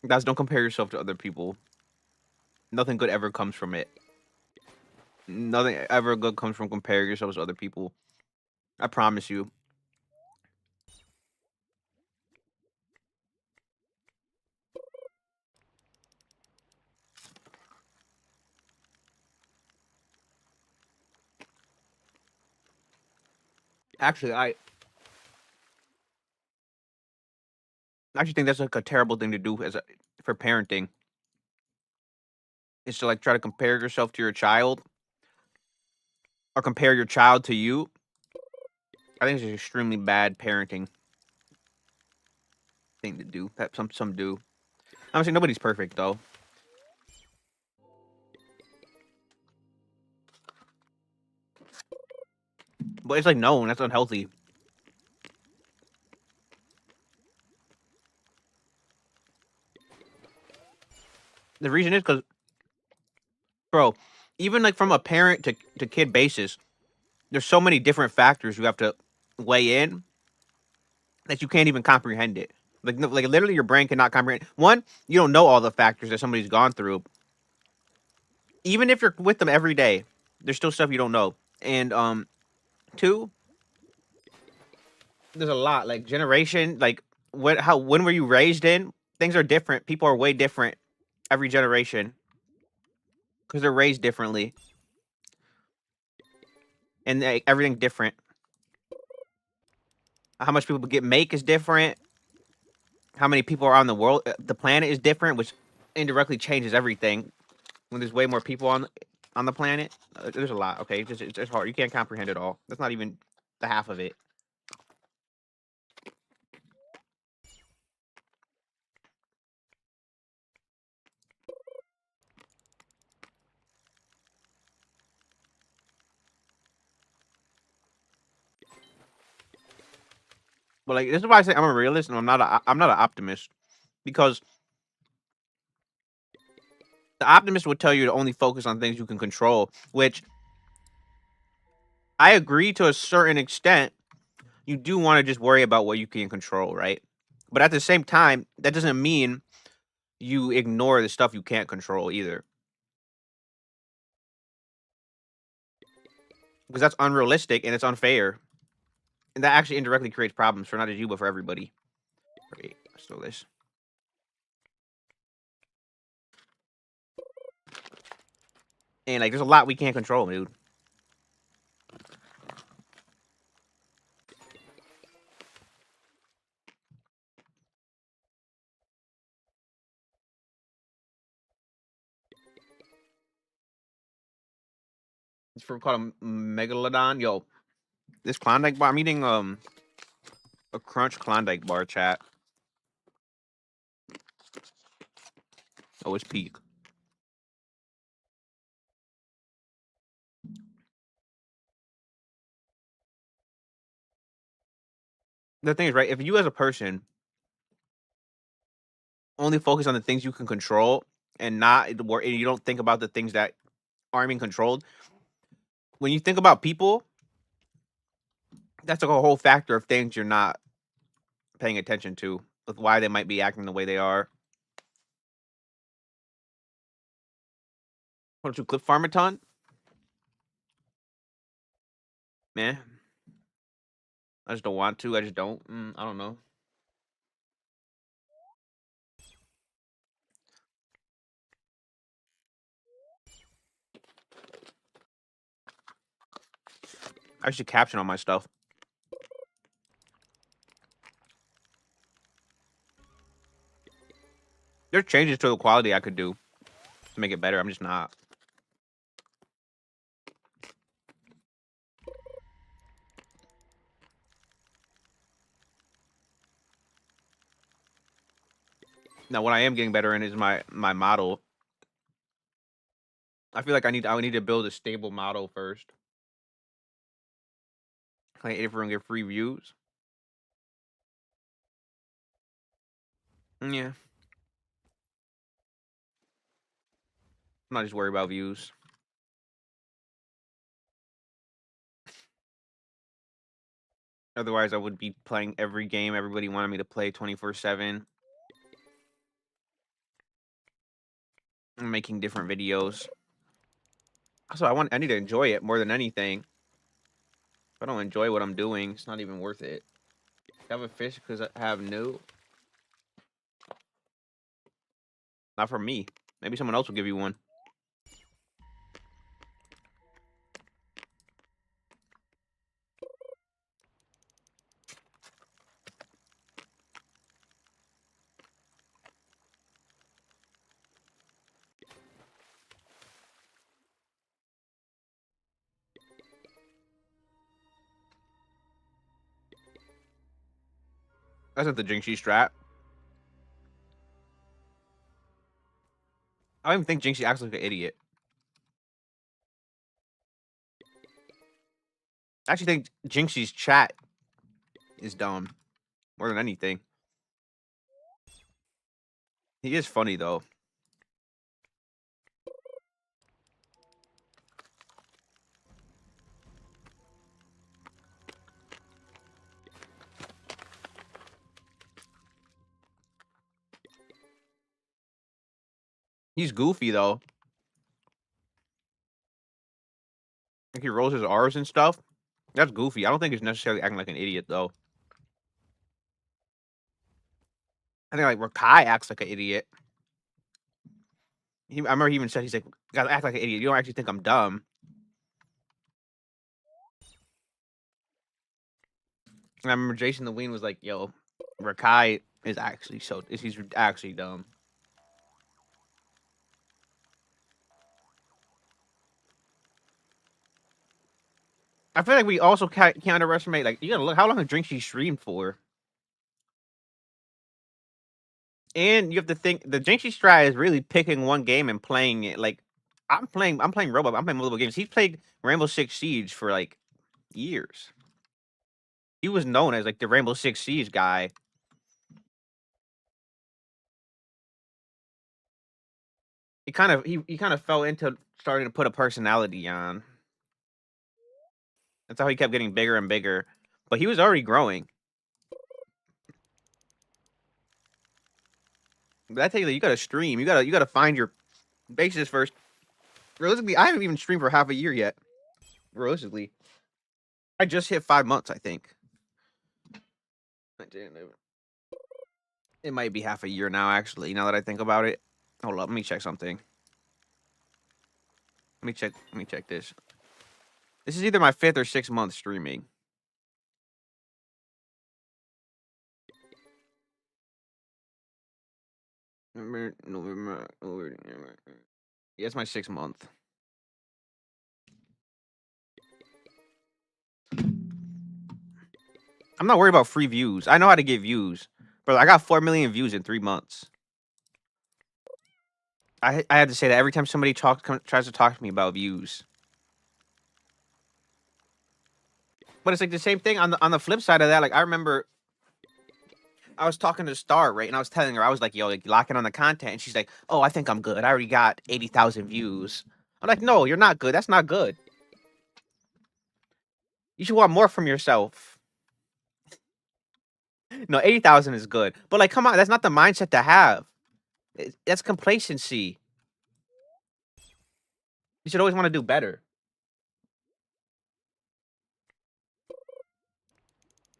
Guys, don't compare yourself to other people. Nothing good ever comes from it. Nothing ever good comes from comparing yourselves to other people. I promise you. Actually, I actually think that's like a terrible thing to do for parenting. Is to like try to compare yourself to your child or compare your child to you. I think it's extremely bad parenting thing to do. That some do. I'm saying nobody's perfect though, but it's like no, that's unhealthy. The reason is because, bro, even like from a parent to kid basis, there's so many different factors you have to weigh in that you can't even comprehend it. Like like literally, your brain cannot comprehend. One, you don't know all the factors that somebody's gone through. Even if you're with them every day, there's still stuff you don't know. And two, there's a lot like generation, like when were you raised in? Things are different. People are way different every generation because they're raised differently, and like, everything different. How much people get make is different. How many people are on the planet is different, which indirectly changes everything. When there's way more people on the planet, there's a lot. Okay, it's hard. You can't comprehend it all. That's not even the half of it. But like this is why I say I'm a realist and I'm not an optimist because the optimist would tell you to only focus on things you can control, which I agree to a certain extent. You do want to just worry about what you can control, right? But at the same time, that doesn't mean you ignore the stuff you can't control either, because that's unrealistic and it's unfair, and that actually indirectly creates problems for not just you but for everybody. Wait, so this. And like, there's a lot we can't control, dude. It's for called a megalodon. Yo, this Klondike bar. I'm eating a crunch Klondike bar. Chat. Oh, it's peak. The thing is, right? If you as a person only focus on the things you can control and not and you don't think about the things that aren't being controlled. When you think about people, that's like a whole factor of things you're not paying attention to, with why they might be acting the way they are. Why don't you clip farm a ton? Man, I just don't want to. I just don't. I don't know. I should caption all my stuff. There's changes to the quality I could do to make it better. I'm just not. Now, what I am getting better in is my model. I feel like I would need to build a stable model first. Like if we're gonna get free views. Yeah. I'm not just worried about views. Otherwise, I would be playing every game everybody wanted me to play 24/7. I'm making different videos. Also, I need to enjoy it more than anything. If I don't enjoy what I'm doing, it's not even worth it. Have a fish because I have no. Not for me. Maybe someone else will give you one. That's not the Jinxie strat. I don't even think Jinxie acts like an idiot. I actually think Jinxie's chat is dumb more than anything. He is funny though. He's goofy though. Like he rolls his R's and stuff. That's goofy. I don't think he's necessarily acting like an idiot though. I think like Rakai acts like an idiot. I remember he even said he's like, "Gotta act like an idiot. You don't actually think I'm dumb." And I remember Jason the Ween was like, "Yo, Rakai is actually he's actually dumb." I feel like we also can't underestimate. Like you gotta look how long a drink she streamed for. And you have to think the Jinxie strat is really picking one game and playing it. Like I'm playing Roblox. I'm playing multiple games. He's played Rainbow Six Siege for like years. He was known as like the Rainbow Six Siege guy. He kind of fell into starting to put a personality on. That's how he kept getting bigger and bigger. But he was already growing. But I tell you, you gotta stream. You gotta find your basis first. Realistically, I haven't even streamed for half a year yet. Realistically, I just hit 5 months. I think. It might be half a year now. Actually, now that I think about it, hold up. Let me check something. Let me check this. This is either my 5th or 6th month streaming. November. Yeah, it's my 6th month. I'm not worried about free views. I know how to get views. Bro, I got 4 million views in 3 months. I had to say that every time somebody tries to talk to me about views. But it's like the same thing on the flip side of that. Like I remember I was talking to Star, right? And I was telling her, I was like, yo, like, locking on the content. And she's like, oh, I think I'm good. I already got 80,000 views. I'm like, no, you're not good. That's not good. You should want more from yourself. No, 80,000 is good. But like, come on, that's not the mindset to have. That's complacency. You should always want to do better.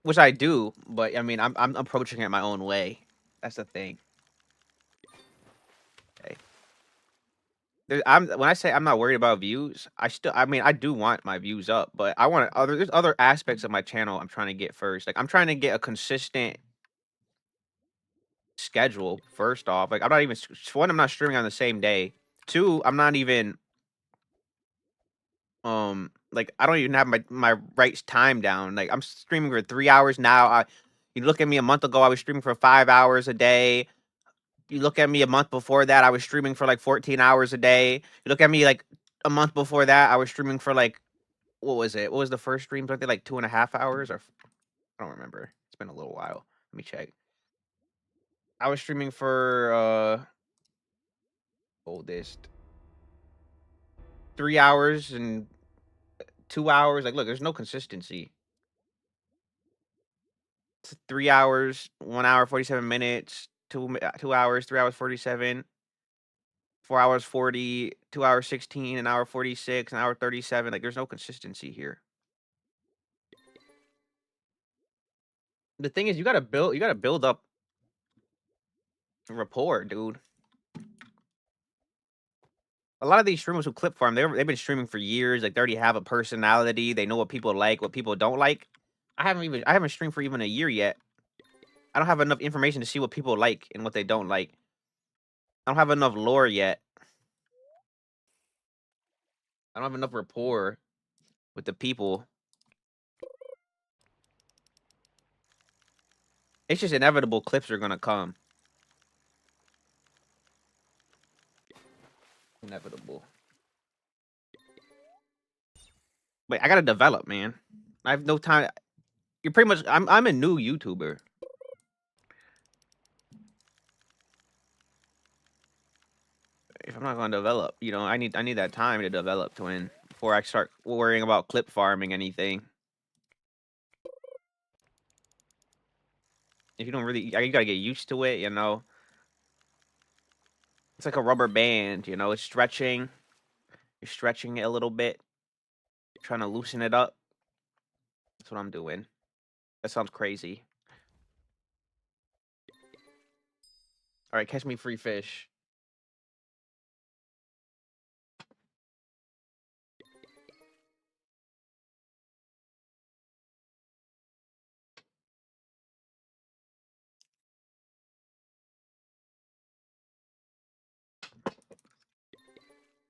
Which I do, but I mean, I'm approaching it my own way. That's the thing. Okay. When I say I'm not worried about views, I mean I do want my views up, but there's other aspects of my channel I'm trying to get first. Like I'm trying to get a consistent schedule first off. Like I'm not even one, I'm not streaming on the same day. Two, I'm not even like I don't even have my rights time down. Like I'm streaming for 3 hours now. You look at me a month ago, I was streaming for 5 hours a day. You look at me a month before that, I was streaming for like 14 hours a day. You look at me like a month before that, I was streaming for like what was it? What was the first stream? I think like 2.5 hours, or I don't remember. It's been a little while. Let me check. I was streaming for oldest 3 hours and 2 hours. Like, look, there's no consistency. It's 3 hours, 1 hour 47 minutes, 2 hours, 3 hours 47, 4 hours 40, 2 hours 16, an hour 46, an hour 37. Like, there's no consistency here. The thing is, you gotta build up rapport, dude. A lot of these streamers who clip farm, they've been streaming for years. Like, they already have a personality. They know what people like, what people don't like. I haven't streamed for even a year yet. I don't have enough information to see what people like and what they don't like. I don't have enough lore yet. I don't have enough rapport with the people. It's just inevitable clips are gonna come. Inevitable. But I gotta develop, man. I have no time. You're pretty much. I'm a new YouTuber. If I'm not gonna develop, I need that time to develop to win before I start worrying about clip farming anything. If you don't really, you gotta get used to it. It's like a rubber band. It's stretching. You're stretching it a little bit, trying to loosen it up. That's what I'm doing. That sounds crazy. All right, catch me free fish.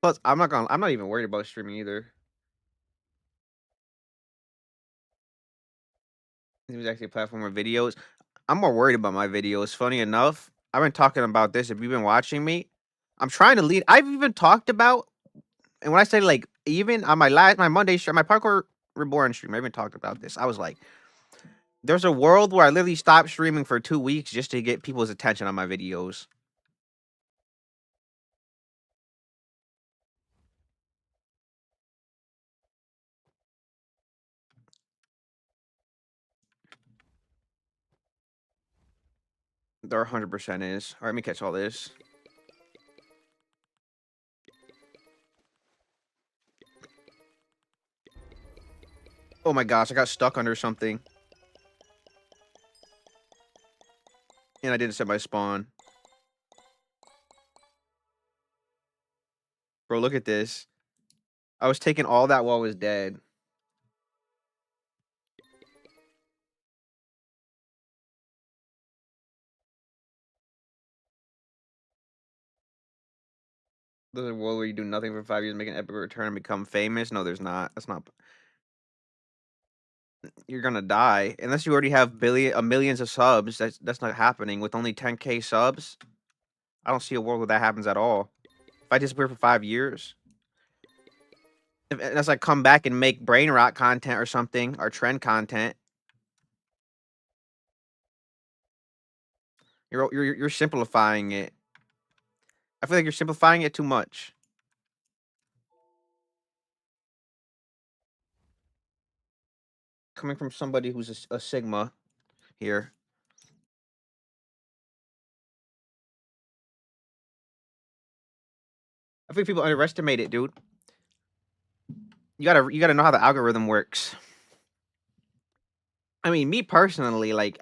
Plus, I'm not even worried about streaming either. It was actually a platform with videos. I'm more worried about my videos. Funny enough, I've been talking about this. If you've been watching me, I'm trying to lead. I've even talked about, and when I say like, even on my Monday stream, my Parkour Reborn stream, I even talked about this. I was like, there's a world where I literally stopped streaming for 2 weeks just to get people's attention on my videos. There 100% is. All right, let me catch all this. Oh my gosh, I got stuck under something. And I didn't set my spawn. Bro, look at this. I was taking all that while I was dead. There's a world where you do nothing for 5 years, make an epic return, and become famous. No, there's not. That's not. You're gonna die unless you already have millions of subs. That's not happening with only 10K subs. I don't see a world where that happens at all. If I disappear for 5 years, unless I come back and make brain rot content or something or trend content, you're simplifying it. I feel like you're simplifying it too much. Coming from somebody who's a Sigma here. I think people underestimate it, dude. You gotta know how the algorithm works. I mean, me personally, like,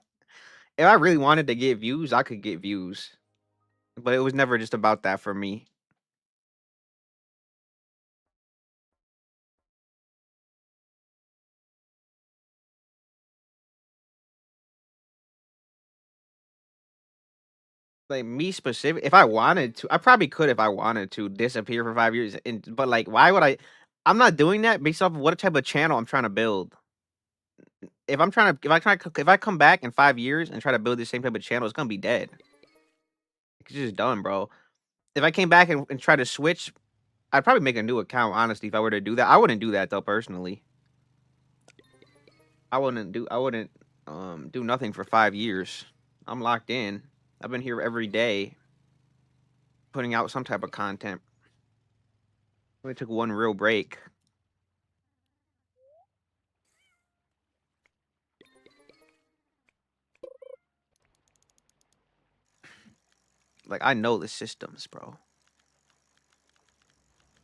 if I really wanted to get views, I could get views. But it was never just about that for me. Like, me specific, if I wanted to, I probably could if I wanted to disappear for 5 years. But like, why would I? I'm not doing that based off of what type of channel I'm trying to build. If I come back in 5 years and try to build the same type of channel, it's gonna be dead. It's just done, bro. If I came back and try to switch I'd probably make a new account, honestly, if I were to do that. I wouldn't do that though, personally. I wouldn't do nothing for 5 years. I'm locked in. I've been here every day, putting out some type of content. I only took one real break. Like, I know the systems, bro.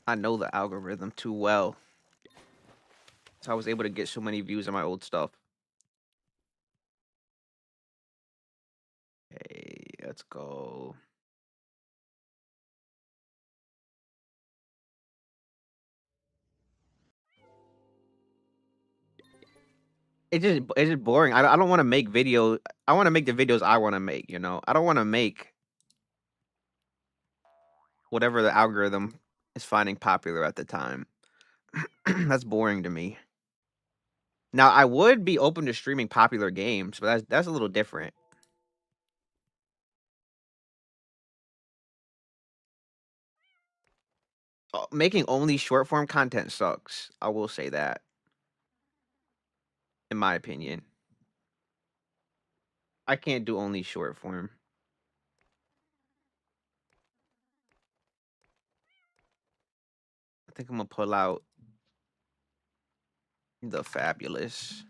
I know the algorithm too well. So I was able to get so many views on my old stuff. Hey, let's go. It's just boring. I don't want to make video. I want to make the videos I want to make. You know, I don't want to make whatever the algorithm is finding popular at the time. That's boring to me. Now I would be open to streaming popular games, but that's a little different. Making only short form content sucks. I will say that, in my opinion. I can't do only short form. I think I'm gonna pull out the fabulous.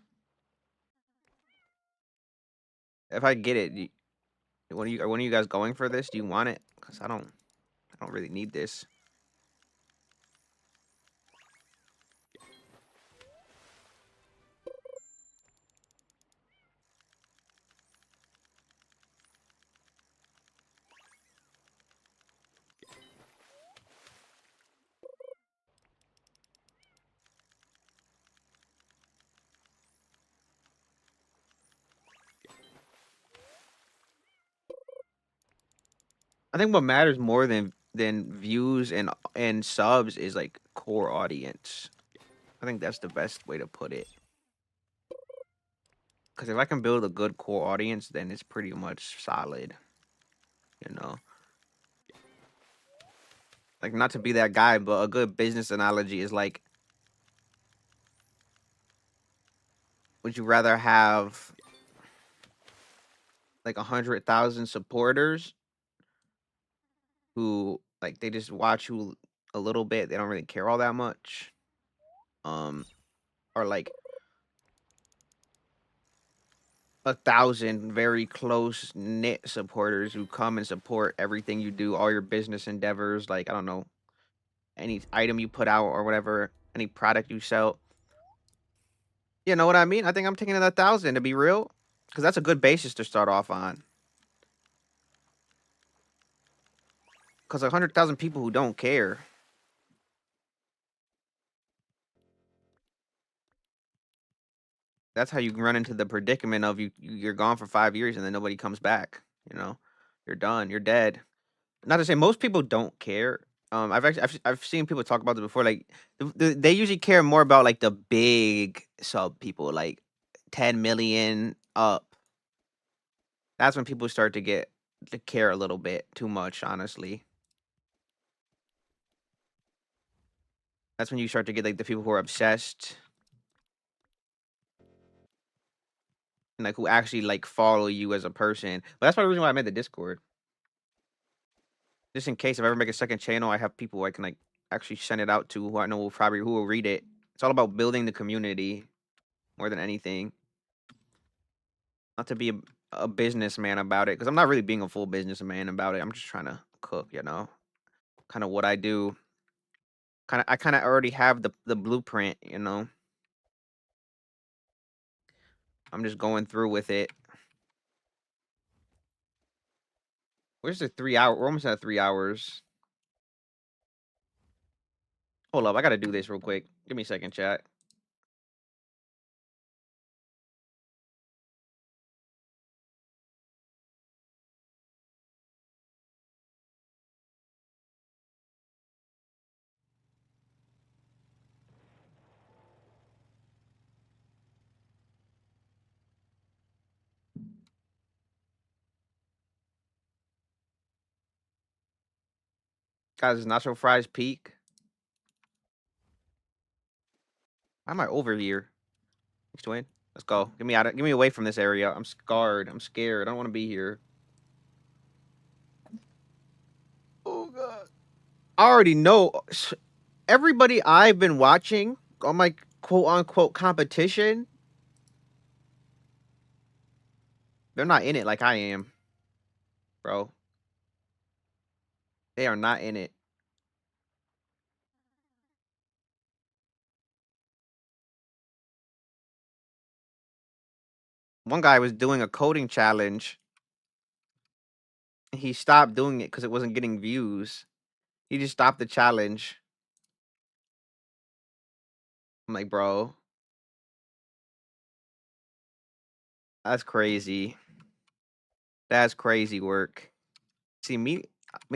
If I get it, one of you guys going for this? Do you want it? Cause I don't really need this. I think what matters more than views and subs is like core audience. I think that's the best way to put it. Because if I can build a good core audience, then it's pretty much solid. You know, like not to be that guy, but a good business analogy is like, would you rather have like 100,000 supporters who like they just watch you a little bit, they don't really care all that much, um, or like 1,000 very close knit supporters who come and support everything you do, all your business endeavors, like I don't know, any item you put out or whatever, any product you sell. You know what I mean? I think I'm taking it 1,000 to be real, because that's a good basis to start off on. Because 100,000 people who don't care, that's how you run into the predicament of you're gone for 5 years and then nobody comes back. You know, you're done. You're dead. Not to say most people don't care. I've seen people talk about it before. Like they usually care more about like the big sub people, like 10 million up. That's when people start to get to care a little bit too much. Honestly, that's when you start to get like the people who are obsessed and like who actually like follow you as a person. But that's probably the reason why I made the Discord. Just in case if I ever make a second channel, I have people I can like actually send it out to who I know will probably who will read it. It's all about building the community more than anything. Not to be a businessman about it, because I'm not really being a full businessman about it. I'm just trying to cook, you know, kind of what I do. I kind of already have the blueprint, you know. I'm just going through with it. Where's the 3 hour? We're almost at 3 hours. Hold up, I gotta do this real quick. Give me a second, chat. Guys, is nacho fries peak? Why am I over here? Next twin. Let's go. Get me out of. Get me away from this area. I'm scarred. I'm scared. I don't want to be here. Oh god. I already know. Everybody I've been watching on my quote unquote competition, they're not in it like I am, bro. They are not in it. One guy was doing a coding challenge. He stopped doing it because it wasn't getting views. He just stopped the challenge. I'm like, bro, that's crazy. That's crazy work. See me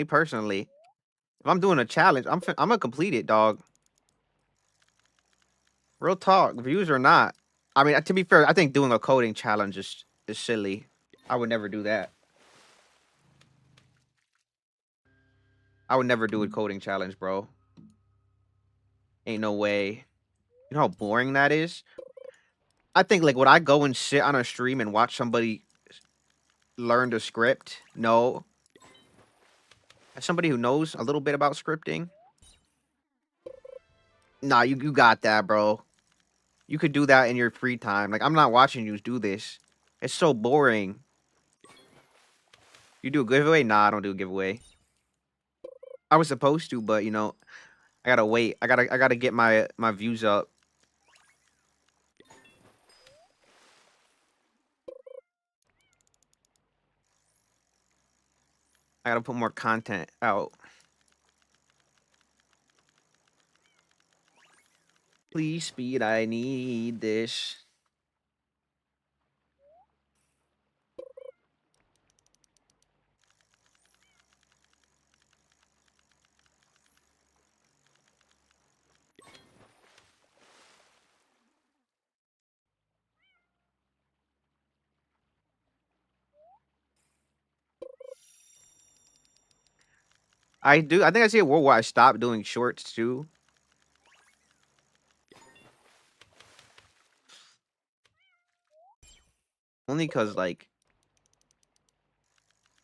personally. If I'm doing a challenge, I'm gonna complete it, dog. Real talk, views or not. I mean, to be fair, I think doing a coding challenge is silly. I would never do that. I would never do a coding challenge, bro. Ain't no way. You know how boring that is? I think like would I go and sit on a stream and watch somebody learn the script? No. As somebody who knows a little bit about scripting, nah, you got that, bro. You could do that in your free time. Like I'm not watching you do this. It's so boring. You do a giveaway? Nah, I don't do a giveaway. I was supposed to, but I gotta wait. I gotta get my views up. I gotta put more content out. Please speed. I need this. I do. I think I see a world where I stopped doing shorts too. Only cause like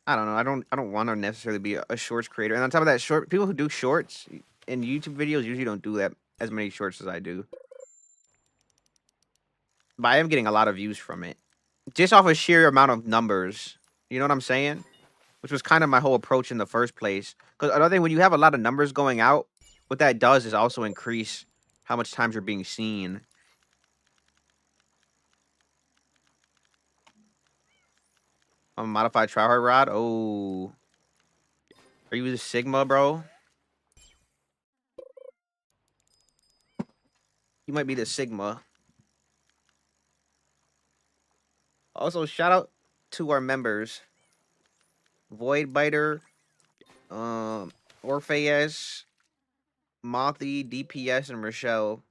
I don't know. I don't want to necessarily be a shorts creator. And on top of that, short people who do shorts in YouTube videos usually don't do that as many shorts as I do. But I am getting a lot of views from it. Just off a sheer amount of numbers. You know what I'm saying? Which was kind of my whole approach in the first place. Because another thing, when you have a lot of numbers going out, what that does is also increase how much times you're being seen. A modified tryhard rod? Oh. Are you the Sigma, bro? You might be the Sigma. Also, shout out to our members. Voidbiter, Orpheus, Mothy, DPS, and Rochelle.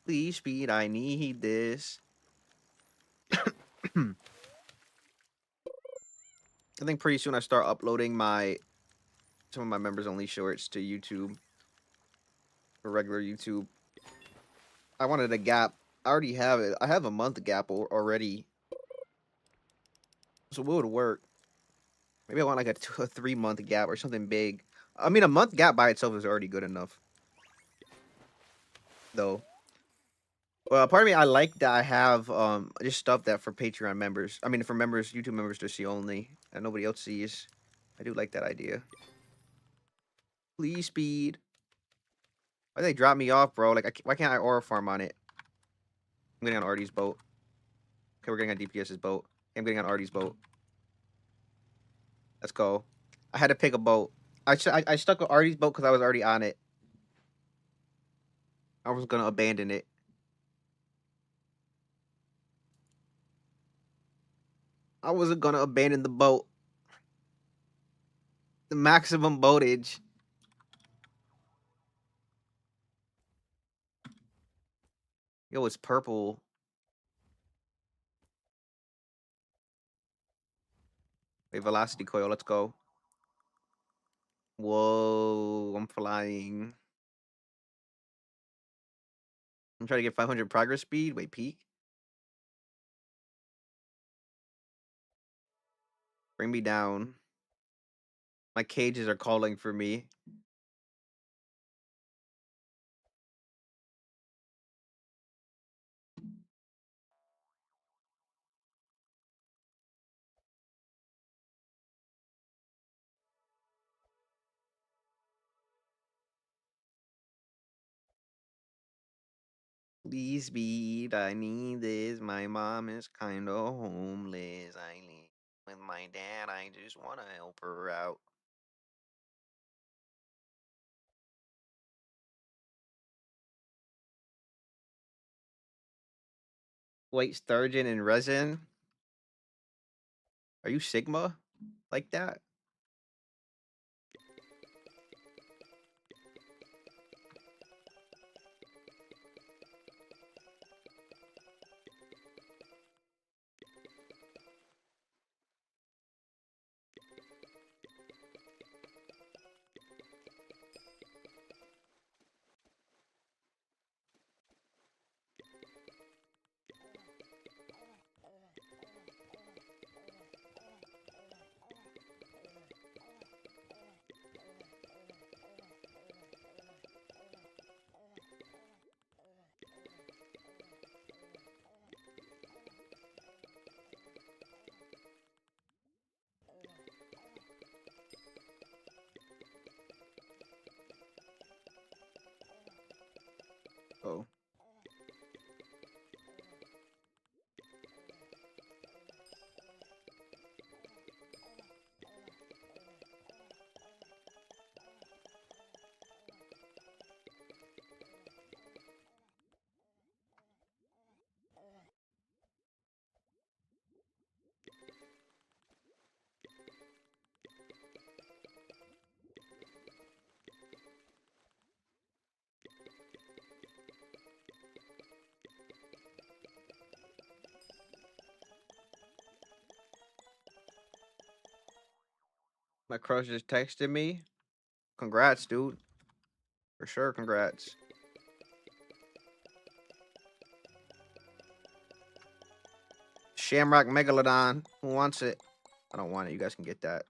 Please speed, I need this. I think pretty soon I start uploading some of my members only shorts to YouTube. For regular YouTube. I wanted a gap. I already have it. I have a month gap already. So what would work? Maybe I want like a 3 month gap or something big. I mean, a month gap by itself is already good enough. Though. Well, part of me, I like that I have just stuff that for Patreon members. I mean, for members, YouTube members to see only, and nobody else sees. I do like that idea. Please speed. Why they drop me off, bro? Like, why can't I aura farm on it? I'm getting on Artie's boat. Okay, we're getting on DPS's boat. I'm getting on Artie's boat. Let's go. I had to pick a boat. I stuck with Artie's boat because I was already on it. I was gonna abandon it. I wasn't gonna abandon the boat. The maximum boatage. Yo, it's purple. Wait, velocity coil. Let's go. Whoa, I'm flying. I'm trying to get 500 progress speed. Wait, peak. Bring me down. My cages are calling for me. Please speed. I need this. My mom is kind of homeless. I live with my dad. I just want to help her out. Wait, sturgeon and resin? Are you Sigma like that? Oh. My crush just texted me. Congrats, dude. For sure, congrats. Shamrock Megalodon. Who wants it? I don't want it. You guys can get that.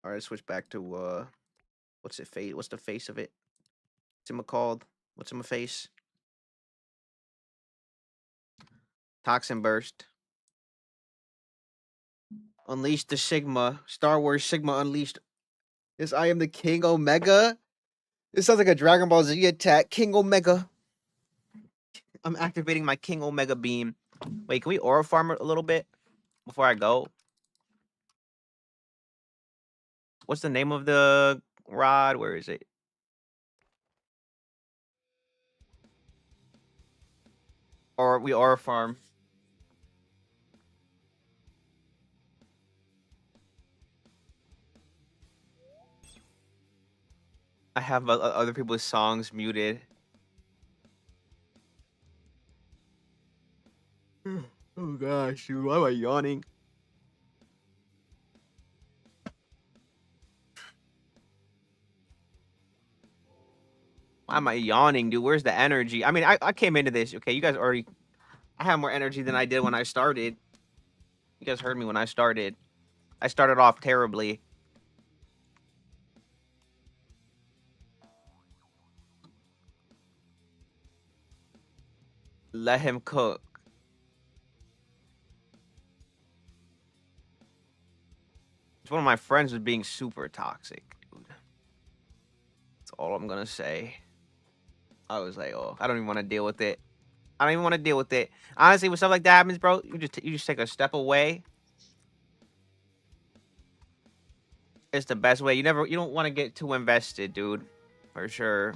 All right, switch back to what's it face? What's the face of it? What's it called? What's in my face? Toxin burst. Unleash the Sigma. Star Wars Sigma Unleashed. Yes, I am the King Omega. This sounds like a Dragon Ball Z attack. King Omega. I'm activating my King Omega beam. Wait, can we aura farm it a little bit before I go? What's the name of the rod? Where is it? Or we aura farm. I have other people's songs muted. Oh gosh, dude, why am I yawning? Why am I yawning, dude? Where's the energy? I mean, I came into this. Okay, you guys already. I have more energy than I did when I started. You guys heard me when I started. I started off terribly. Let him cook. One of my friends was being super toxic, dude. That's all I'm gonna say. I was like, oh, I don't even want to deal with it. I don't even want to deal with it. Honestly, when stuff like that happens, bro, you just take a step away. It's the best way. You don't want to get too invested, dude. For sure.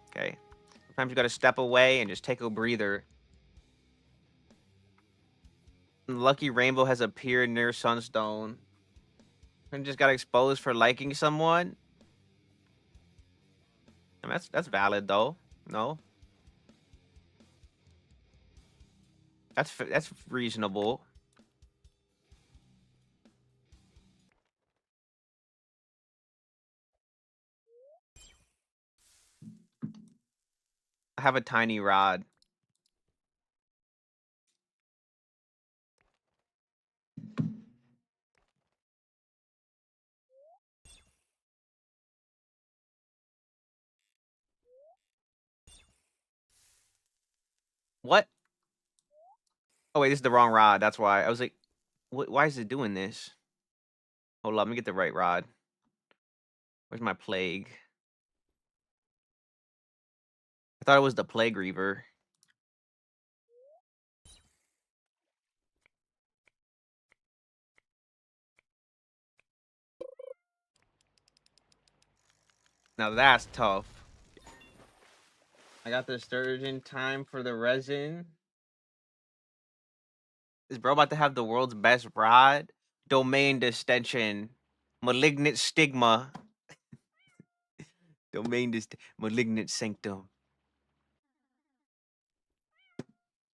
Okay. Sometimes you gotta step away and just take a breather. Lucky rainbow has appeared near sunstone. And just got exposed for liking someone. I mean, that's valid though. No, that's reasonable. I have a tiny rod. What? Oh wait, this is the wrong rod. That's why I was like, why is it doing this? Hold up, let me get the right rod. Where's my plague? I thought it was the plague reaver. Now that's tough. I got the sturgeon. Time for the resin. Is bro about to have the world's best rod? Domain distension. Malignant stigma. Malignant sanctum.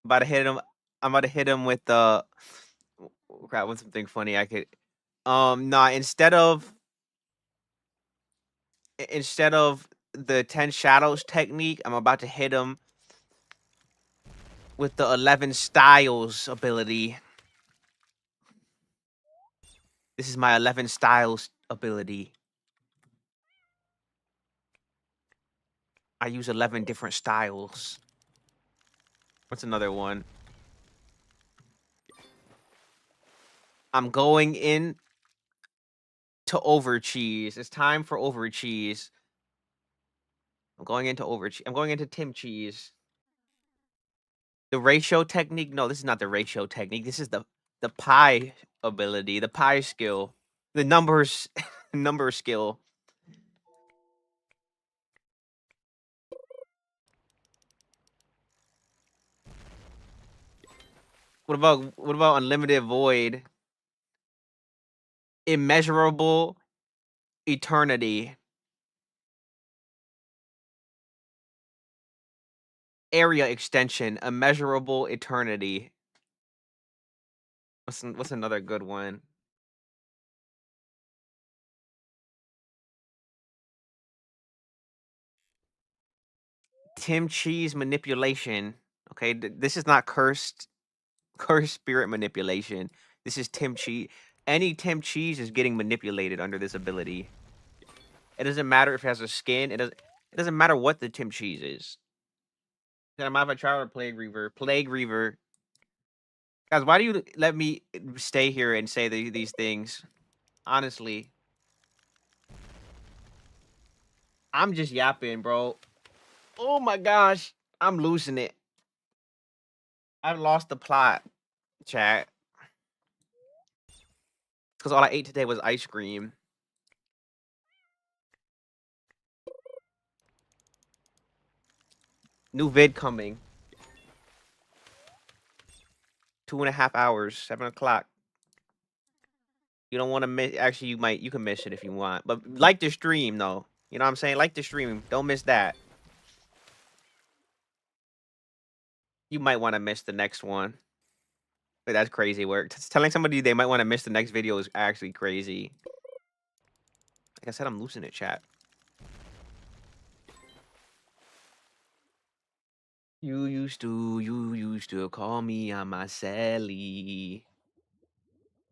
About to hit him. I'm about to hit him with the crap with something funny. I could nah, instead of the 10 shadows technique, I'm about to hit him with the 11 styles ability. This is my 11 styles ability. I use 11 different styles. What's another one? I'm going in to over cheese. It's time for over cheese. I'm going into over cheese. I'm going into Tim cheese. The ratio technique? No, this is not the ratio technique. This is the pie ability, the pie skill, the numbers number skill. What about unlimited void? Immeasurable eternity. Area extension. Immeasurable eternity. What's another good one? Tim cheese manipulation. Okay, this is not cursed spirit manipulation. This is Tim cheese. Any Tim cheese is getting manipulated under this ability. It doesn't matter if it has a skin. It doesn't matter what the Tim cheese is. Then I might have a trial or plague reaver. Plague reaver. Guys, why do you let me stay here and say these things? Honestly, I'm just yapping, bro. Oh my gosh, I'm losing it. I've lost the plot, chat. Because all I ate today was ice cream. New vid coming. 2.5 hours, 7 o'clock. You don't want to miss. Actually, you can miss it if you want, but like the stream though. You know what I'm saying? Like the stream. Don't miss that. You might want to miss the next one. But that's crazy work. Telling somebody they might want to miss the next video is actually crazy. Like I said, I'm losing it, chat. You used to call me on my celly.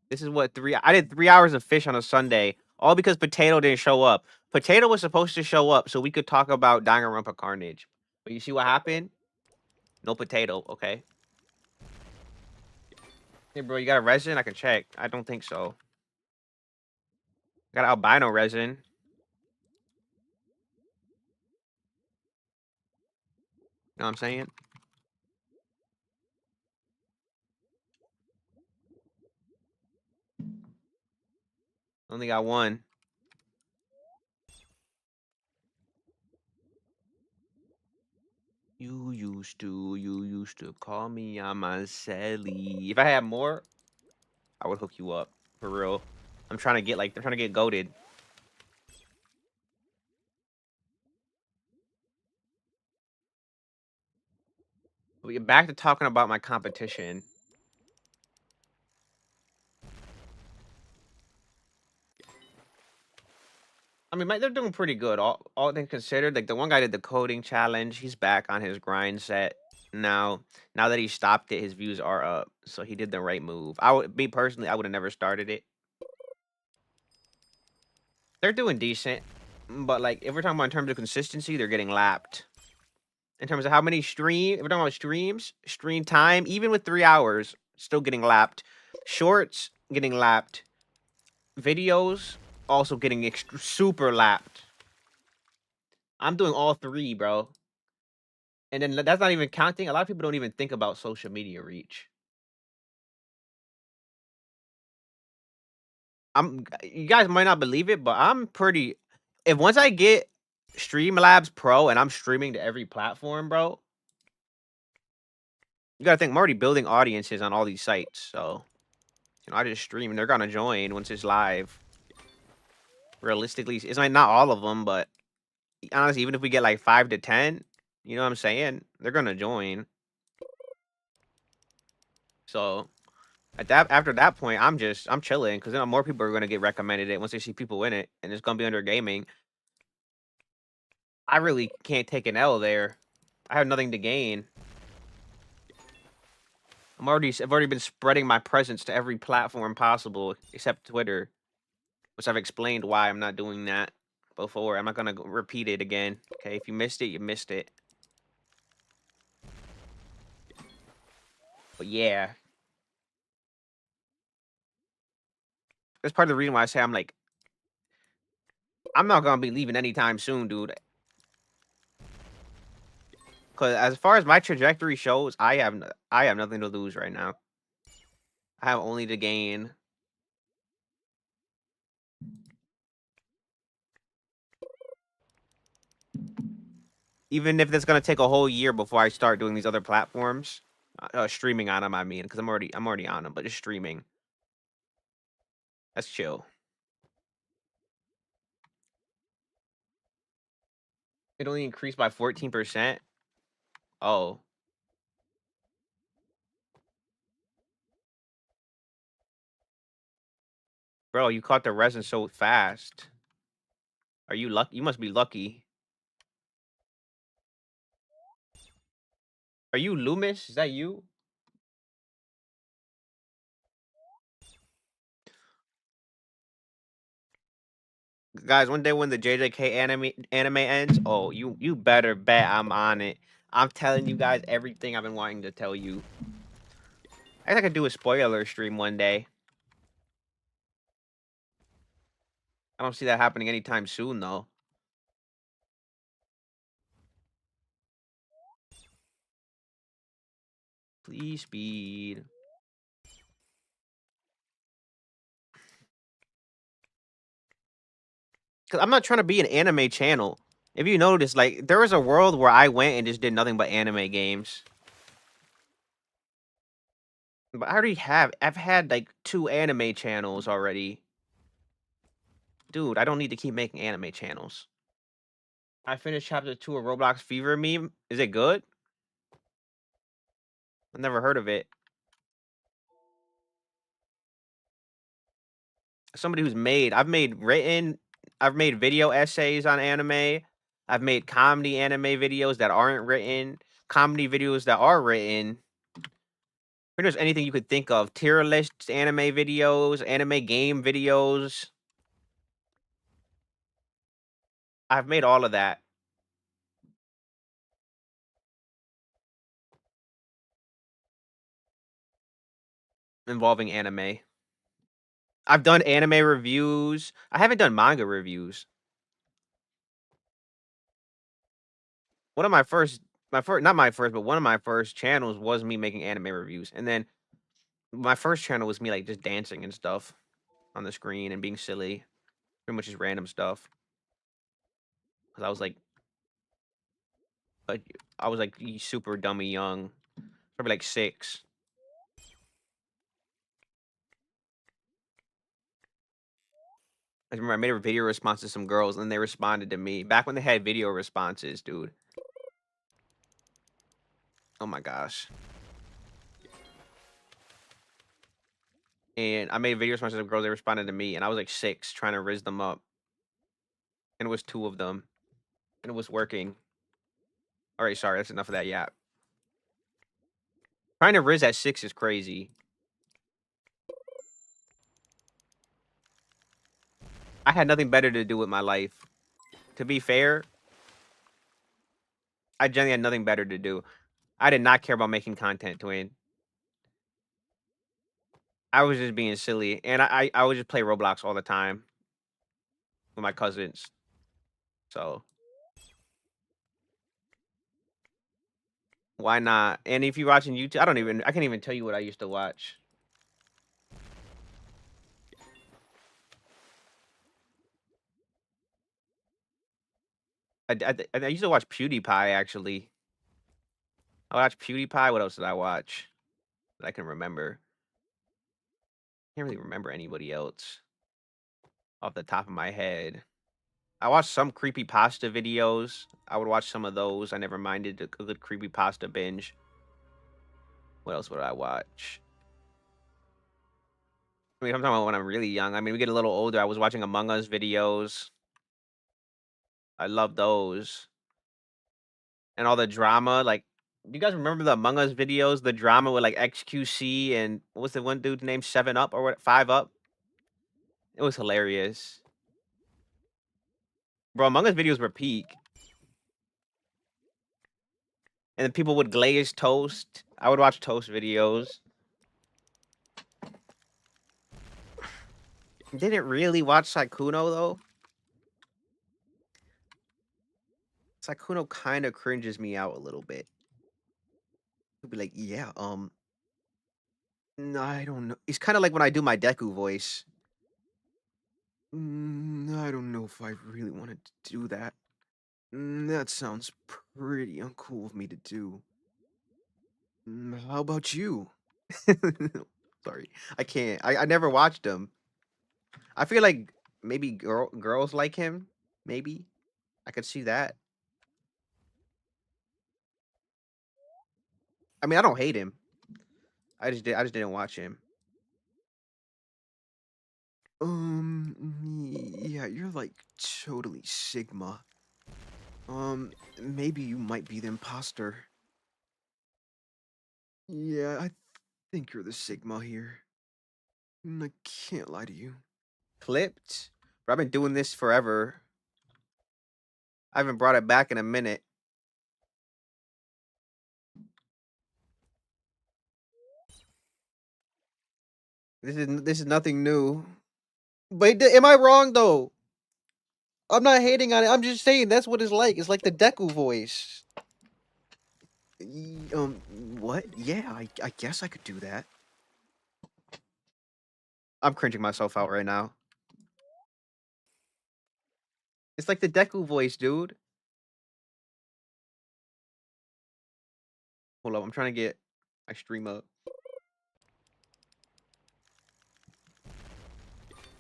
This is what I did 3 hours of Fish on a Sunday, all because Potato didn't show up. Potato was supposed to show up so we could talk about Danganronpa Carnage. But you see what happened? No Potato, okay. Hey bro, you got a resin? I can check. I don't think so. Got albino resin. You know what I'm saying? Only got one. You used to call me on my celly. If I had more, I would hook you up for real. I'm trying to get goaded. We get back to talking about my competition. I mean, they're doing pretty good. All things considered, like the one guy did the coding challenge. He's back on his grind set now. Now that he stopped it, his views are up. So he did the right move. Me personally, I would have never started it. They're doing decent, but like if we're talking about in terms of consistency, they're getting lapped. In terms of how many if we're talking about streams, stream time, even with 3 hours, still getting lapped. Shorts getting lapped. Videos also getting super lapped. I'm doing all three, bro. And then that's not even counting. A lot of people don't even think about social media reach. You guys might not believe it, but I'm pretty. If once I get Streamlabs Pro and I'm streaming to every platform, bro, you gotta think I'm already building audiences on all these sites. So, I just stream and they're gonna join once it's live. Realistically, it's like not all of them, but honestly, even if we get like 5 to 10, you know what I'm saying? They're gonna join. So after that point, I'm chilling because then more people are gonna get recommended it once they see people in it, and it's gonna be under gaming. I really can't take an L there. I have nothing to gain. I've already been spreading my presence to every platform possible except Twitter, which I've explained why I'm not doing that before. I'm not gonna repeat it again. Okay, if you missed it, you missed it. But yeah, that's part of the reason why I say I'm not gonna be leaving anytime soon, dude. Because as far as my trajectory shows, I have nothing to lose right now. I have only to gain. Even if it's gonna take a whole year before I start doing these other platforms, streaming on them. I mean, because I'm already on them, but just streaming. That's chill. It only increased by 14%. Oh, bro, you caught the resin so fast. Are you lucky? You must be lucky. Are you Loomis? Is that you? Guys, one day when the JJK anime ends, oh, you better bet I'm on it. I'm telling you guys everything I've been wanting to tell you. I think I could do a spoiler stream one day. I don't see that happening anytime soon, though. Please speed. Because I'm not trying to be an anime channel. If you notice, like, there was a world where I went and just did nothing but anime games. But I've had like 2 anime channels already. Dude, I don't need to keep making anime channels. I finished chapter 2 of Roblox Fever meme. Is it good? I've never heard of it. Somebody who's I've made video essays on anime. I've made comedy anime videos that aren't written, comedy videos that are written. Pretty much anything you could think of. Tier lists, anime videos, anime game videos. I've made all of that involving anime. I've done anime reviews. I haven't done manga reviews. One of my first, not my first, but one of my first channels was me making anime reviews. And then my first channel was me like just dancing and stuff on the screen and being silly. Pretty much just random stuff. Cause I was like, but I was like super dummy young, probably like 6. I remember I made a video response to some girls, and they responded to me back when they had video responses, dude. Oh my gosh. And I made video responses to girls. They responded to me, and I was like 6, trying to riz them up, and it was 2 of them, and it was working. All right, sorry, that's enough of that yap. Trying to riz at 6 is crazy. I had nothing better to do with my life. To be fair, I generally had nothing better to do. I did not care about making content, twin. I was just being silly, and I would just play Roblox all the time with my cousins. So why not? And if you're watching YouTube, I can't even tell you what I used to watch. I used to watch PewDiePie actually. I watched PewDiePie. What else did I watch that I can remember? Can't really remember anybody else off the top of my head. I watched some creepypasta videos. I would watch some of those. I never minded a good creepypasta binge. What else would I watch? I mean, I'm talking about when I'm really young. I mean, we get a little older. I was watching Among Us videos. I love those. And all the drama. Like, do you guys remember the Among Us videos? The drama with like XQC and what was the one dude's name? 7 Up or what? 5 Up? It was hilarious. Bro, Among Us videos were peak. And then people would glaze toast. I would watch toast videos. Didn't really watch Saikuno though. Saikuno kind of cringes me out a little bit. He'll be like, yeah, no, I don't know. It's kind of like when I do my Deku voice. I don't know if I really wanted to do that. That sounds pretty uncool of me to do. How about you? Sorry, I can't. I never watched him. I feel like maybe girls like him. Maybe I could see that. I mean, I don't hate him. I just didn't watch him. Yeah, you're like totally Sigma. Maybe you might be the imposter. Yeah, I think you're the Sigma here. I can't lie to you. Clipped? But I've been doing this forever. I haven't brought it back in a minute. This is nothing new. But am I wrong though? I'm not hating on it. I'm just saying that's what it's like. It's like the Deku voice. What? Yeah, I guess I could do that. I'm cringing myself out right now. It's like the Deku voice, dude. Hold up, I'm trying to get my stream up.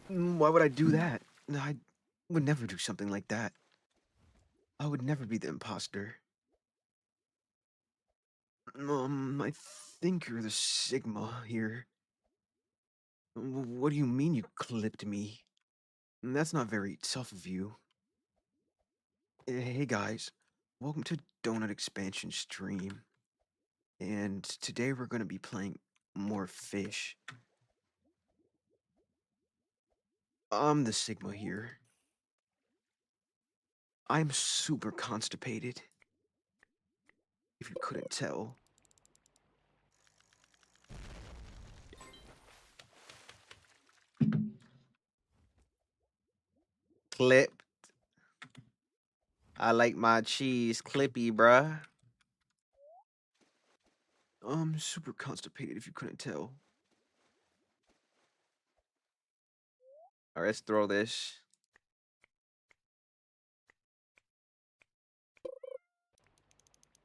Why would I do that? No, I would never do something like that. I would never be the imposter. I think you're the Sigma here. What do you mean you clipped me? That's not very tough of you. Hey guys, welcome to DonutExpansion stream. And today we're gonna be playing more Fish. I'm the Sigma here. I'm super constipated, if you couldn't tell. Clip. I like my cheese clippy, bruh. I'm super constipated, if you couldn't tell. Alright, let's throw this.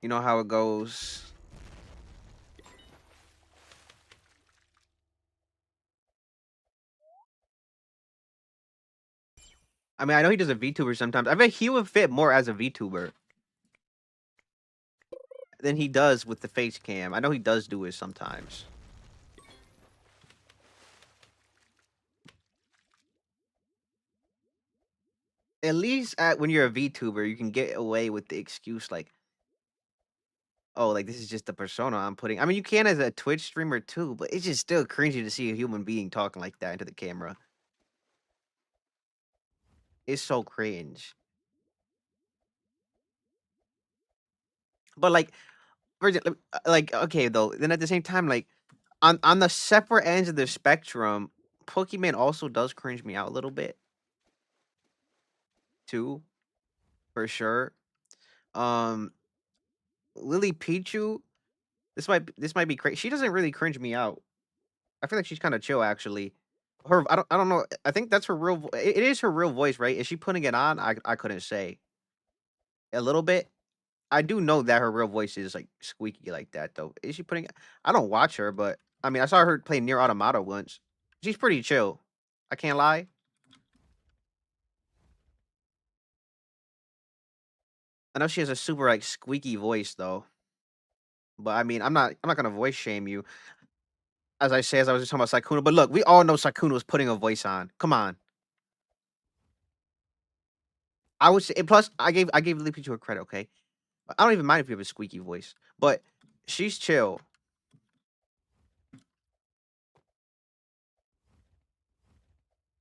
You know how it goes. I mean, I know he does a VTuber sometimes. I bet he would fit more as a VTuber than he does with the face cam. I know he does do it sometimes. At least when you're a VTuber, you can get away with the excuse like, "Oh, like this is just the persona I'm putting." I mean, you can as a Twitch streamer too, but it's just still cringy to see a human being talking like that into the camera. It's so cringe. But like, like okay though. Then at the same time, like on the separate ends of the spectrum, Pokemon also does cringe me out a little bit too, for sure. Lily Pichu, this might be crazy. She doesn't really cringe me out. I feel like she's kind of chill actually. I don't know. I think that's her real. It is her real voice, right? Is she putting it on? I couldn't say. A little bit. I do know that her real voice is like squeaky like that though. Is she putting? I don't watch her, but I mean, I saw her play Near Automata once. She's pretty chill. I can't lie. I know she has a super like squeaky voice though. But I mean, I'm not gonna voice shame you. As I say, as I was just talking about Sykkuno. But look, we all know Sykkuno was putting a voice on. Come on. I would say, and plus I gave Lily Pichu her credit, okay? I don't even mind if you have a squeaky voice, but she's chill,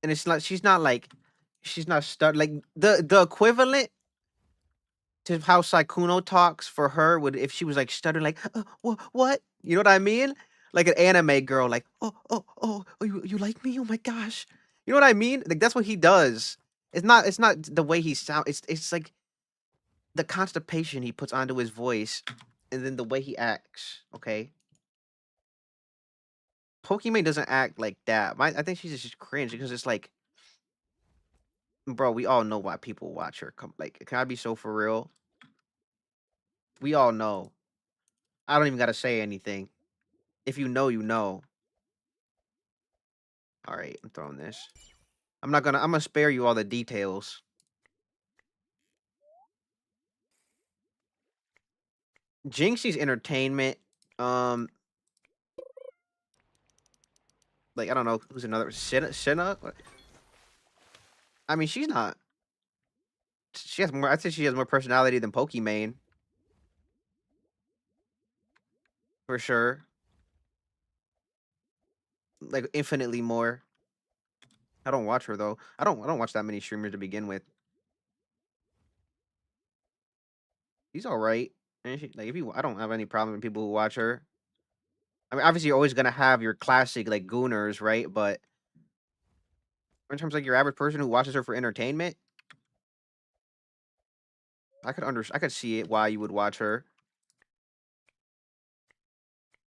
and it's not. She's not like the equivalent to how Saikuno talks for her would if she was like stuttering like what you know what I mean, like an anime girl like oh you like me, oh my gosh, you know what I mean, like that's what he does. It's not the way he sound. It's like the constipation he puts onto his voice, and then the way he acts. Okay, Pokimane doesn't act like that. I think she's just cringe because it's like, bro, we all know why people watch her. Come, like, can I be so for real? We all know. I don't even gotta say anything. If you know, you know. All right, I'm throwing this. I'm not gonna. I'm gonna spare you all the details. Jinxie's entertainment. Um, like I don't know who's another Senna. I mean, she's not. She has more. I think she has more personality than Pokimane for sure. Like infinitely more. I don't watch her though. I don't watch that many streamers to begin with. She's all right. And she, like if you, I don't have any problem with people who watch her. I mean, obviously, you're always gonna have your classic like gooners, right? But in terms of like your average person who watches her for entertainment, I could see it why you would watch her.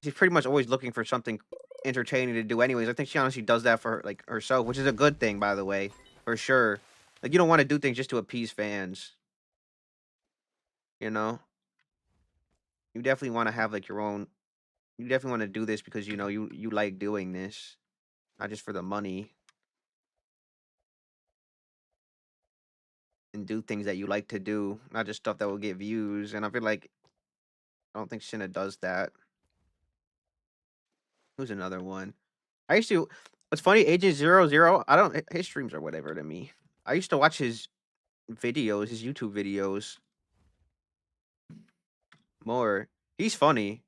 She's pretty much always looking for something entertaining to do, anyways. I think she honestly does that for like herself, which is a good thing, by the way, for sure. Like you don't want to do things just to appease fans, you know. You definitely want to have like your own. You definitely want to do this because you know you like doing this, not just for the money, and do things that you like to do, not just stuff that will get views. And I feel like I don't think Shinna does that. Who's another one? I used to. What's funny, Agent 00. I don't. His streams are whatever to me. I used to watch his videos, his YouTube videos more. He's funny.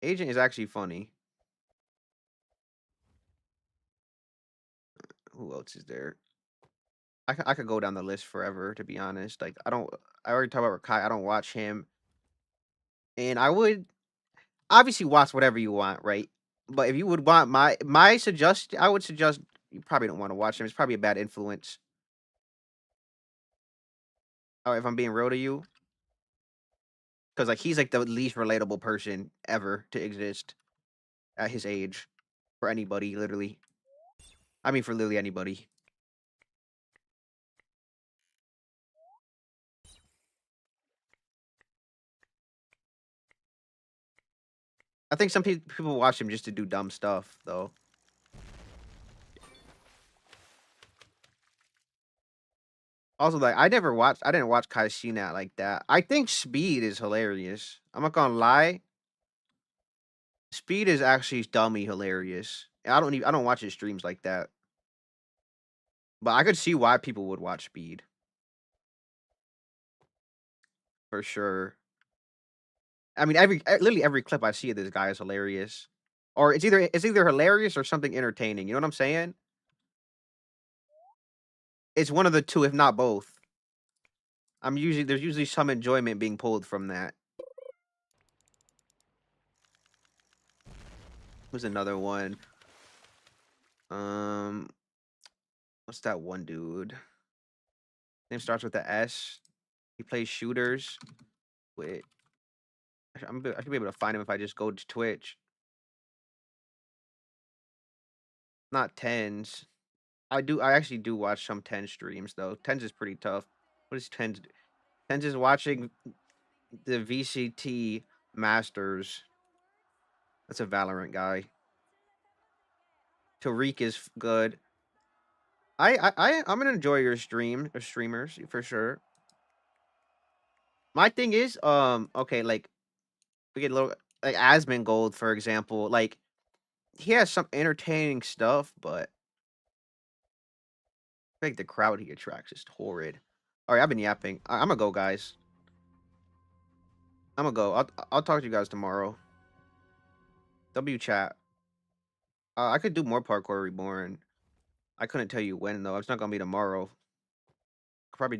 Agent is actually funny. Who else is there? I could go down the list forever, to be honest. Like I don't. I already talked about Rakai. I don't watch him, and I would obviously watch whatever you want, right? But if you would want my suggest, I would suggest you probably don't want to watch him. It's probably a bad influence. Oh, if I'm being real to you, because like he's like the least relatable person ever to exist at his age for anybody, literally. I mean, for literally anybody. I think some people watch him just to do dumb stuff, though. Also, like, I didn't watch Kaishina like that. I think Speed is hilarious. I'm not gonna lie. Speed is actually dummy hilarious. I don't watch his streams like that. But I could see why people would watch Speed. For sure. I mean, literally every clip I see of this guy is hilarious. Or it's either hilarious or something entertaining. You know what I'm saying? It's one of the two, if not both. There's usually some enjoyment being pulled from that. Who's another one? Um, what's that one dude? Name starts with the S. He plays shooters. Wait, I should be able to find him if I just go to Twitch. Not tens. I actually do watch some ten streams though. Tens is pretty tough. What is tens? Tens is watching the VCT Masters. That's a Valorant guy. Tariq is good. I'm gonna enjoy your streamers for sure. My thing is, okay, like we get a little like Asmongold, Gold, for example. Like he has some entertaining stuff, but I think the crowd he attracts is horrid. All right, I've been yapping. I'm gonna go, guys. I'm gonna go. I'll talk to you guys tomorrow. W chat. I could do more parkour reborn. I couldn't tell you when though. It's not gonna be tomorrow. Could probably do